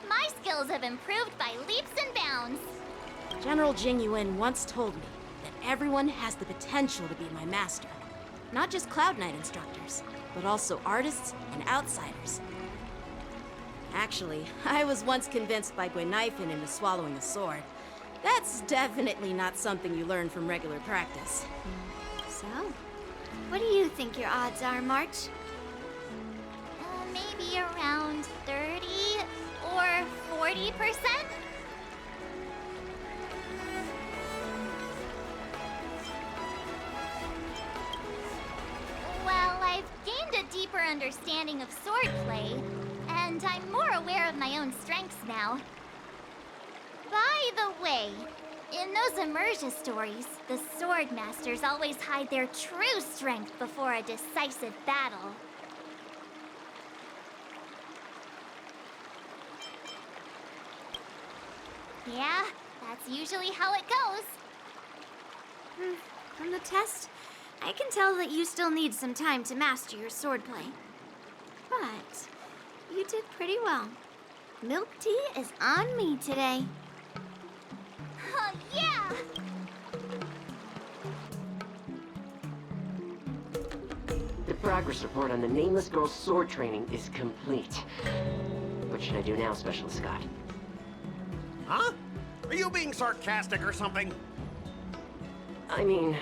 My skills have improved by leaps and bounds. General Jing Yuan once told me that everyone has the potential to be my master. Not just Cloud Knight instructors, but also artists and outsiders. Actually, I was once convinced by Guinifin into swallowing a sword. That's definitely not something you learn from regular practice. So, what do you think your odds are, March? Maybe around 30 or 40%? Well, I've gained a deeper understanding of swordplay, and I'm more aware of my own strengths now. By the way, in those Immersia stories, the sword masters always hide their true strength before a decisive battle. Yeah, that's usually how it goes. From the test, I can tell that you still need some time to master your swordplay. But you did pretty well. Milk tea is on me today. Oh, yeah! The progress report on the Nameless Girl's sword training is complete. What should I do now, Specialist Scott? Huh? Are you being sarcastic or something? I mean,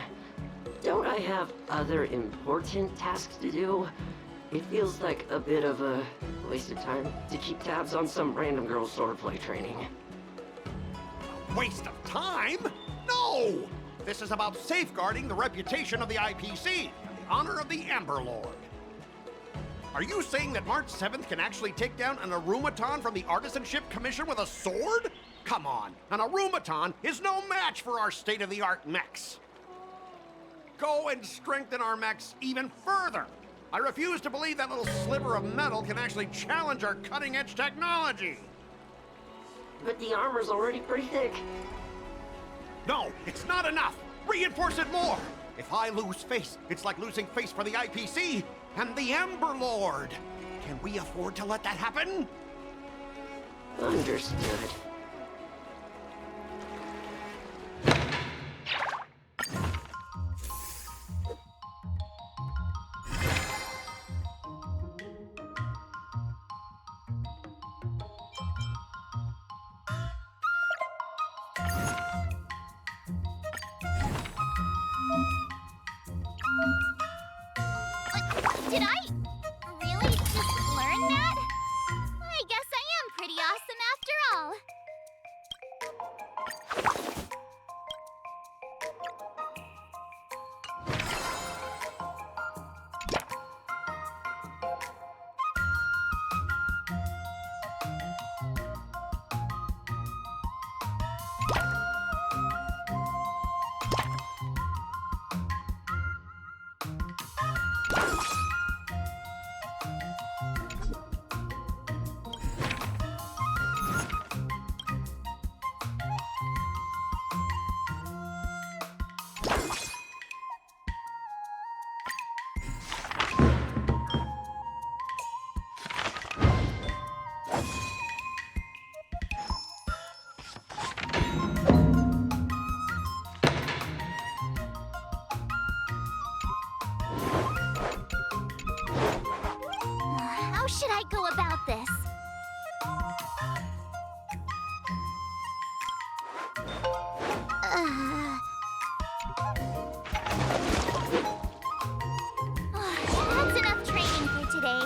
don't I have other important tasks to do? It feels like a bit of a waste of time to keep tabs on some random girl's swordplay training. waste of time. No! This is about safeguarding the reputation of the IPC and the honor of the Ember Lord. Are you saying that March 7th can actually take down an Arumaton from the Artisanship Commission with a sword? Come on, an Arumaton is no match for our state-of-the-art mechs. Go and strengthen our mechs even further. I refuse to believe that little sliver of metal can actually challenge our cutting-edge technology. But the armor's already pretty thick. No, it's not enough. Reinforce it more. If I lose face, it's like losing face for the IPC and the Ember Lord. Can we afford to let that happen? Understood. Did I really just learn that? I guess I am pretty awesome after all. How should I go about this? That's enough training for today.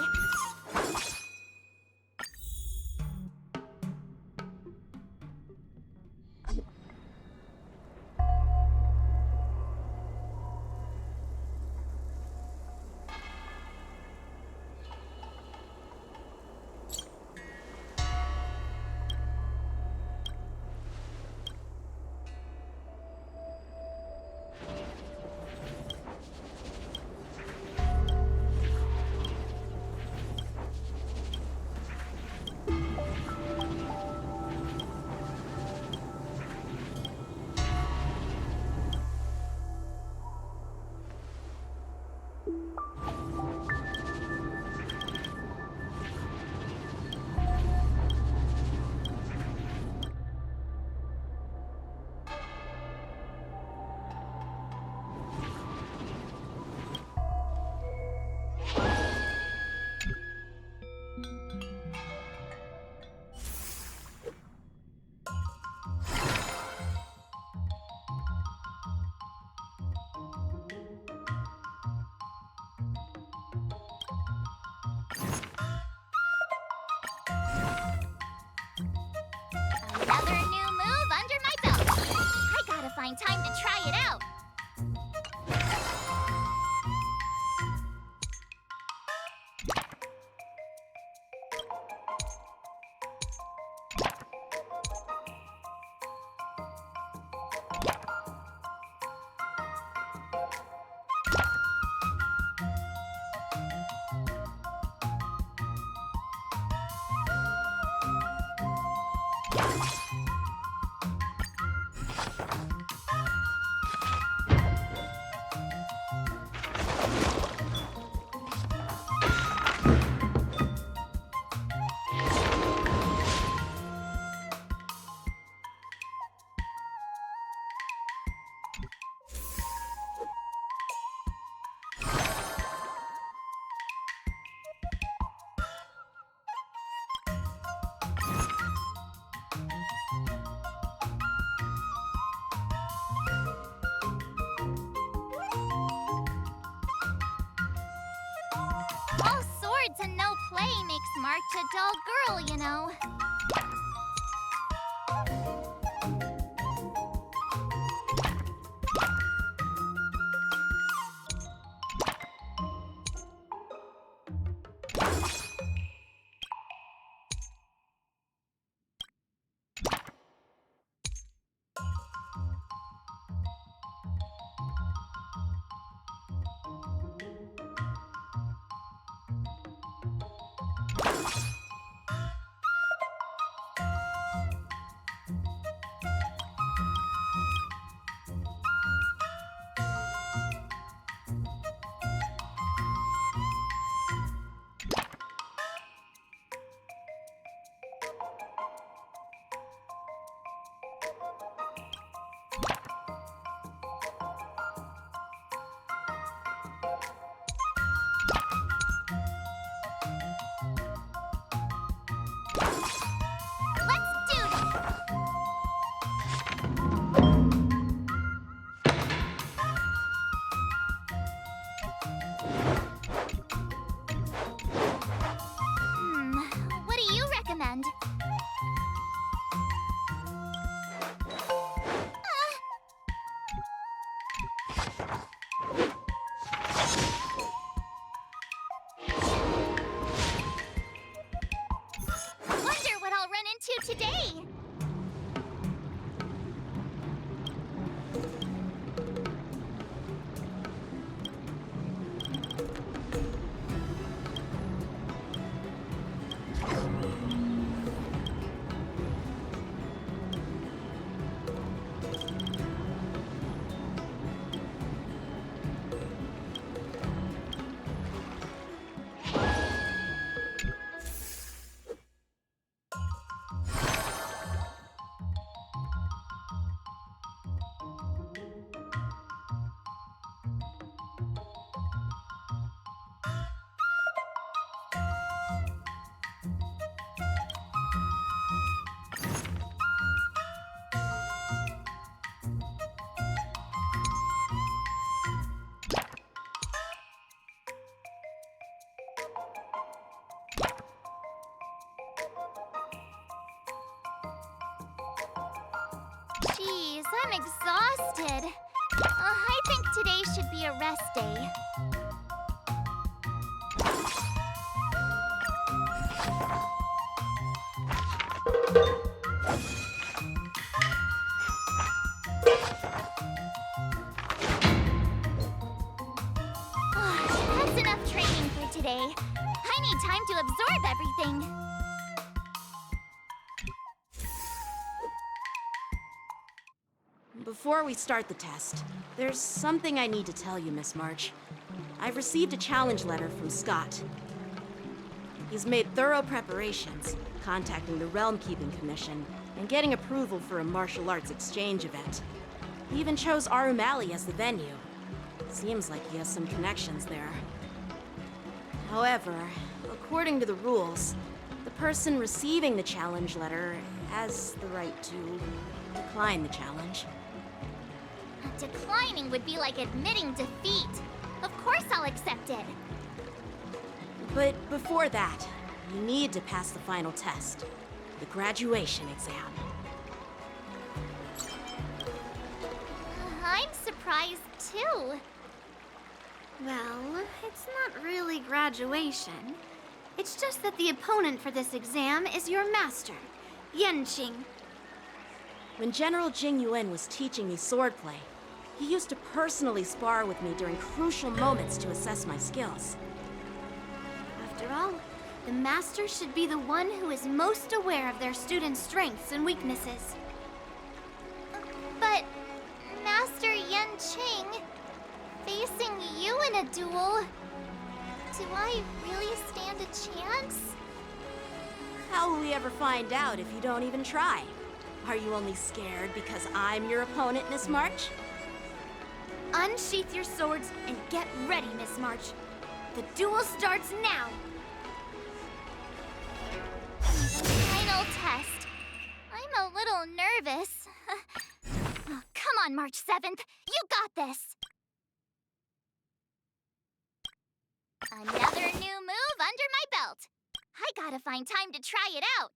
Another new move under my belt. I gotta find time to try it out. All swords and no play makes March a dull girl, you know. should be a rest day. That's enough training for today. I need time to absorb everything. Before we start the test, there's something I need to tell you, Miss March. I've received a challenge letter from Scott. He's made thorough preparations, contacting the Realm Keeping Commission, and getting approval for a martial arts exchange event. He even chose Arumali as the venue. Seems like he has some connections there. However, according to the rules, the person receiving the challenge letter has the right to decline the challenge. Declining would be like admitting defeat. Of course I'll accept it. But before that, you need to pass the final test, the graduation exam. I'm surprised too. Well, it's not really graduation. It's just that the opponent for this exam is your master, Yanqing. When General Jing Yuan was teaching me swordplay, he used to personally spar with me during crucial moments to assess my skills. After all, the master should be the one who is most aware of their students' strengths and weaknesses. But, Master Yanqing, facing you in a duel, do I really stand a chance? How will we ever find out if you don't even try? Are you only scared because I'm your opponent, Miss March? Unsheath your swords and get ready, Miss March. The duel starts now! Final test. I'm a little nervous. Oh, come on, March 7th. You got this! Another new move under my belt. I gotta find time to try it out.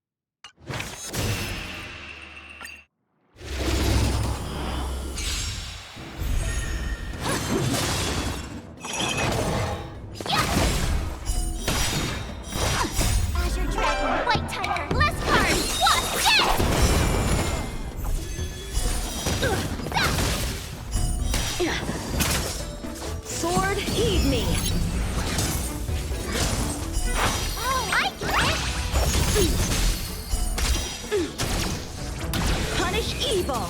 Azure Dragon, White Tiger, less cards! What's this? Sword, heed me! Oh, I get it! Punish evil!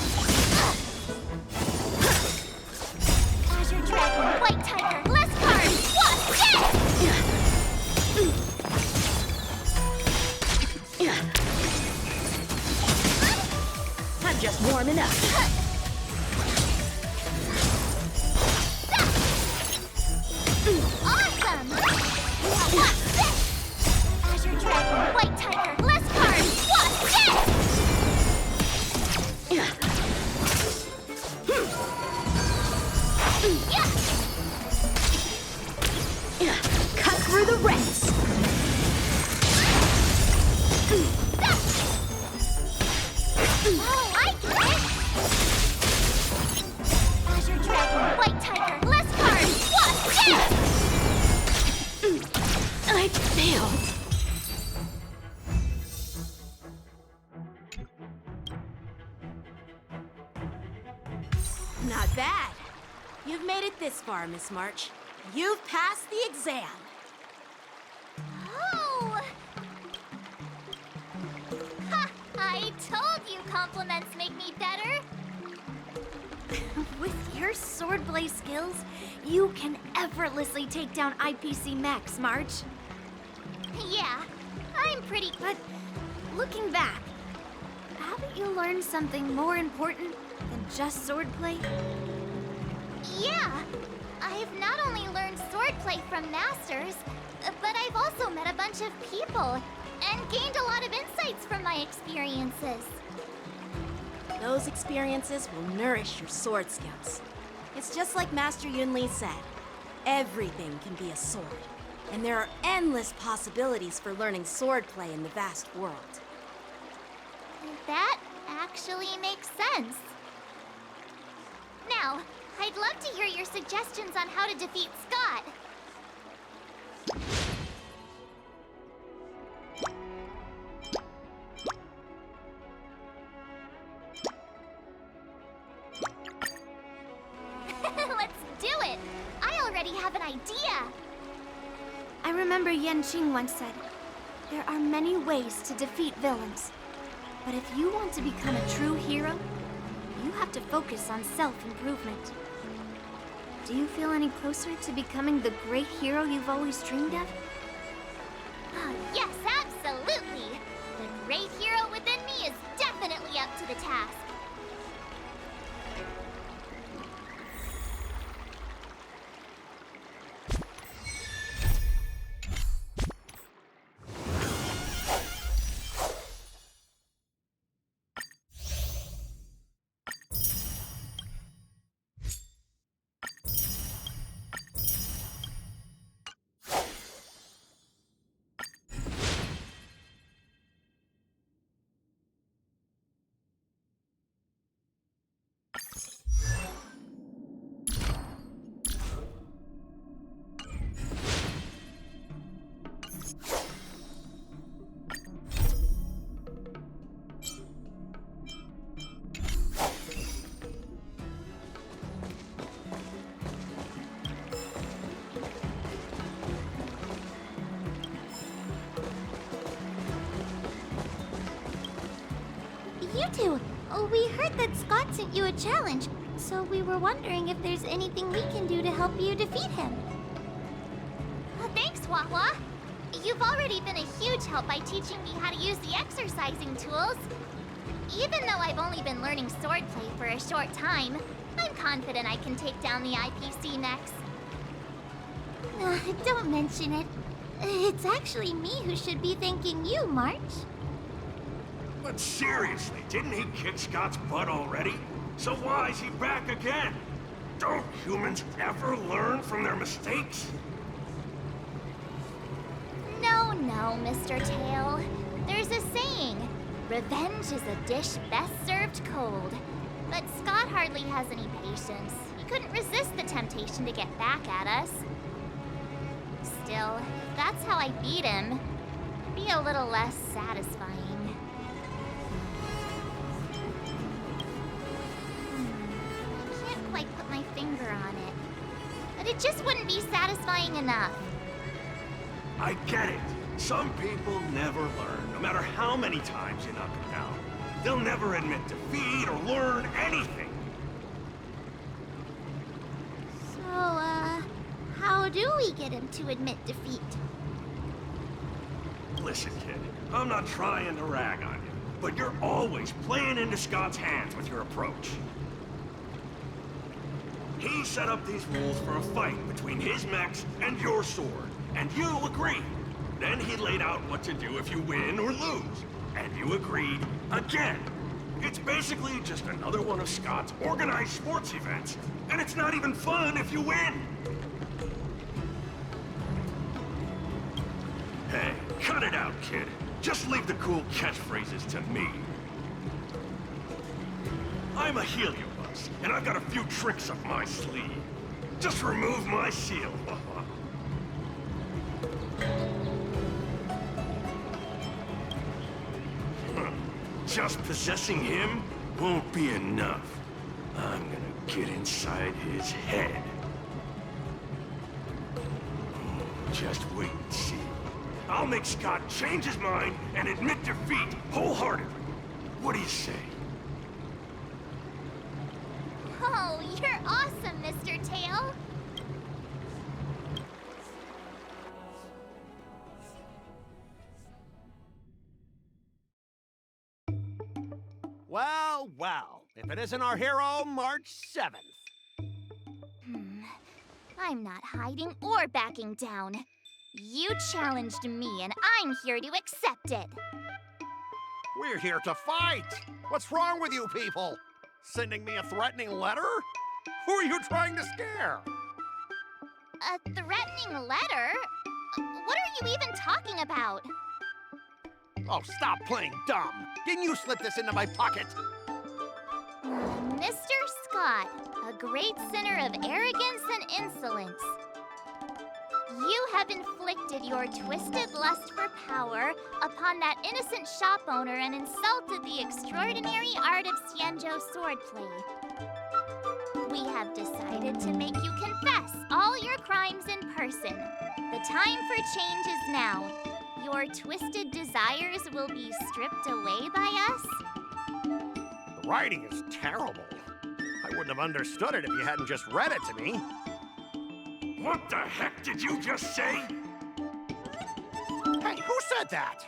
Azure Dragon, White Tiger, less cards! What's this? I'm just warming up. Awesome! What's this? Azure Dragon, White Tiger, less cards! What's this? Cut through the ranks! Oh, I get it! Azure Dragon, White Tiger, less cards! What's this? I failed. Not bad. You've made it this far, Miss March. You've passed the exam. Oh! Ha! I told you compliments make me better. With your swordplay skills, you can effortlessly take down IPC Max, March. Yeah, I'm pretty... But looking back, haven't you learned something more important than just swordplay? Yeah, I've not only learned swordplay from masters, but I've also met a bunch of people and gained a lot of insights from my experiences. Those experiences will nourish your sword skills. It's just like Master Yunli said, everything can be a sword, and there are endless possibilities for learning swordplay in the vast world. That actually makes sense. Now, I'd love to hear your suggestions on how to defeat Scott. Let's do it! I already have an idea! I remember Yanqing once said, there are many ways to defeat villains. But if you want to become a true hero, you have to focus on self-improvement. Do you feel any closer to becoming the great hero you've always dreamed of? Yes, absolutely! The great hero within me is definitely up to the task. You two, we heard that Scott sent you a challenge, so we were wondering if there's anything we can do to help you defeat him. Thanks, Wawa. You've already been a huge help by teaching me how to use the exercising tools. Even though I've only been learning swordplay for a short time, I'm confident I can take down the IPC next. Don't mention it. It's actually me who should be thanking you, March. But seriously, didn't he kick Scott's butt already? So why is he back again? Don't humans ever learn from their mistakes? No, Mr. Tail. There's a saying, revenge is a dish best served cold. But Scott hardly has any patience. He couldn't resist the temptation to get back at us. Still, if that's how I beat him, it'd be a little less satisfying. I can't quite put my finger on it. But it just wouldn't be satisfying enough. I get it. Some people never learn, no matter how many times you knock them down. They'll never admit defeat or learn anything. So, how do we get him to admit defeat? Listen, kid, I'm not trying to rag on you, but you're always playing into Scott's hands with your approach. He set up these rules for a fight between his mechs and your sword, and you agreed. Then he laid out what to do if you win or lose, and you agreed again. It's basically just another one of Scott's organized sports events, and it's not even fun if you win. Hey, cut it out, kid. Just leave the cool catchphrases to me. I'm a heliobus, and I've got a few tricks up my sleeve. Just remove my seal. Just possessing him won't be enough. I'm gonna get inside his head. Just wait and see. I'll make Scott change his mind and admit defeat wholeheartedly. What do you say? Oh, you're awesome, Mr. Tail. Well, well, if it isn't our hero, March 7th. I'm not hiding or backing down. You challenged me, and I'm here to accept it. We're here to fight. What's wrong with you people? Sending me a threatening letter? Who are you trying to scare? A threatening letter? What are you even talking about? Oh, stop playing dumb. Didn't you slip this into my pocket? Mr. Scott, a great sinner of arrogance and insolence. You have inflicted your twisted lust for power upon that innocent shop owner and insulted the extraordinary art of Xianzhou swordplay. We have decided to make you confess all your crimes in person. The time for change is now. Your twisted desires will be stripped away by us. The writing is terrible. I wouldn't have understood it if you hadn't just read it to me. What the heck did you just say? Hey, who said that?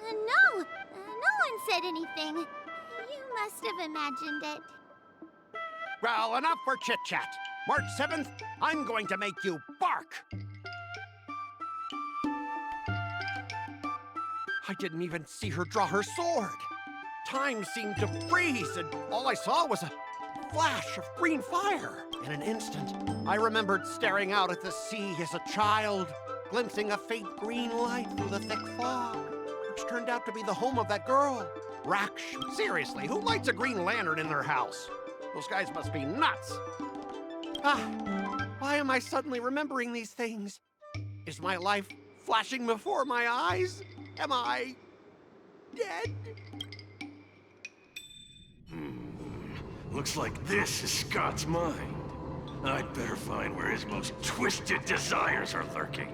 No one said anything. You must have imagined it. Well, enough for chit-chat. March 7th, I'm going to make you bark. I didn't even see her draw her sword. Time seemed to freeze, and all I saw was a flash of green fire. In an instant, I remembered staring out at the sea as a child, glimpsing a faint green light through the thick fog, which turned out to be the home of that girl. Raksh, seriously, who lights a green lantern in their house? Those guys must be nuts. Why am I suddenly remembering these things? Is my life flashing before my eyes? Am I dead? Looks like this is Scott's mind. I'd better find where his most twisted desires are lurking.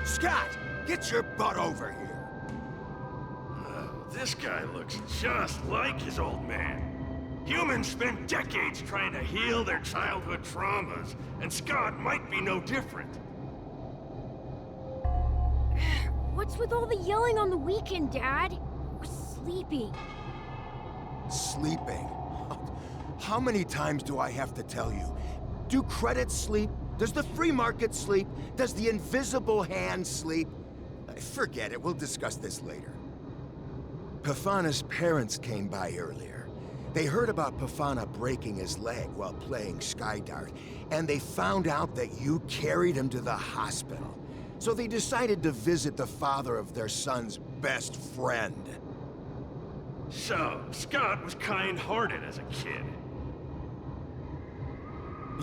Scott, get your butt over here. This guy looks just like his old man. Humans spent decades trying to heal their childhood traumas, and Scott might be no different. What's with all the yelling on the weekend, Dad? We're sleeping. Sleeping? How many times do I have to tell you? Do credits sleep? Does the free market sleep? Does the invisible hand sleep? Forget it, we'll discuss this later. Pafana's parents came by earlier. They heard about Pafana breaking his leg while playing Skydart, and they found out that you carried him to the hospital. So they decided to visit the father of their son's best friend. So, Scott was kind-hearted as a kid.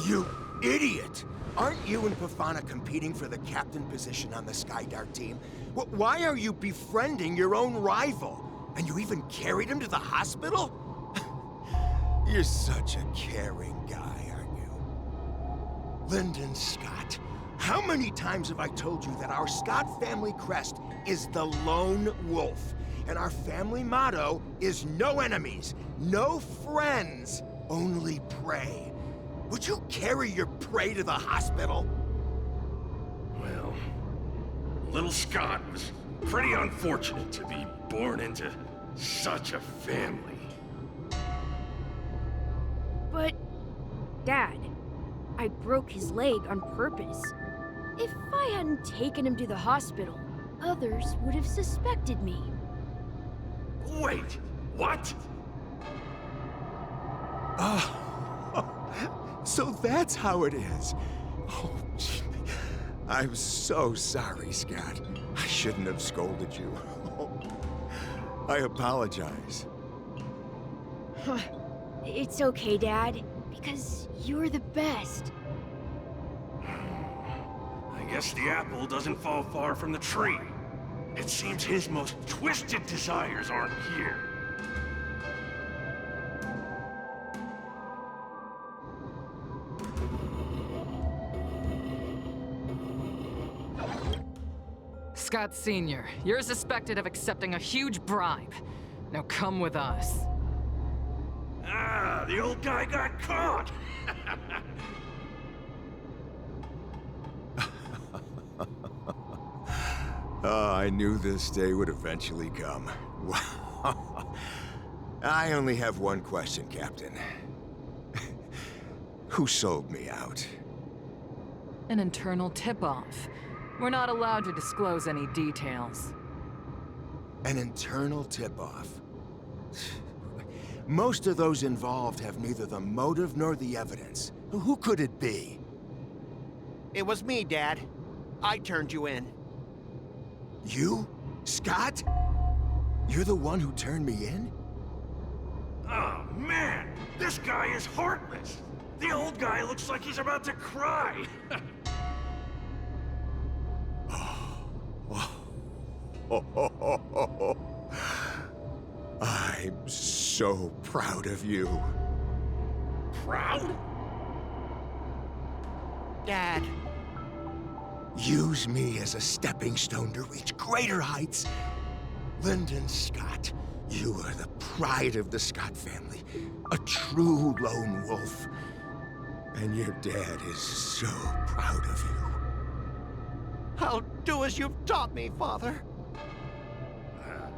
You idiot! Aren't you and Pafana competing for the captain position on the Skydart team? Why are you befriending your own rival? And you even carried him to the hospital? You're such a caring guy, aren't you? Lyndon Scott, how many times have I told you that our Scott family crest is the Lone Wolf, and our family motto is no enemies, no friends, only prey. Would you carry your prey to the hospital? Well, little Scott was pretty unfortunate to be born into such a family. But, Dad, I broke his leg on purpose. If I hadn't taken him to the hospital, others would have suspected me. Wait, what? So that's how it is. Oh, gee. I'm so sorry, Scott. I shouldn't have scolded you. I apologize. It's okay, Dad, because you're the best. I guess the apple doesn't fall far from the tree. It seems his most twisted desires aren't here. Scott Sr., you're suspected of accepting a huge bribe. Now come with us. Ah, the old guy got caught! Oh, I knew this day would eventually come. I only have one question, Captain. Who sold me out? An internal tip-off. We're not allowed to disclose any details. An internal tip-off? Most of those involved have neither the motive nor the evidence. Who could it be? It was me, Dad. I turned you in. You? Scott? You're the one who turned me in? Oh, man! This guy is heartless! The old guy looks like he's about to cry! I'm so proud of you. Proud? Dad. Use me as a stepping stone to reach greater heights. Lyndon Scott, you are the pride of the Scott family. A true lone wolf. And your dad is so proud of you. I'll do as you've taught me, Father.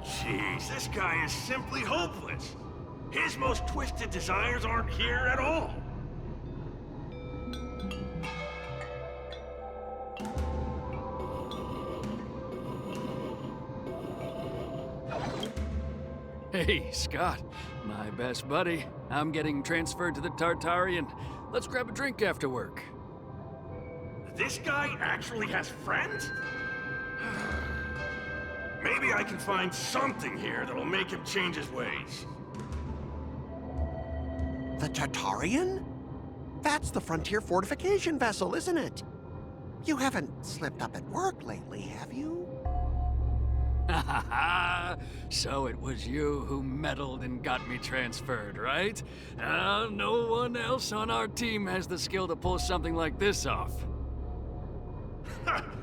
Jeez, this guy is simply hopeless. His most twisted desires aren't here at all. Hey, Scott. My best buddy. I'm getting transferred to the Tartarian. Let's grab a drink after work. This guy actually has friends? Maybe I can find something here that'll make him change his ways. The Tartarian? That's the frontier fortification vessel, isn't it? You haven't slipped up at work lately, have you? Ha ha ha! So it was you who meddled and got me transferred, right? No one else on our team has the skill to pull something like this off.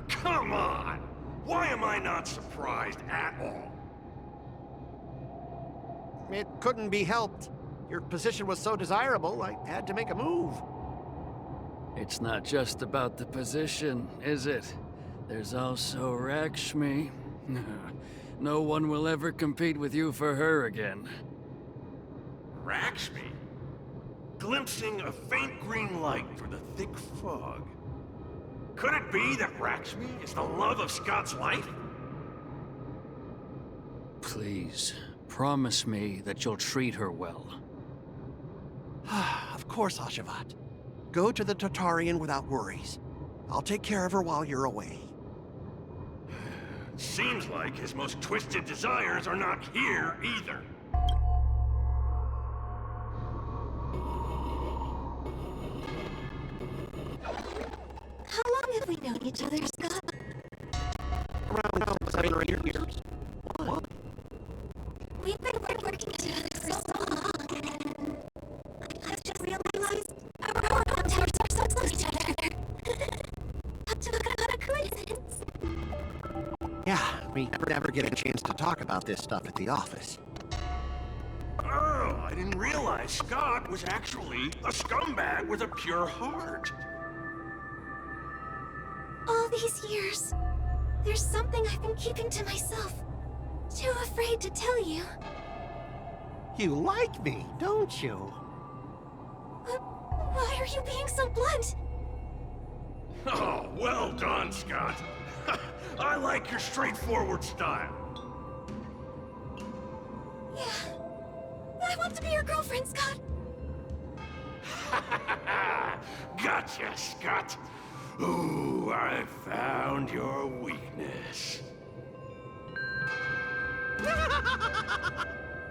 Come on! Why am I not surprised at all? It couldn't be helped. Your position was so desirable, I had to make a move. It's not just about the position, is it? There's also Rakshmi. No one will ever compete with you for her again. Rakshmi? Glimpsing a faint green light through the thick fog. Could it be that Rakshmi is the love of Scott's life? Please, promise me that you'll treat her well. Of course, Ashavat. Go to the Tartarian without worries. I'll take care of her while you're away. Seems like his most twisted desires are not here either. How long have we known each other, Scott? Around 7 or 8 years. What? We've been working together for so long, and I just realized our contacts are so close to each other. Talk about a coincidence. Yeah, we never get a chance to talk about this stuff at the office. Oh, I didn't realize Scott was actually a scumbag with a pure heart. All these years, there's something I've been keeping to myself. Too afraid to tell you. You like me, don't you? Why are you being so blunt? Oh, well done, Scott. I like your straightforward style. Yeah. I want to be your girlfriend, Scott. Gotcha, Scott. Ooh, I found your weakness.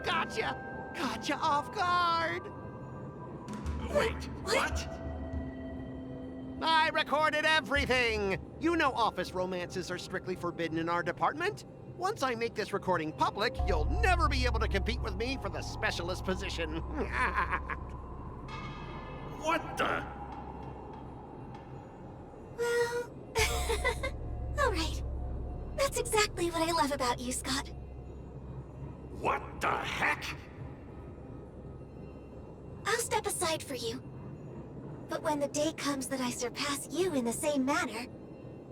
Gotcha! Gotcha off guard! Wait, what? I recorded everything! You know office romances are strictly forbidden in our department. Once I make this recording public, you'll never be able to compete with me for the specialist position. What the? Well... Alright. That's exactly what I love about you, Scott. What the heck? I'll step aside for you. But when the day comes that I surpass you in the same manner,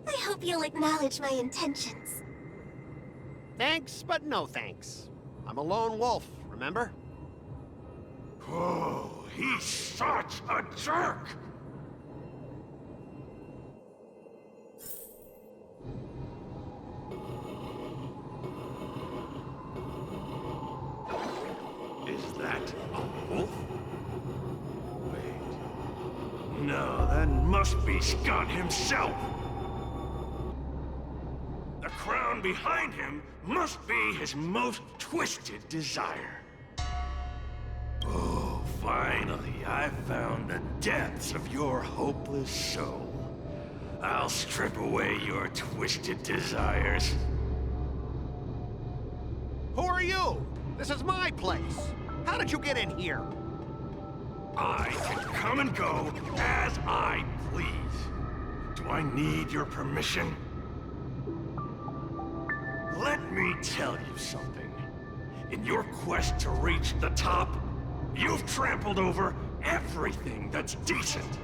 I hope you'll acknowledge my intentions. Thanks, but no thanks. I'm a lone wolf, remember? Oh, he's such a jerk! Is that a wolf? Wait. No, then must be Scott himself. The crown behind him must be his most twisted desire. Oh, finally, I found the depths of your hopeless soul. I'll strip away your twisted desires. Who are you? This is my place. How did you get in here? I can come and go as I please. Do I need your permission? Let me tell you something. In your quest to reach the top, you've trampled over everything that's decent.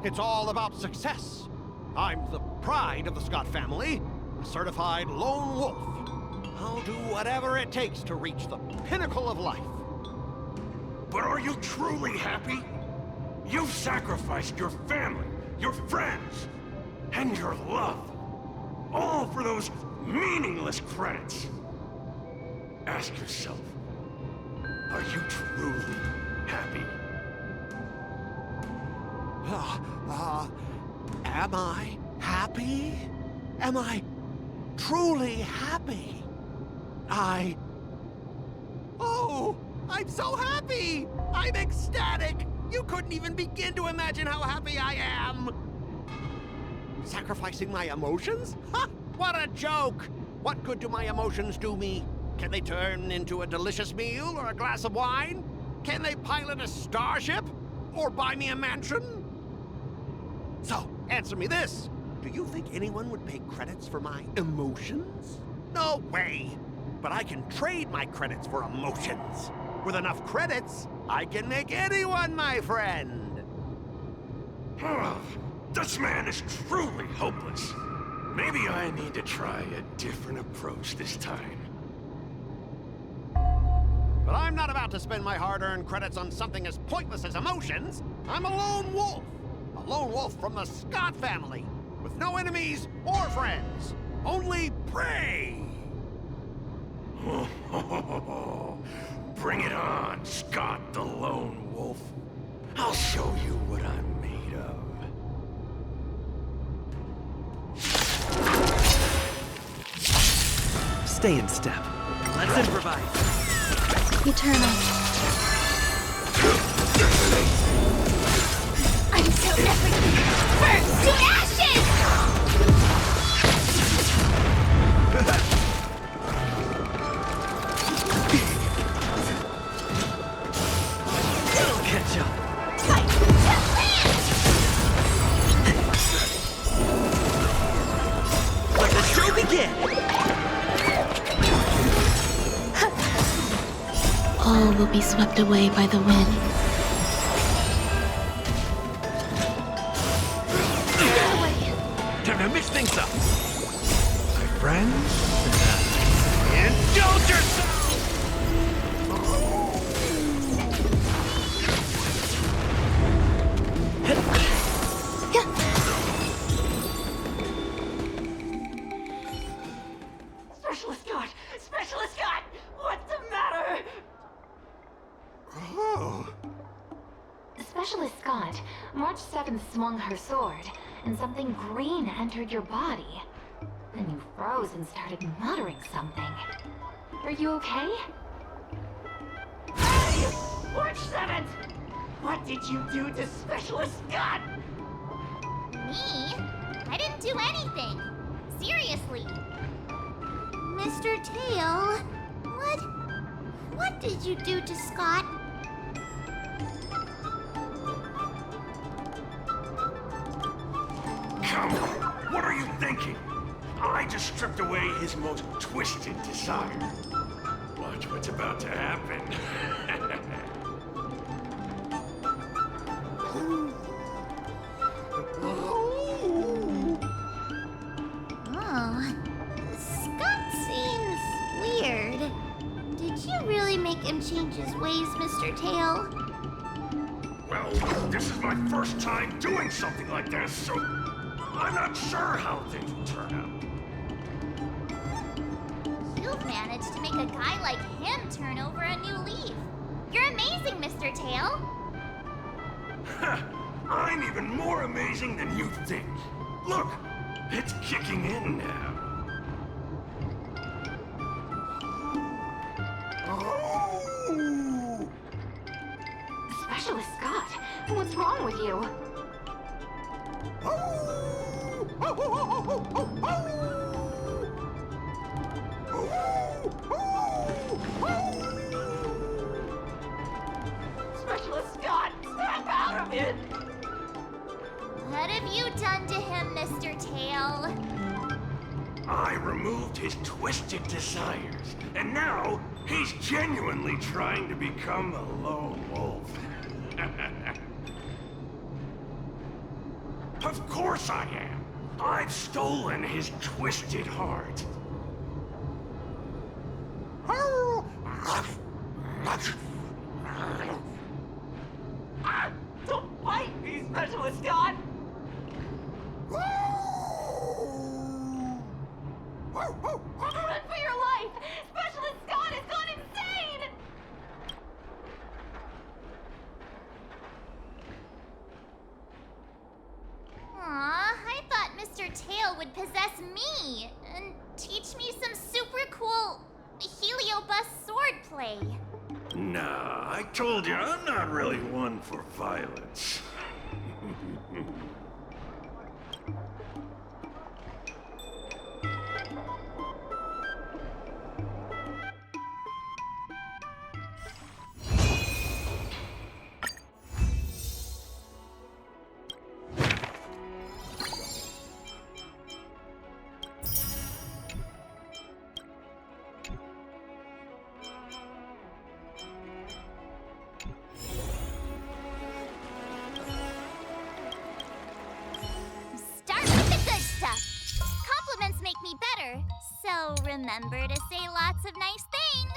It's all about success. I'm the pride of the Scott family, a certified lone wolf. I'll do whatever it takes to reach the pinnacle of life. But are you truly happy? You've sacrificed your family, your friends, and your love. All for those meaningless credits. Ask yourself, are you truly happy? Am I happy? Am I truly happy? Oh, I'm so happy! I'm ecstatic! You couldn't even begin to imagine how happy I am! Sacrificing my emotions? Ha! What a joke! What good do my emotions do me? Can they turn into a delicious meal or a glass of wine? Can they pilot a starship? Or buy me a mansion? So, answer me this. Do you think anyone would pay credits for my emotions? No way! But I can trade my credits for emotions. With enough credits, I can make anyone my friend. This man is truly hopeless. Maybe I need to try a different approach this time. But I'm not about to spend my hard-earned credits on something as pointless as emotions. I'm a lone wolf. A lone wolf from the Scott family. With no enemies or friends. Only prey! Bring it on, Scott the Lone Wolf. I'll show you what I'm made of. Stay in step. Let's improvise. Eternal. Until everything burns to ashes! It'll catch up. Let the show begin! All will be swept away by the wind. Time to mix things up. My friends, indulge yourself! Specialist Scott! Specialist Scott! What's the matter? Oh. Specialist Scott, March 7th swung her sword, and something green entered your body. Then you froze and started muttering something. Are you okay? Hey! March 7th! What did you do to Specialist Scott? Me? I didn't do anything. Seriously. Mr. Tail, what did you do to Scott? Come on, what are you thinking? I just stripped away his most twisted desire. Watch what's about to happen. Oh, Scott seems weird. Did you really make him change his ways, Mr. Tail? Well, this is my first time doing something like this, so I'm not sure how things will turn out. You've managed to make a guy like him turn over a new leaf. You're amazing, Mr. Tail. I'm even more amazing than you think. Look, it's kicking in now. Oh! Specialist Scott, what's wrong with you? Specialist Scott, snap out of it! What have you done to him, Mr. Tail? I removed his twisted desires, and now he's genuinely trying to become a lone wolf. Of course I am. I've stolen his twisted heart. Don't bite me, Specialist Scott! Run for your life! Specialist Scott has gone insane! Aw, I thought Mr. Tail would possess me and teach me some super cool Heliobus swordplay. Nah, I told you, I'm not really one for violence. Start with the good stuff. Compliments make me better, so remember to say lots of nice things.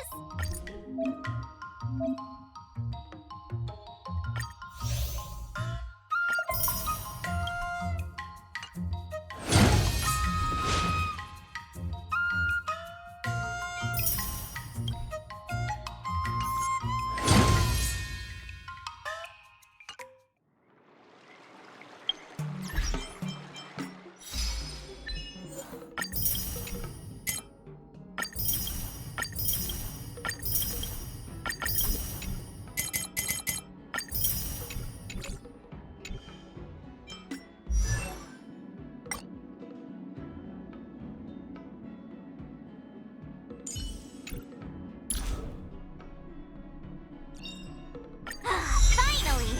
Finally!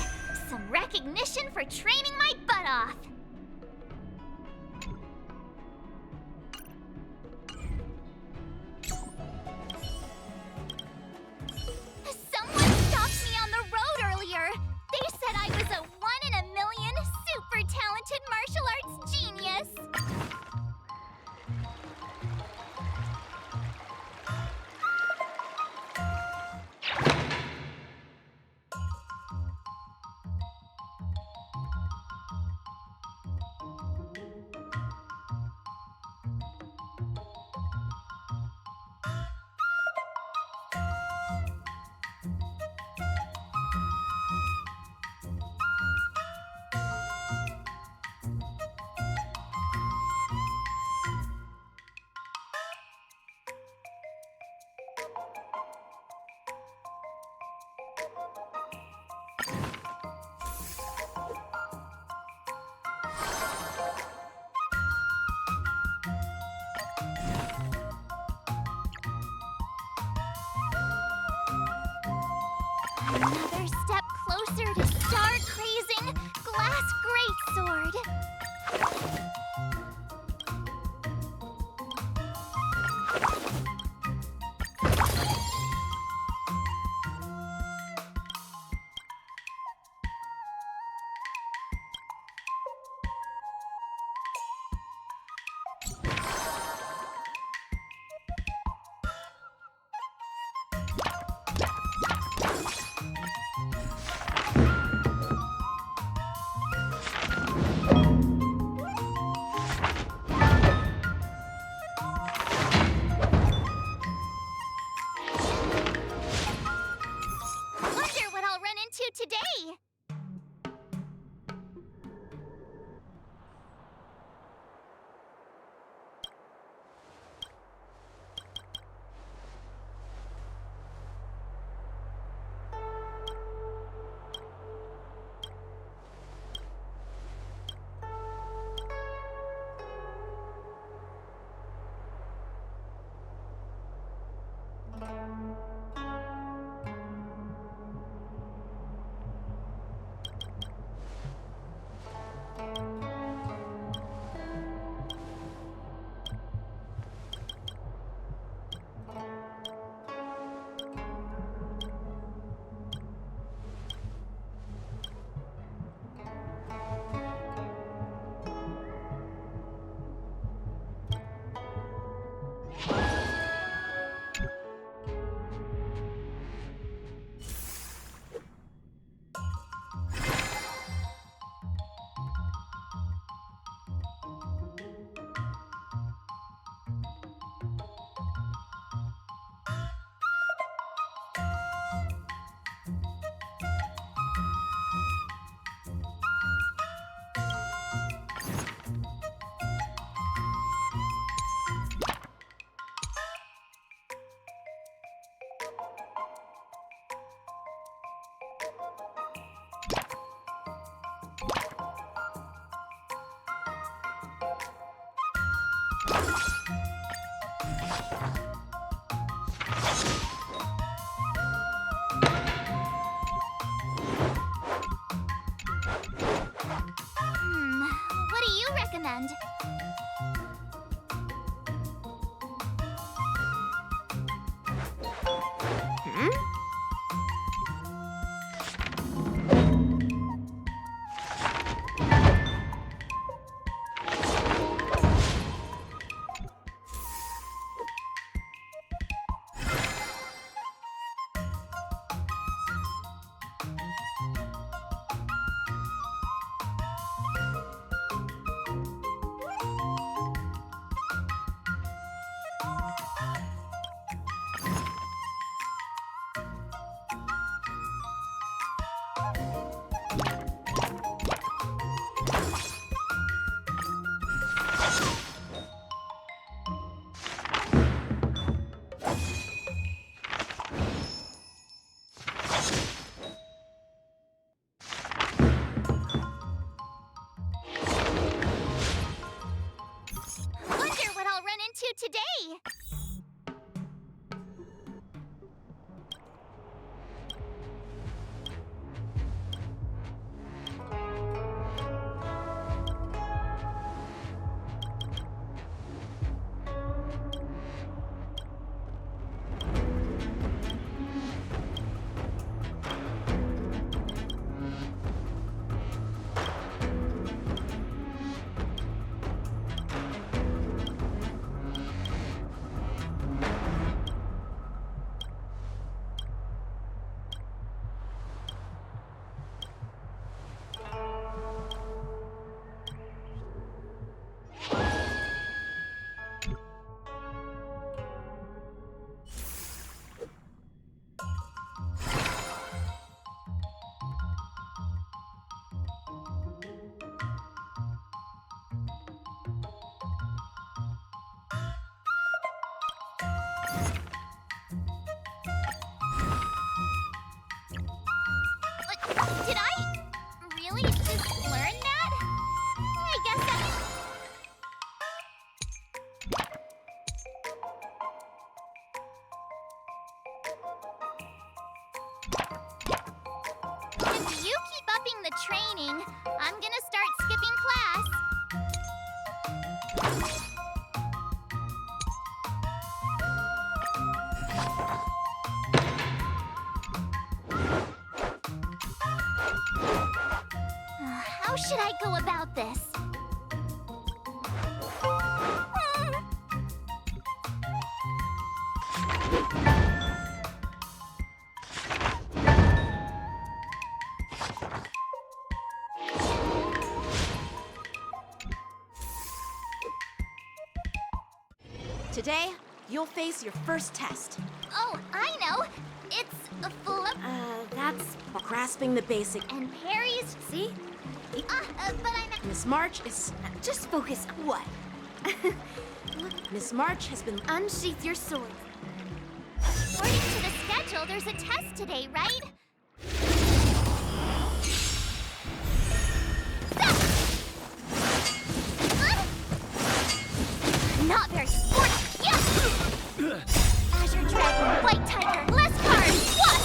Some recognition for training my butt off! Someone stopped me on the road earlier! They said I was a 1 in a million super talented martial arts genius! Another step closer to star-crazing Glass Greatsword. What do you recommend? Wonder what I'll run into today. Did I really just learn that? I guess if you keep upping the training, I'm gonna start skipping class. How should I go about this? Today, you'll face your first test. Oh, I know. It's a flip. That's grasping the basic. And parries. See? But I'm. Miss March is. Just focus. What? Miss March has been. Unsheath your sword. According to the schedule, there's a test today, right? Not very sporty. Yeah. Azure Dragon, White Tiger, less cards. What?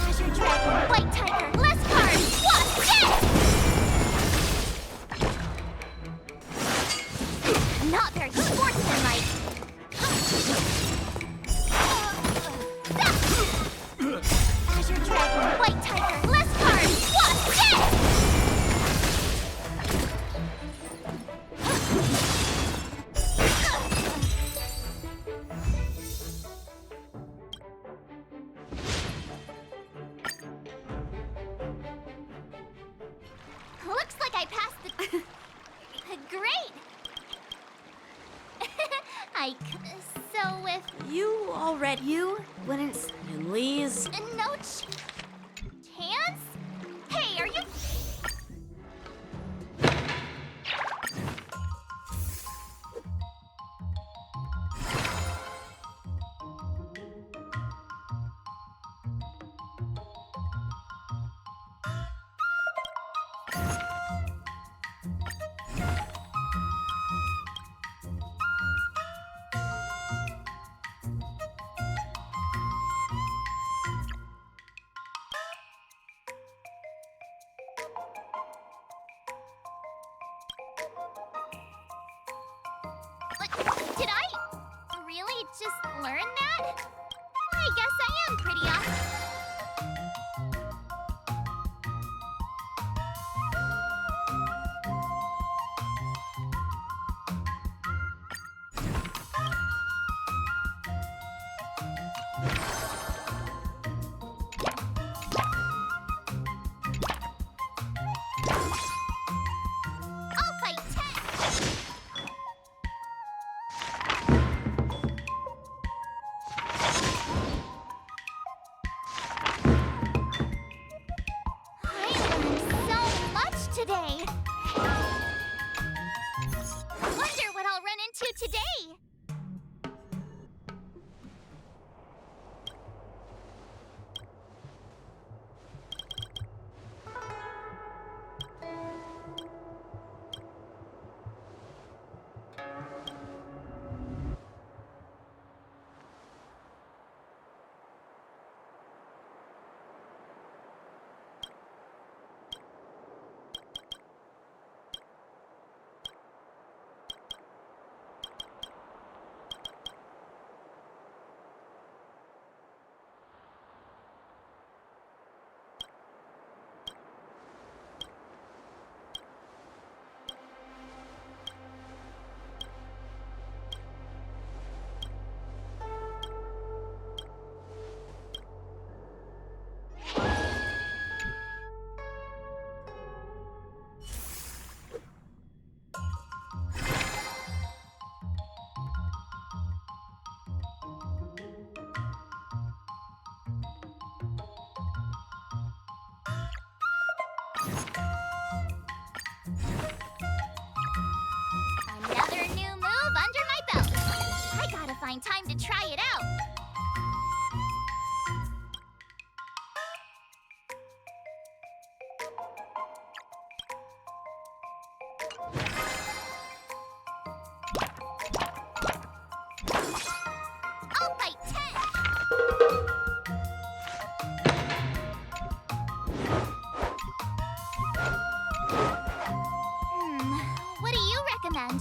Azure Dragon, White Tiger, less cards. What? Not very sportsmanlike. Azure Dragon, White Tiger, less cards. What? Looks like I passed the. Great. So if You already. You wouldn't. And Lee's. no chance? Hey, are you? today. Wonder what I'll run into today. Another new move under my belt. I gotta find time to try it out. I'll fight 10. What do you recommend?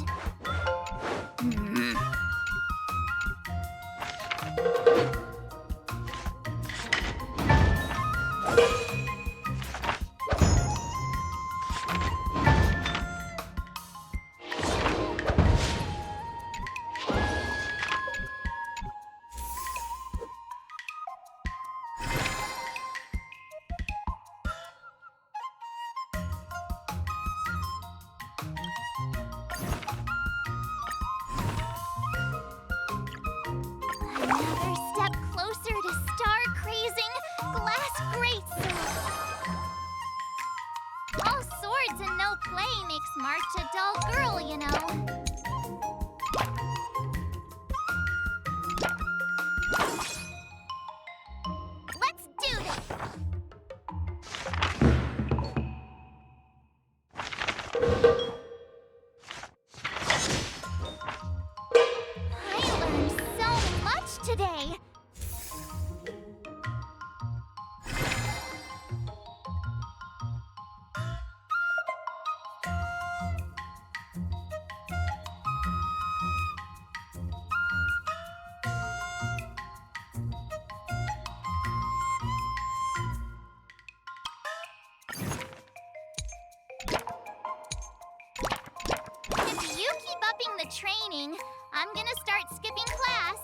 Another step closer to star-crazing glass greatsword. All swords and no play makes March a dull girl, you know. Let's do this! I learned so much today. If you keep upping the training, I'm gonna start skipping class.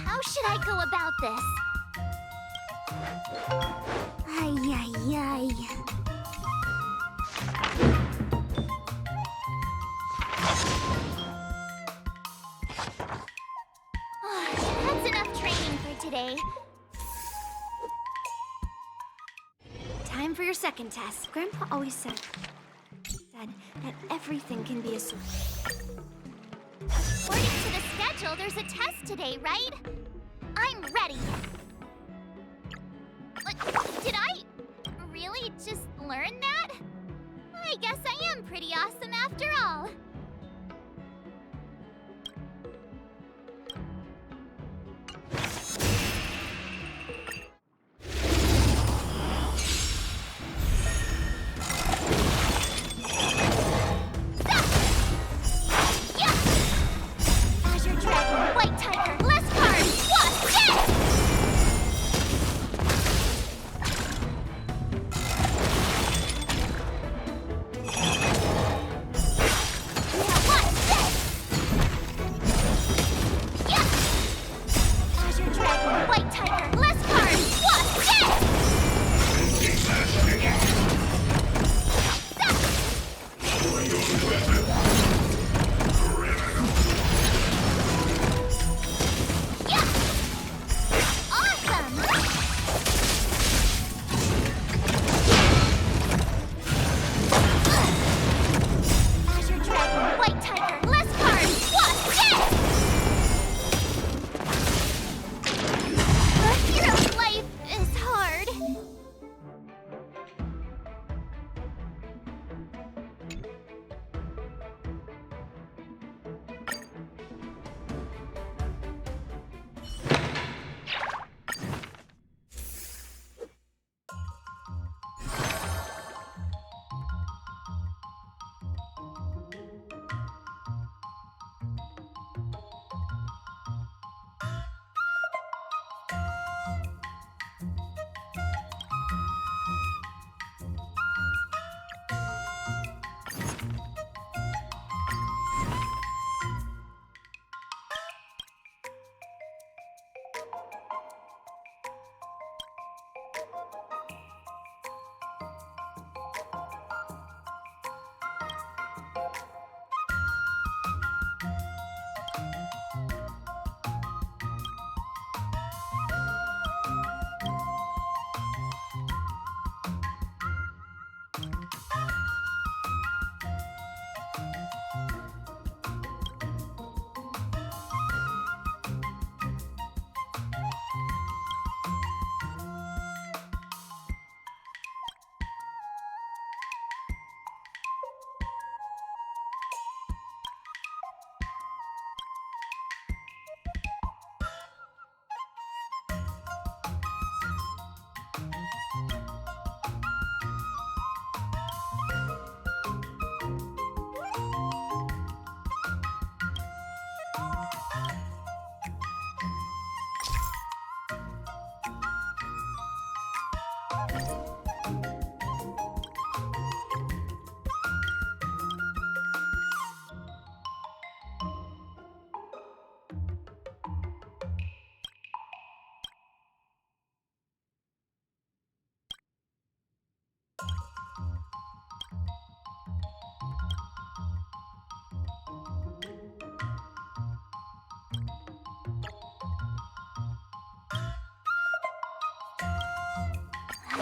How should I go about this? Ay, ay, ay. That's enough training for today. Time for your second test. Grandpa always said that everything can be a sword. According to the schedule, there's a test today, right? I'm ready. Did I really just learn that? I guess I am pretty awesome after all. Azure Dragon, White Tiger, less cards, what? Yes!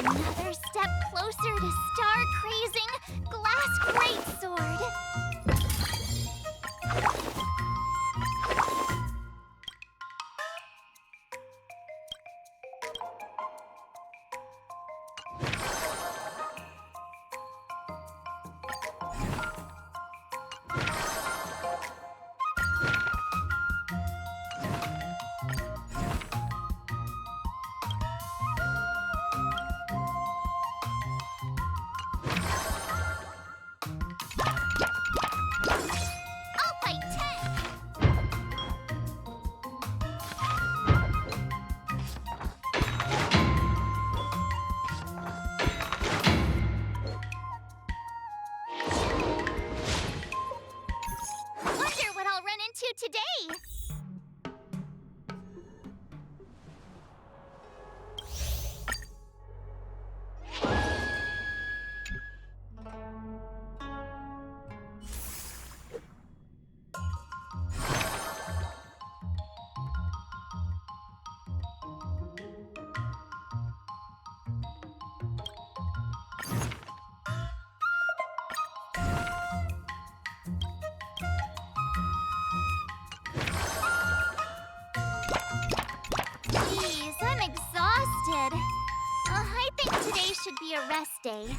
Another step closer to star-crazing Glass Greatsword. I'll fight 10. Wonder what I'll run into today. Geez, I'm exhausted. I think today should be a rest day.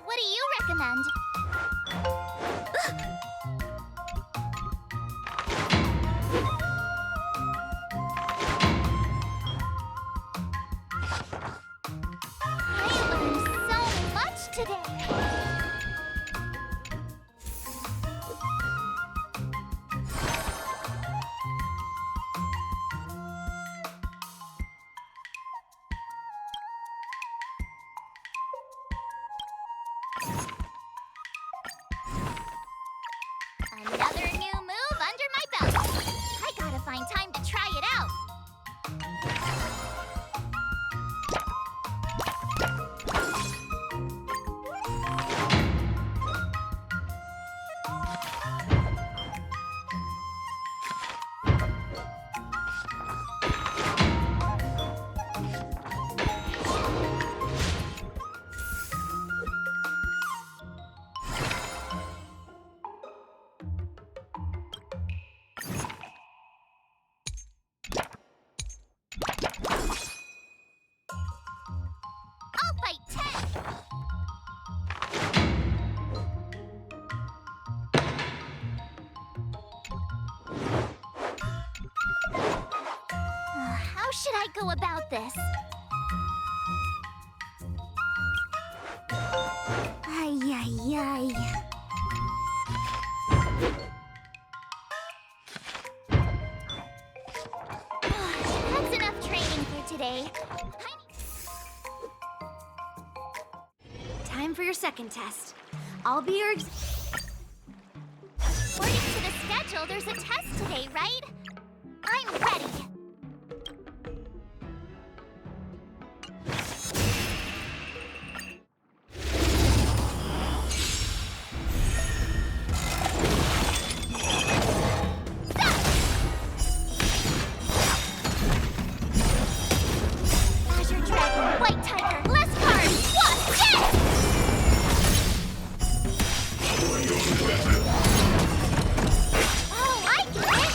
What do you recommend? I learned so much today. Another new move under my belt. I gotta find time to try it out. I'll fight 10. How should I go about this? Ay, ay, ay. That's enough training for today. Time for your second test. I'll be your According to the schedule, there's a test today, right? I'm ready. Azure Dragon, White Tiger, less cards, what? Yes! Oh, I get it!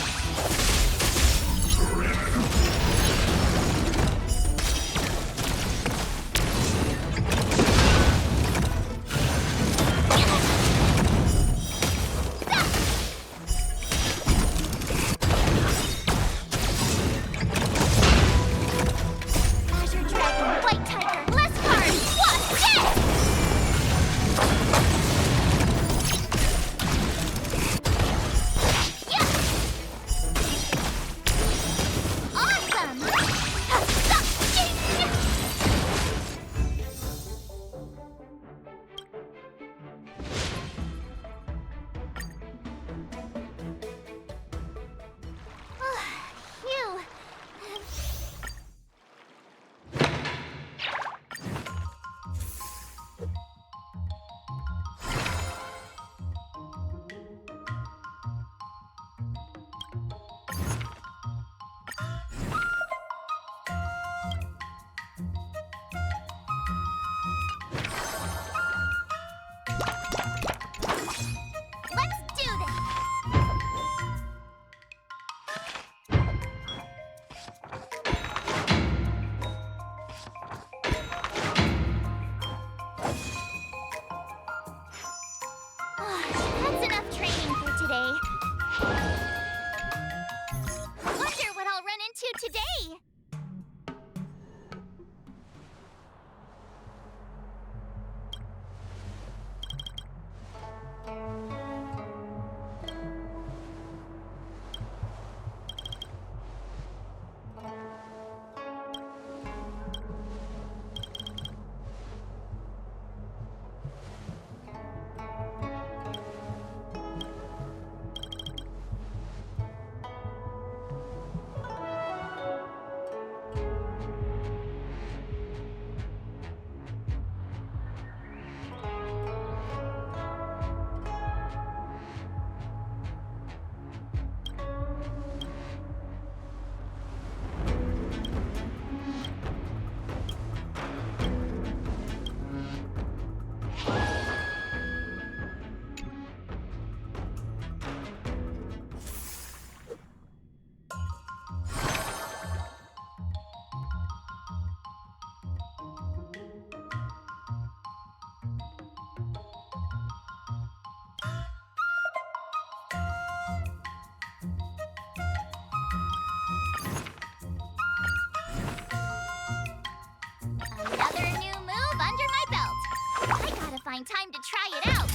find time to try it out.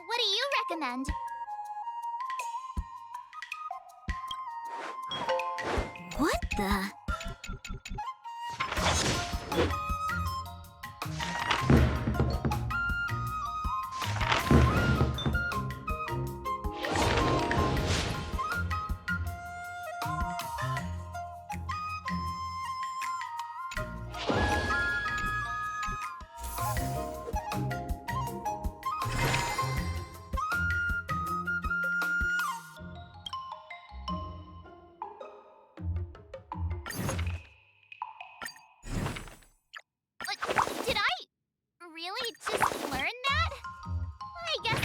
What do you recommend? What the? Did I really just learn that? I guess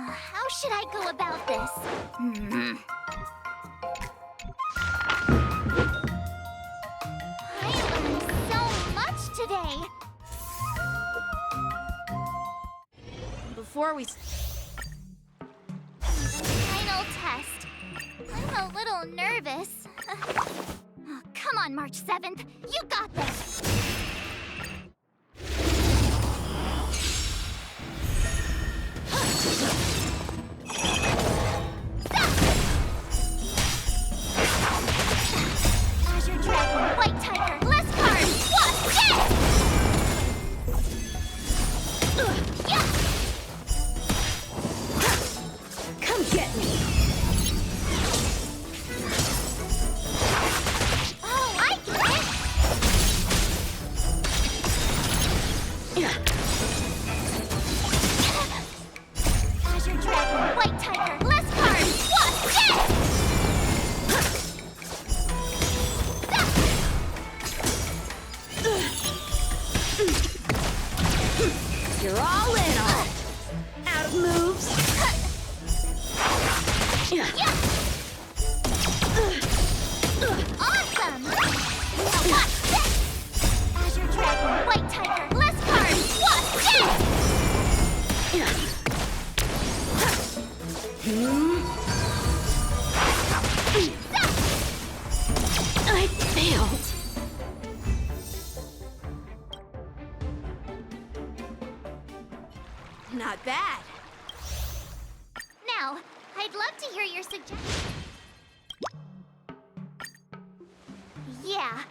how should I go about this? I learned so much today. Before we... Final test. I'm a little nervous. Oh, come on, March 7th. You got this. Azure Dragon, White Tiger, less cards. What? Yes! Yeah! Come get me! Oh, I get it! Azure Dragon, White Tiger, less cards. What? Yes! You're all in on it. Out of moves. Awesome! Now watch this! Azure Dragon, White Tiger, less cards. What? Yes! I failed. Not bad. Now, I'd love to hear your suggestions. Yeah.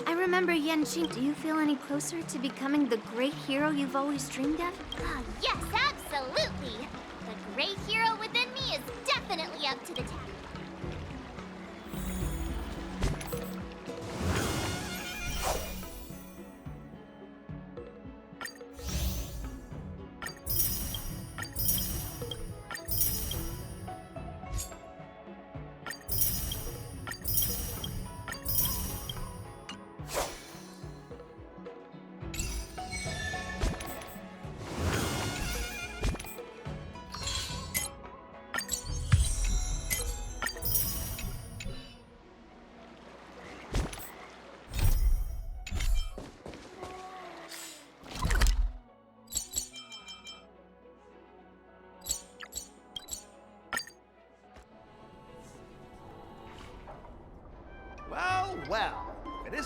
I remember Yanqing. Do you feel any closer to becoming the great hero you've always dreamed of? Yes, absolutely. The great hero within me is definitely up to the task.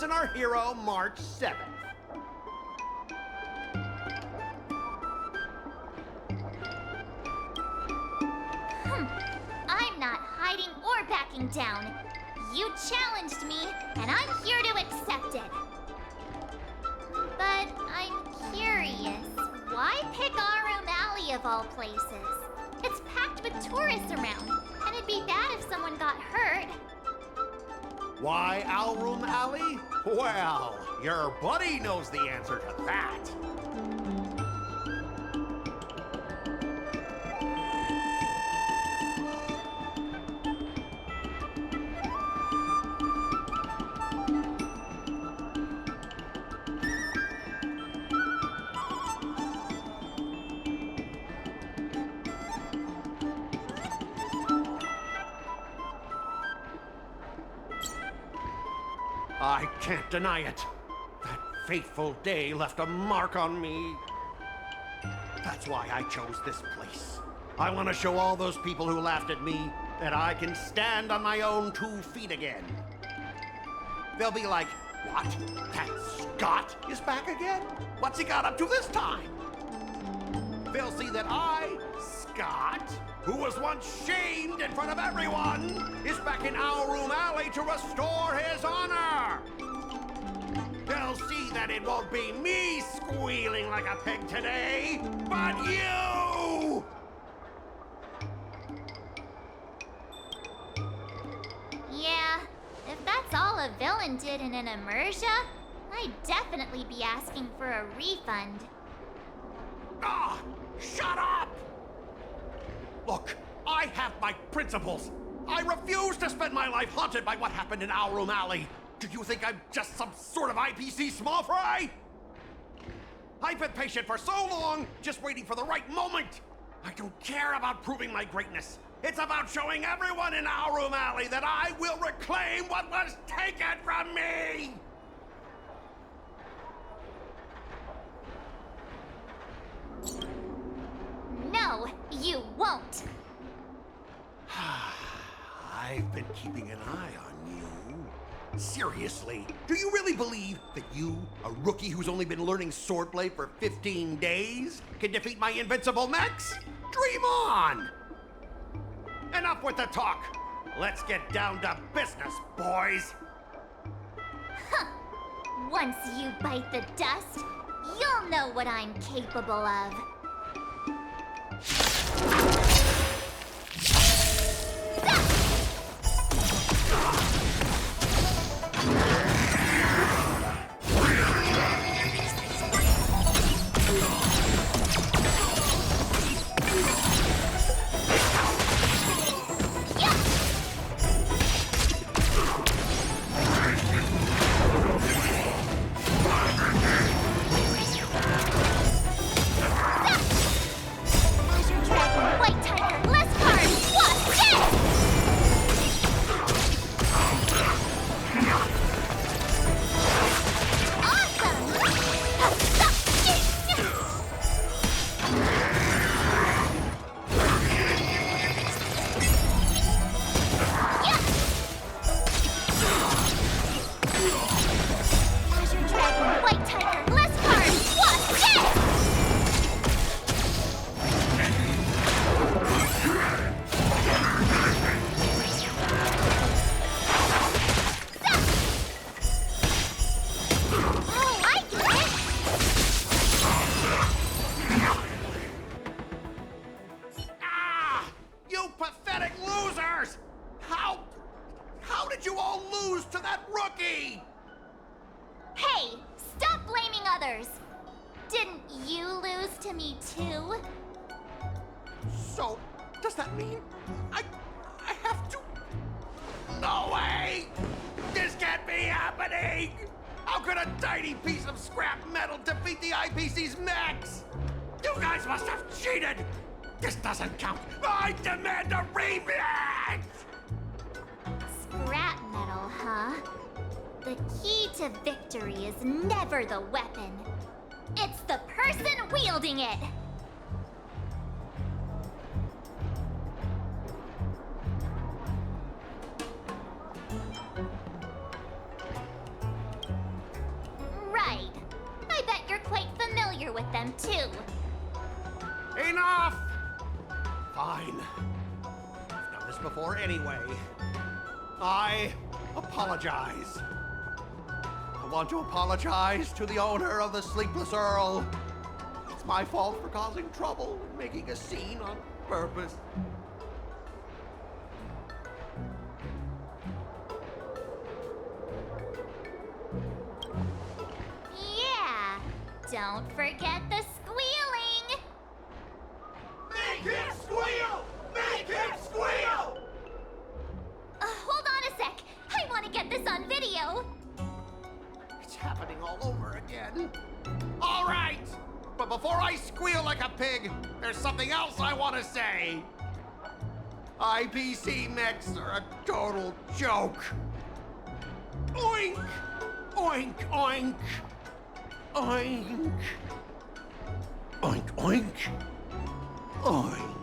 in our hero, March 7th. I'm not hiding or backing down. You challenged me, and I'm here to accept it. But I'm curious, why pick our room alley of all places? It's packed with tourists around, and it'd be bad if someone got hurt. Why Alroom Alley? Well, your buddy knows the answer to that. I can't deny it. That fateful day left a mark on me. That's why I chose this place. I want to show all those people who laughed at me that I can stand on my own 2 feet again. They'll be like, what? That Scott is back again? What's he got up to this time? They'll see that I, Scott, who was once shamed in front of everyone, is back in Alroom Alley to restore his honor. They'll see that it won't be me squealing like a pig today, but you! Yeah, if that's all a villain did in an immersia, I'd definitely be asking for a refund. Ah! Shut up! Look, I have my principles. I refuse to spend my life haunted by what happened in Alroom Alley. Do you think I'm just some sort of IPC small fry? I've been patient for so long, just waiting for the right moment. I don't care about proving my greatness. It's about showing everyone in Alroom Alley that I will reclaim what was taken from me! No, you won't. I've been keeping an eye on you. Seriously, do you really believe that you, a rookie who's only been learning swordplay for 15 days, can defeat my invincible mechs? Dream on! Enough with the talk. Let's get down to business, boys. Huh. Once you bite the dust, you'll know what I'm capable of. How did you all lose to that rookie? Hey, stop blaming others. Didn't you lose to me too? So, does that mean I have to? No way! This can't be happening! How could a tiny piece of scrap metal defeat the IPC's mechs? You guys must have cheated! This doesn't count! I demand a rematch! Scrap metal, huh? The key to victory is never the weapon. It's the person wielding it! with them too. Enough! Fine. I've done this before anyway. I apologize. I want to apologize to the owner of the Sleepless Earl. It's my fault for causing trouble and making a scene on purpose. Yeah, don't forget the squealing! Make him squeal! Make him squeal! Hold on a sec. I want to get this on video. It's happening all over again. All right! But before I squeal like a pig, there's something else I want to say. IPC mechs are a total joke. Oink! Oink, oink! Oink! Oink, oink! Oink!